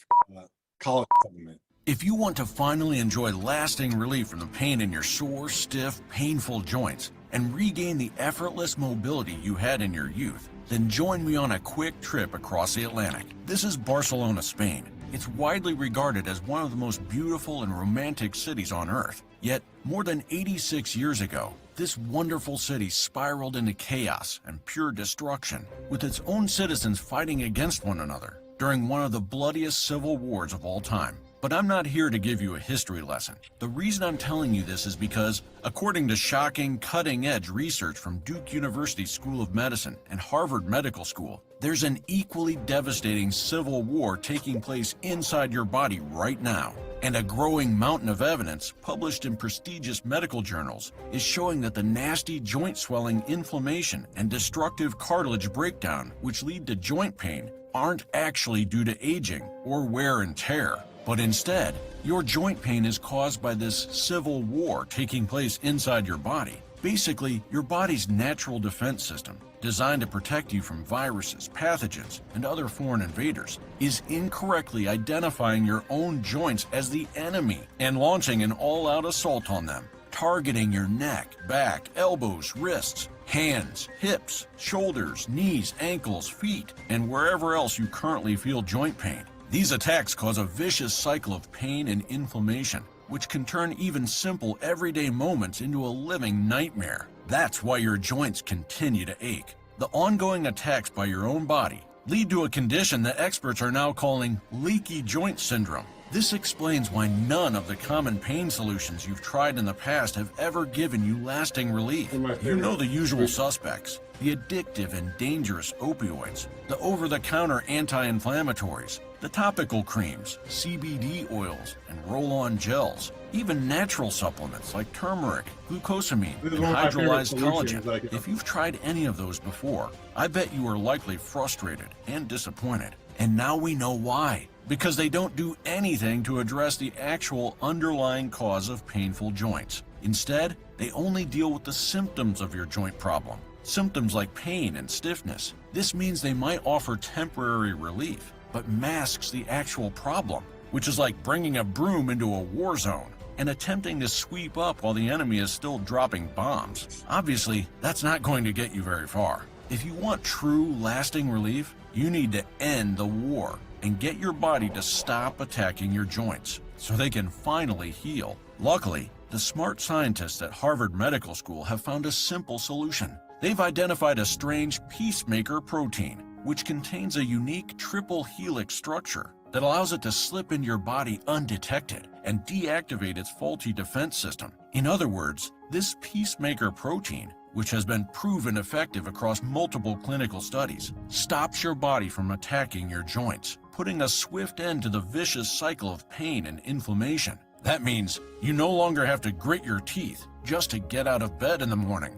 College supplement. If you want to finally enjoy lasting relief from the pain in your sore, stiff, painful joints and regain the effortless mobility you had in your youth, then join me on a quick trip across the Atlantic. This is Barcelona, Spain. It's widely regarded as one of the most beautiful and romantic cities on Earth. Yet, more than 86 years ago, this wonderful city spiraled into chaos and pure destruction, with its own citizens fighting against one another during one of the bloodiest civil wars of all time. But I'm not here to give you a history lesson. The reason I'm telling you this is because, according to shocking, cutting-edge research from Duke University School of Medicine and Harvard Medical School, there's an equally devastating civil war taking place inside your body right now. And a growing mountain of evidence, published in prestigious medical journals, is showing that the nasty joint swelling, inflammation, and destructive cartilage breakdown, which lead to joint pain, aren't actually due to aging or wear and tear. But instead, your joint pain is caused by this civil war taking place inside your body. Basically, your body's natural defense system, designed to protect you from viruses, pathogens, and other foreign invaders, is incorrectly identifying your own joints as the enemy and launching an all-out assault on them, targeting your neck, back, elbows, wrists, hands, hips, shoulders, knees, ankles, feet, and wherever else you currently feel joint pain. These attacks cause a vicious cycle of pain and inflammation, which can turn even simple everyday moments into a living nightmare. That's why your joints continue to ache. The ongoing attacks by your own body lead to a condition that experts are now calling leaky joint syndrome. This explains why none of the common pain solutions you've tried in the past have ever given you lasting relief. You know the usual suspects, the addictive and dangerous opioids, the over-the-counter anti-inflammatories, the topical creams, CBD oils, and roll-on gels, even natural supplements like turmeric, glucosamine, This is and one of my favorite hydrolyzed solutions collagen. that I can- If you've tried any of those before, I bet you are likely frustrated and disappointed. And now we know why. Because they don't do anything to address the actual underlying cause of painful joints. Instead, they only deal with the symptoms of your joint problem. Symptoms like pain and stiffness. This means they might offer temporary relief, but masks the actual problem, which is like bringing a broom into a war zone and attempting to sweep up while the enemy is still dropping bombs. Obviously, that's not going to get you very far. If you want true, lasting relief, you need to end the war and get your body to stop attacking your joints so they can finally heal. Luckily, the smart scientists at Harvard Medical School have found a simple solution. They've identified a strange peacemaker protein, which contains a unique triple helix structure that allows it to slip into your body undetected and deactivate its faulty defense system. In other words, this peacemaker protein, which has been proven effective across multiple clinical studies, stops your body from attacking your joints, putting a swift end to the vicious cycle of pain and inflammation. That means you no longer have to grit your teeth just to get out of bed in the morning.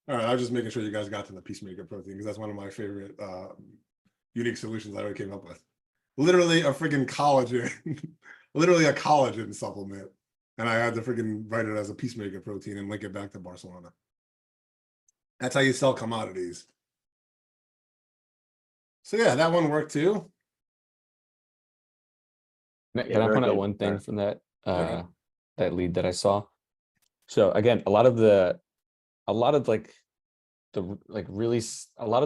All right, I was just making sure you guys got to the peacemaker protein because that's one of my favorite unique solutions I ever came up with. Literally a freaking collagen, literally a collagen supplement. And I had to freaking write it as a peacemaker protein and link it back to Barcelona. That's how you sell commodities. So yeah, that one worked too. Can I point out one thing from that that lead that I saw? So again, a lot of the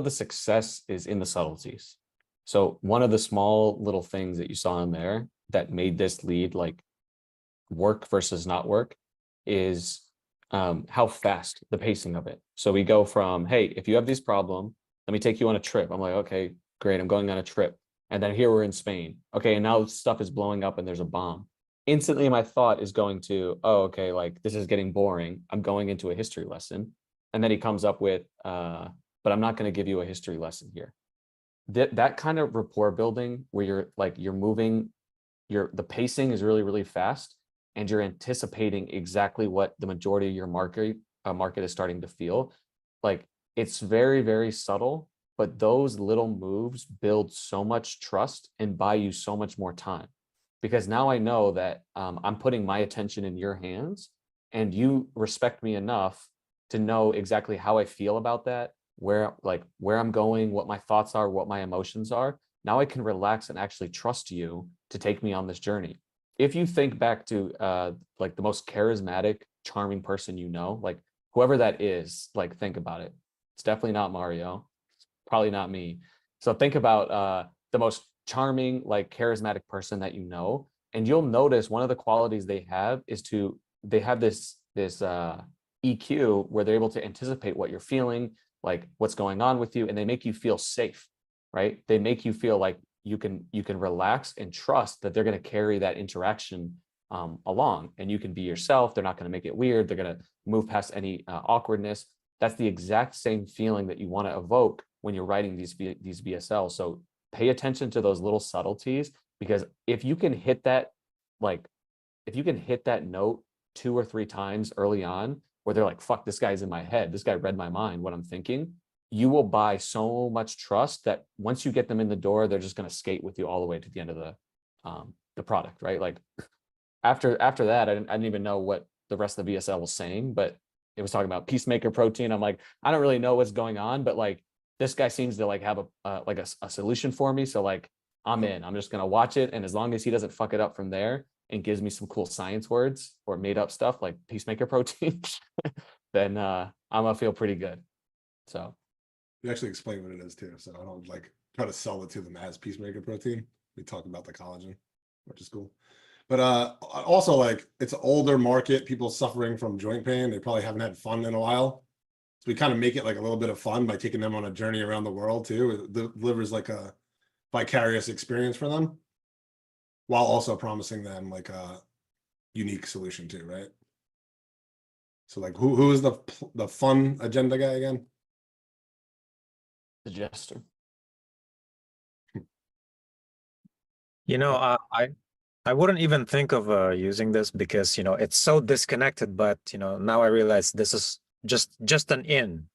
success is in the subtleties. So one of the small little things that you saw in there that made this lead like work versus not work is how fast the pacing of it. So we go from, hey, if you have this problem, let me take you on a trip. I'm like, okay, great, I'm going on a trip. And then here we're in Spain. Okay, and now stuff is blowing up and there's a bomb. Instantly, my thought is going to, oh, okay, like this is getting boring. I'm going into a history lesson. And then he comes up with, but I'm not going to give you a history lesson here. That kind of rapport building where you're moving, the pacing is really, really fast and you're anticipating exactly what the majority of your market is starting to feel. Like it's very, very subtle, but those little moves build so much trust and buy you so much more time. Because now I know that I'm putting my attention in your hands and you respect me enough to know exactly how I feel about that, where I'm going, what my thoughts are, what my emotions are. Now I can relax and actually trust you to take me on this journey. If you think back to like the most charismatic, charming person you know, like whoever that is, like think about it. It's definitely not Mario. It's probably not me. So think about the most charming, like charismatic person that you know, and you'll notice one of the qualities they have is they have this EQ where they're able to anticipate what you're feeling, like what's going on with you, and they make you feel safe, right? They make you feel like you can relax and trust that they're going to carry that interaction along, and you can be yourself. They're not going to make it weird. They're going to move past any awkwardness. That's the exact same feeling that you want to evoke when you're writing these VSLs. So pay attention to those little subtleties, because if you can hit that note 2 or 3 times early on, where they're like, fuck, this guy's in my head, this guy read my mind, what I'm thinking, you will buy so much trust that once you get them in the door, they're just going to skate with you all the way to the end of the product, right? Like after that, I didn't even know what the rest of the VSL was saying, but it was talking about Peacemaker protein. I'm like, I don't really know what's going on, but like this guy seems to like have a solution for me. So like I'm in. I'm just gonna watch it, and as long as he doesn't fuck it up from there and gives me some cool science words or made up stuff like Peacemaker protein, then I'm gonna feel pretty good. So You actually explain what it is too, so I don't like try to sell it to them as Peacemaker protein. We talk about the collagen, which is cool. But also like it's an older market, people suffering from joint pain. They probably haven't had fun in a while. So we kind of make it like a little bit of fun by taking them on a journey around the world too. It delivers like a vicarious experience for them, while also promising them like a unique solution too, right? So like who is the fun agenda guy again? the jester. You know, I wouldn't even think of using this because, you know, it's so disconnected, but, you know, now I realize this is just an in,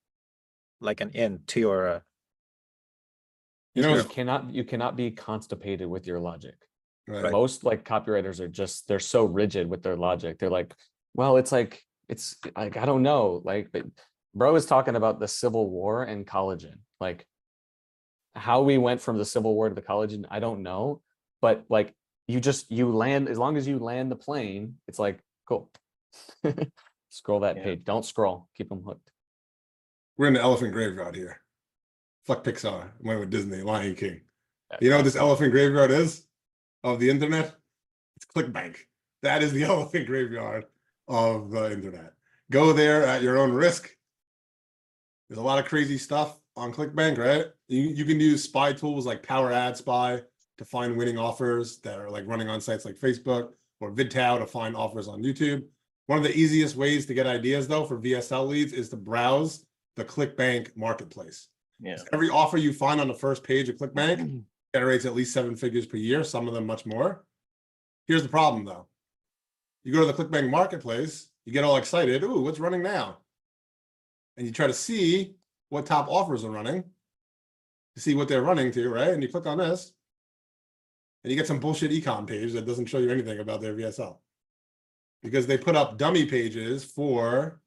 like an in to your You know, You cannot be constipated with your logic. right. Most like copywriters are just, they're so rigid with their logic. They're like, well, it's like I don't know, like, but bro is talking about the Civil War and collagen. Like how we went from the Civil War to the collagen, I don't know, but like you land, as long as you land the plane, it's like cool. Scroll that page. Don't scroll. Keep them hooked. We're in the elephant graveyard here. Fuck Pixar. Went with Disney, Lion King. You know what this elephant graveyard is of the internet? It's ClickBank. That is the elephant graveyard of the internet. Go there at your own risk. There's a lot of crazy stuff on ClickBank, right? You can use spy tools like Power Ad Spy to find winning offers that are like running on sites like Facebook, or VidTow to find offers on YouTube. One of the easiest ways to get ideas though for VSL leads is to browse the ClickBank marketplace. Yeah. Every offer you find on the first page of ClickBank generates at least 7 figures per year, some of them much more. Here's the problem though. You go to the ClickBank marketplace, you get all excited, ooh, what's running now? And you try to see what top offers are running, to see what they're running to, right? And you click on this, and you get some bullshit econ page that doesn't show you anything about their VSL. Because they put up dummy pages for,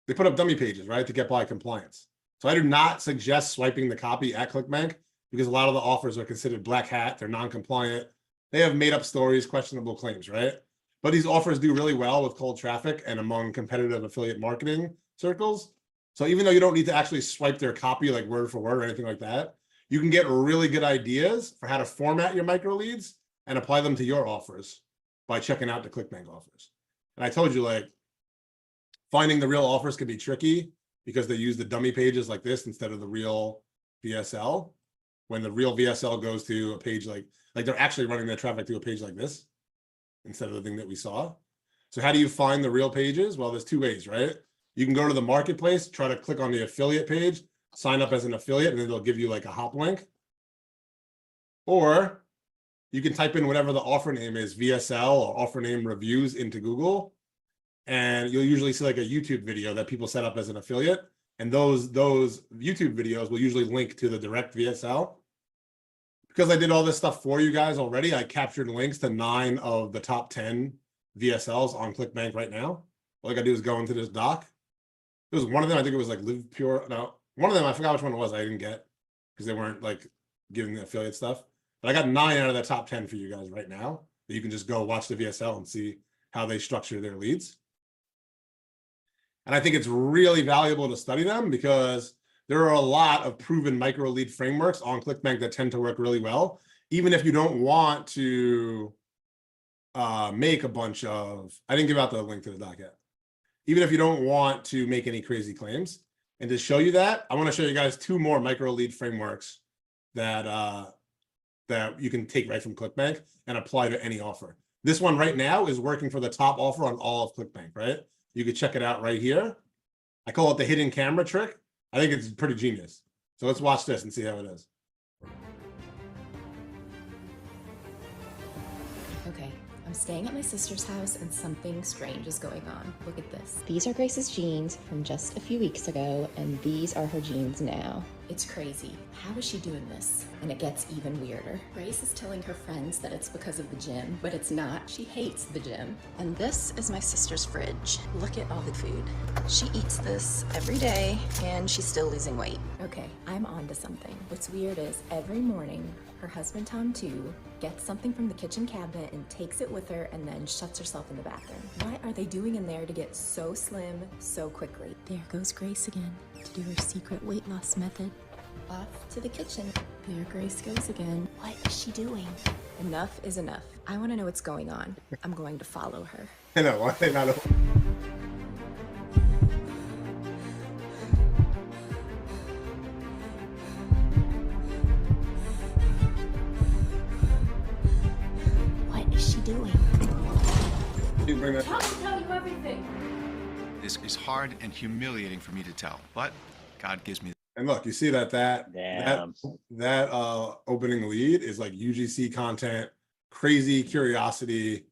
right, to get by compliance. So I do not suggest swiping the copy at ClickBank because a lot of the offers are considered black hat, they're non-compliant, they have made up stories, questionable claims, right? But these offers do really well with cold traffic and among competitive affiliate marketing circles. So even though you don't need to actually swipe their copy like word for word or anything like that, you can get really good ideas for how to format your micro leads and apply them to your offers by checking out the ClickBank offers. And I told you, like, finding the real offers can be tricky because they use the dummy pages like this instead of the real VSL. When the real VSL goes to a page like they're actually running their traffic to a page like this instead of the thing that we saw. So how do you find the real pages? Well, there's 2 ways, right? You can go to the marketplace, try to click on the affiliate page, sign up as an affiliate, and then they'll give you like a hop link. Or you can type in whatever the offer name is, VSL or offer name reviews, into Google. And you'll usually see like a YouTube video that people set up as an affiliate. And those YouTube videos will usually link to the direct VSL. Because I did all this stuff for you guys already, I captured links to 9 of the top 10 VSLs on ClickBank right now. All I gotta do is go into this doc. It was one of them, I think it was like Live Pure. No, one of them, I forgot which one it was, I didn't get because they weren't like giving the affiliate stuff. But I got 9 out of the top 10 for you guys right now. That you can just go watch the VSL and see how they structure their leads. And I think it's really valuable to study them because there are a lot of proven micro lead frameworks on ClickBank that tend to work really well, even if you don't want to make a bunch of, I didn't give out the link to the doc yet. Even if you don't want to make any crazy claims. And to show you that, I want to show you guys 2 more micro lead frameworks that that you can take right from ClickBank and apply to any offer. This one right now is working for the top offer on all of ClickBank, right? You can check it out right here. I call it the hidden camera trick. I think it's pretty genius. So let's watch this and see how it is. Okay, I'm staying at my sister's house and something strange is going on. Look at this. These are Grace's jeans from just a few weeks ago, and these are her jeans now. It's crazy. How is she doing this? And it gets even weirder. Grace is telling her friends that it's because of the gym, but it's not. She hates the gym. And this is my sister's fridge. Look at all the food. She eats this every day, and she's still losing weight. Okay, I'm on to something. What's weird is every morning, her husband Tom too gets something from the kitchen cabinet and takes it with her and then shuts herself in the bathroom. What are they doing in there to get so slim so quickly? There goes Grace again to do her secret weight loss method. Off to the kitchen. There Grace goes again. What is she doing? Enough is enough. I want to know what's going on. I'm going to follow her. I know, why they not? What is she doing? You bring that. Tell you everything. This is hard and humiliating for me to tell, but God gives me. And look, you see that opening lead is like UGC content, crazy curiosity.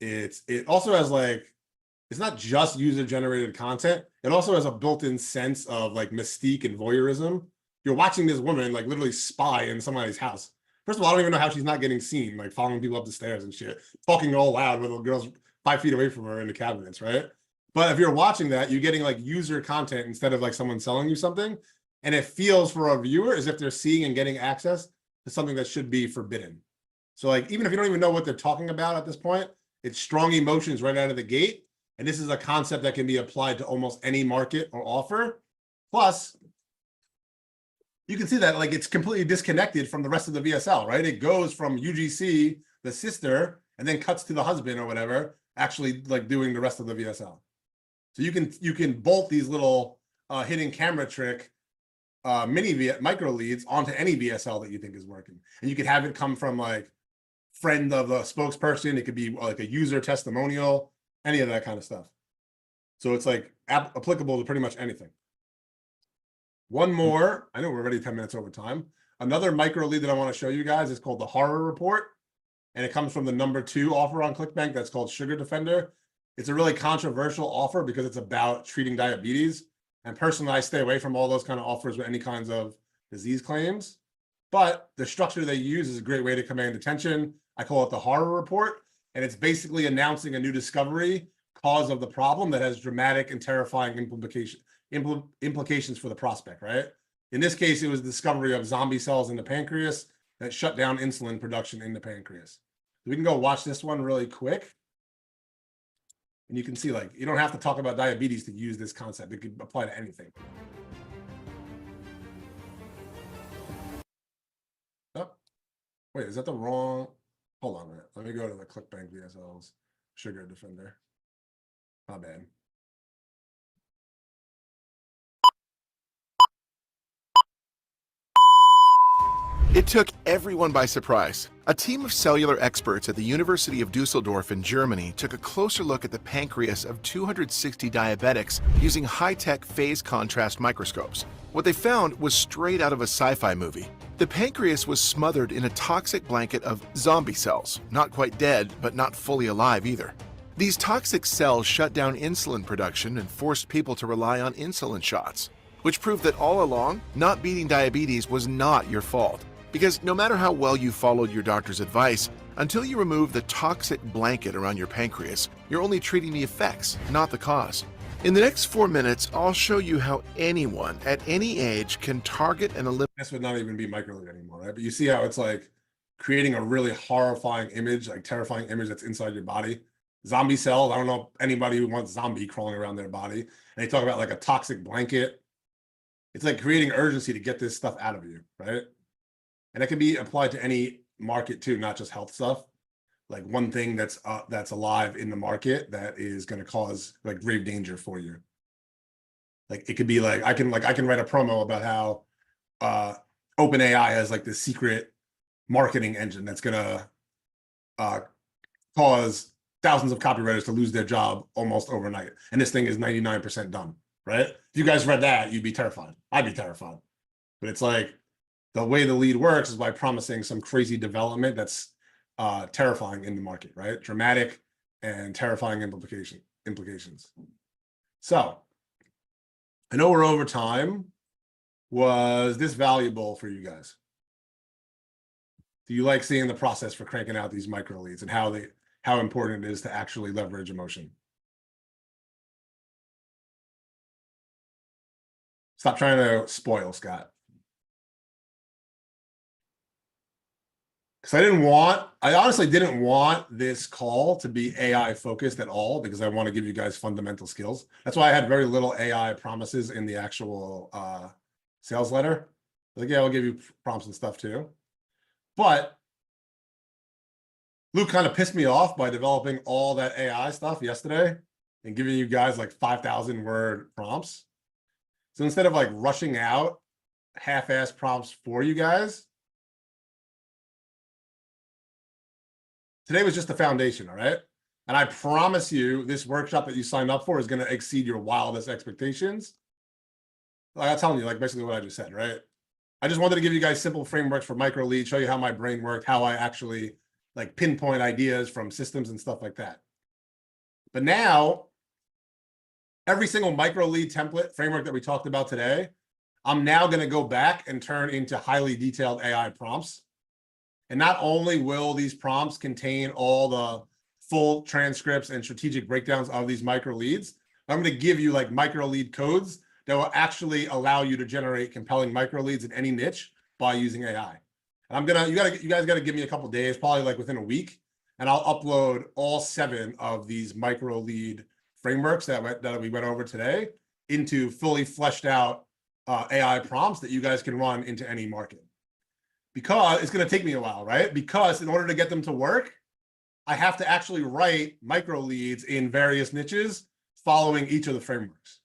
It also has like, it's not just user generated content. It also has a built-in sense of like mystique and voyeurism. You're watching this woman like literally spy in somebody's house. First of all, I don't even know how she's not getting seen, like following people up the stairs and shit, talking all loud with little girls 5 feet away from her in the cabinets, right? But if you're watching that, you're getting like user content instead of like someone selling you something. And it feels for a viewer as if they're seeing and getting access to something that should be forbidden. So like, even if you don't even know what they're talking about at this point, it's strong emotions right out of the gate. And this is a concept that can be applied to almost any market or offer. Plus, you can see that like it's completely disconnected from the rest of the VSL, right? It goes from UGC, the sister, and then cuts to the husband or whatever, actually like doing the rest of the VSL. So you can bolt these little hidden camera trick micro leads onto any VSL that you think is working. And you could have it come from like friend of the spokesperson. It could be like a user testimonial, any of that kind of stuff. So it's like applicable to pretty much anything. One more, I know we're already 10 minutes over time. Another micro lead that I want to show you guys is called the Horror Report. And it comes from the #2 offer on ClickBank that's called Sugar Defender. It's a really controversial offer because it's about treating diabetes. And personally, I stay away from all those kind of offers with any kinds of disease claims. But the structure they use is a great way to command attention. I call it the Horror Report. And it's basically announcing a new discovery, cause of the problem that has dramatic and terrifying implications for the prospect, right? In this case, it was the discovery of zombie cells in the pancreas that shut down insulin production in the pancreas. We can go watch this one really quick. And you can see, like, you don't have to talk about diabetes to use this concept. It could apply to anything. Oh, wait, is that the wrong? Hold on a minute. Let me go to the ClickBank VSL's Sugar Defender. My bad. It took everyone by surprise. A team of cellular experts at the University of Dusseldorf in Germany took a closer look at the pancreas of 260 diabetics using high-tech phase contrast microscopes. What they found was straight out of a sci-fi movie. The pancreas was smothered in a toxic blanket of zombie cells, not quite dead, but not fully alive either. These toxic cells shut down insulin production and forced people to rely on insulin shots, which proved that all along, not beating diabetes was not your fault. Because no matter how well you followed your doctor's advice, until you remove the toxic blanket around your pancreas, you're only treating the effects, not the cause. In the next 4 minutes, I'll show you how anyone at any age can target and eliminate. This would not even be microlead anymore, right? But you see how it's like creating a really horrifying image, like terrifying image that's inside your body. Zombie cells, I don't know anybody who wants zombie crawling around their body. And they talk about like a toxic blanket. It's like creating urgency to get this stuff out of you, right? And it can be applied to any market too, not just health stuff. Like one thing that's alive in the market that is going to cause like grave danger for you. Like it could be like I can write a promo about how OpenAI has like this secret marketing engine that's going to cause thousands of copywriters to lose their job almost overnight. And this thing is 99% done, right? If you guys read that, you'd be terrified. I'd be terrified. But it's like, the way the lead works is by promising some crazy development that's terrifying in the market, right? Dramatic and terrifying implications. So I know we're over time. was this valuable for you guys? Do you like seeing the process for cranking out these micro leads and how important it is to actually leverage emotion? Stop trying to spoil, Scott. Because I honestly didn't want this call to be AI focused at all, because I want to give you guys fundamental skills. That's why I had very little AI promises in the actual sales letter. Like, yeah, I'll give you prompts and stuff too. But Luke kind of pissed me off by developing all that AI stuff yesterday and giving you guys like 5,000 word prompts. So instead of like rushing out half-ass prompts for you guys, today was just the foundation, all right? And I promise you, this workshop that you signed up for is going to exceed your wildest expectations. Like I'm telling you, like basically what I just said, right? I just wanted to give you guys simple frameworks for micro leads, show you how my brain worked, how I actually like pinpoint ideas from systems and stuff like that. But now, every single micro lead template framework that we talked about today, I'm now going to go back and turn into highly detailed AI prompts. And not only will these prompts contain all the full transcripts and strategic breakdowns of these micro leads, I'm going to give you like micro lead codes that will actually allow you to generate compelling micro leads in any niche by using AI. And you guys got to give me a couple of days, probably like within a week, and I'll upload all 7 of these micro lead frameworks that we went over today into fully fleshed out AI prompts that you guys can run into any market. Because it's going to take me a while, right? Because in order to get them to work, I have to actually write micro leads in various niches following each of the frameworks.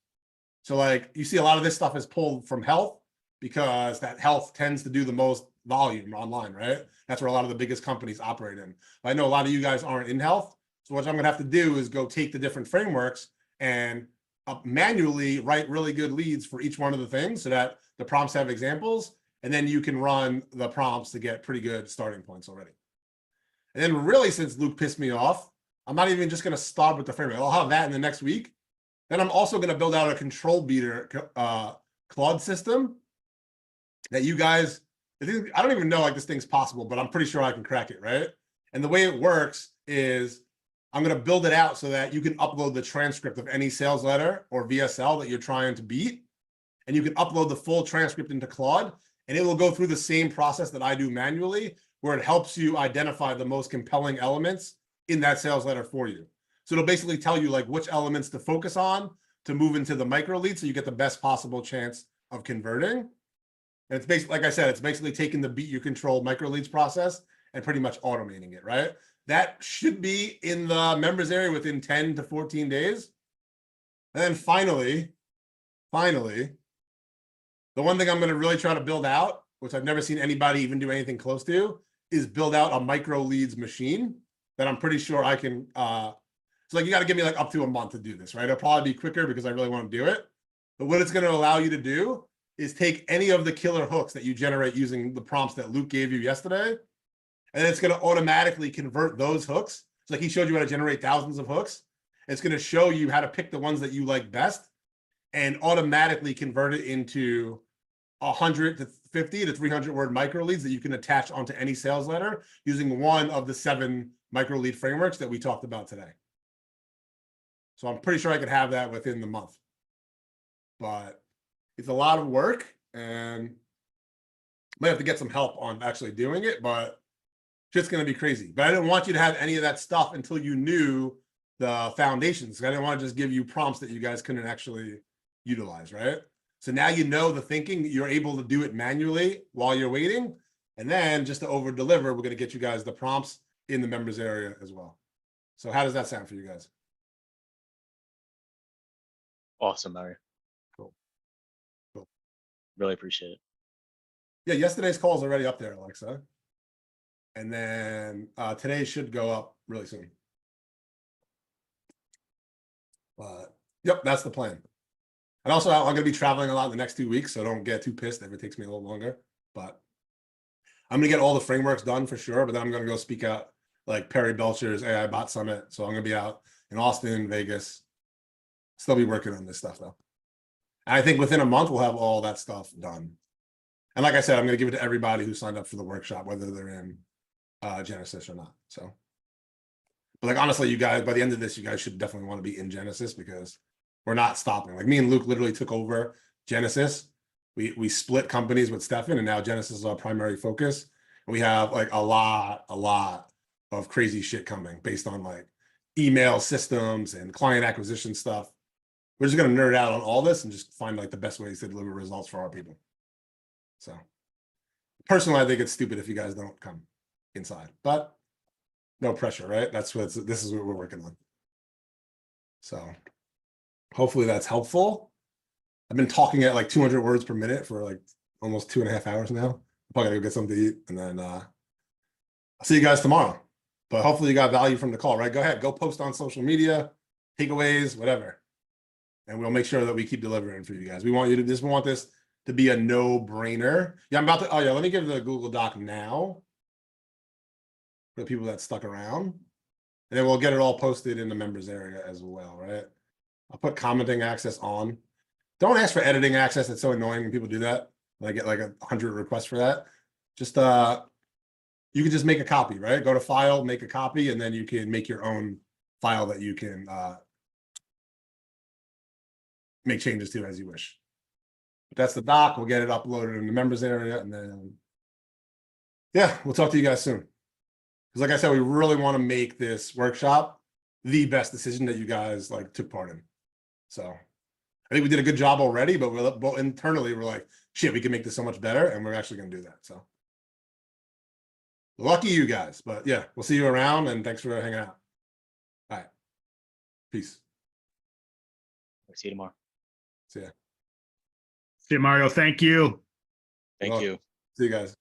So like you see a lot of this stuff is pulled from health, because that health tends to do the most volume online, right? That's where a lot of the biggest companies operate in. But I know a lot of you guys aren't in health. So what I'm going to have to do is go take the different frameworks and manually write really good leads for each one of the things so that the prompts have examples. And then you can run the prompts to get pretty good starting points already. And then really, since Luke pissed me off, I'm not even just going to start with the framework. I'll have that in the next week. Then I'm also going to build out a control beater Claude system that you guys, I don't even know like this thing's possible, but I'm pretty sure I can crack it, right? And the way it works is I'm going to build it out so that you can upload the transcript of any sales letter or VSL that you're trying to beat. And you can upload the full transcript into Claude, and it will go through the same process that I do manually, where it helps you identify the most compelling elements in that sales letter for you. So it'll basically tell you like which elements to focus on to move into the micro lead so you get the best possible chance of converting. And it's basically, like I said, it's basically taking the beat your control micro leads process and pretty much automating it, right? That should be in the members area within 10 to 14 days. And then finally, the one thing I'm going to really try to build out, which I've never seen anybody even do anything close to, is build out a micro leads machine that I'm pretty sure I can. So like you got to give me like up to a month to do this, right? It'll probably be quicker because I really want to do it. But what it's going to allow you to do is take any of the killer hooks that you generate using the prompts that Luke gave you yesterday, and it's going to automatically convert those hooks. So like he showed you how to generate thousands of hooks. It's going to show you how to pick the ones that you like best and automatically convert it into 100 to 50 to 300 word micro leads that you can attach onto any sales letter using one of the 7 micro lead frameworks that we talked about today. So I'm pretty sure I could have that within the month, but it's a lot of work and might have to get some help on actually doing it, but it's going to be crazy. But I didn't want you to have any of that stuff until you knew the foundations. I didn't want to just give you prompts that you guys couldn't actually utilize, right? So now you know the thinking, you're able to do it manually while you're waiting. And then just to over deliver, we're going to get you guys the prompts in the members area as well. So how does that sound for you guys? Awesome, Mario. Cool. Really appreciate it. Yeah, yesterday's call is already up there, Alexa. And then today should go up really soon. But yep, that's the plan. And also, I'm going to be traveling a lot in the next 2 weeks, so don't get too pissed if it takes me a little longer. But I'm going to get all the frameworks done for sure, but then I'm going to go speak out like Perry Belcher's AI Bot Summit. So I'm going to be out in Austin, Vegas. Still be working on this stuff, though. And I think within a month, we'll have all that stuff done. And like I said, I'm going to give it to everybody who signed up for the workshop, whether they're in Genesis or not. So, but like, honestly, you guys, by the end of this, you guys should definitely want to be in Genesis because we're not stopping. Like me and Luke literally took over Genesis. We split companies with Stefan, and now Genesis is our primary focus. And we have like a lot of crazy shit coming based on like email systems and client acquisition stuff. We're just going to nerd out on all this and just find like the best ways to deliver results for our people. So personally, I think it's stupid if you guys don't come inside, but no pressure, right? This is what we're working on. So hopefully that's helpful. I've been talking at like 200 words per minute for like almost 2.5 hours now. I'm probably gonna go get something to eat, and then I'll see you guys tomorrow. But hopefully you got value from the call, right? Go ahead, go post on social media, takeaways, whatever. And we'll make sure that we keep delivering for you guys. We want this to be a no-brainer. Yeah, I'm about to, let me give the Google Doc now for the people that stuck around. And then we'll get it all posted in the members area as well, right? I'll put commenting access on. Don't ask for editing access. It's so annoying when people do that. When I get like 100 requests for that. Just you can just make a copy, right? Go to file, make a copy, and then you can make your own file that you can make changes to as you wish. But that's the doc. We'll get it uploaded in the members area, and then yeah, we'll talk to you guys soon. Because like I said, we really want to make this workshop the best decision that you guys like took part in. So I think we did a good job already, but we're internally we're like, shit, we can make this so much better, and we're actually going to do that. So lucky you guys, but yeah, we'll see you around, and thanks for hanging out. All right, peace. See you tomorrow. See ya. See you, Mario. Thank you. Thank you. See you guys.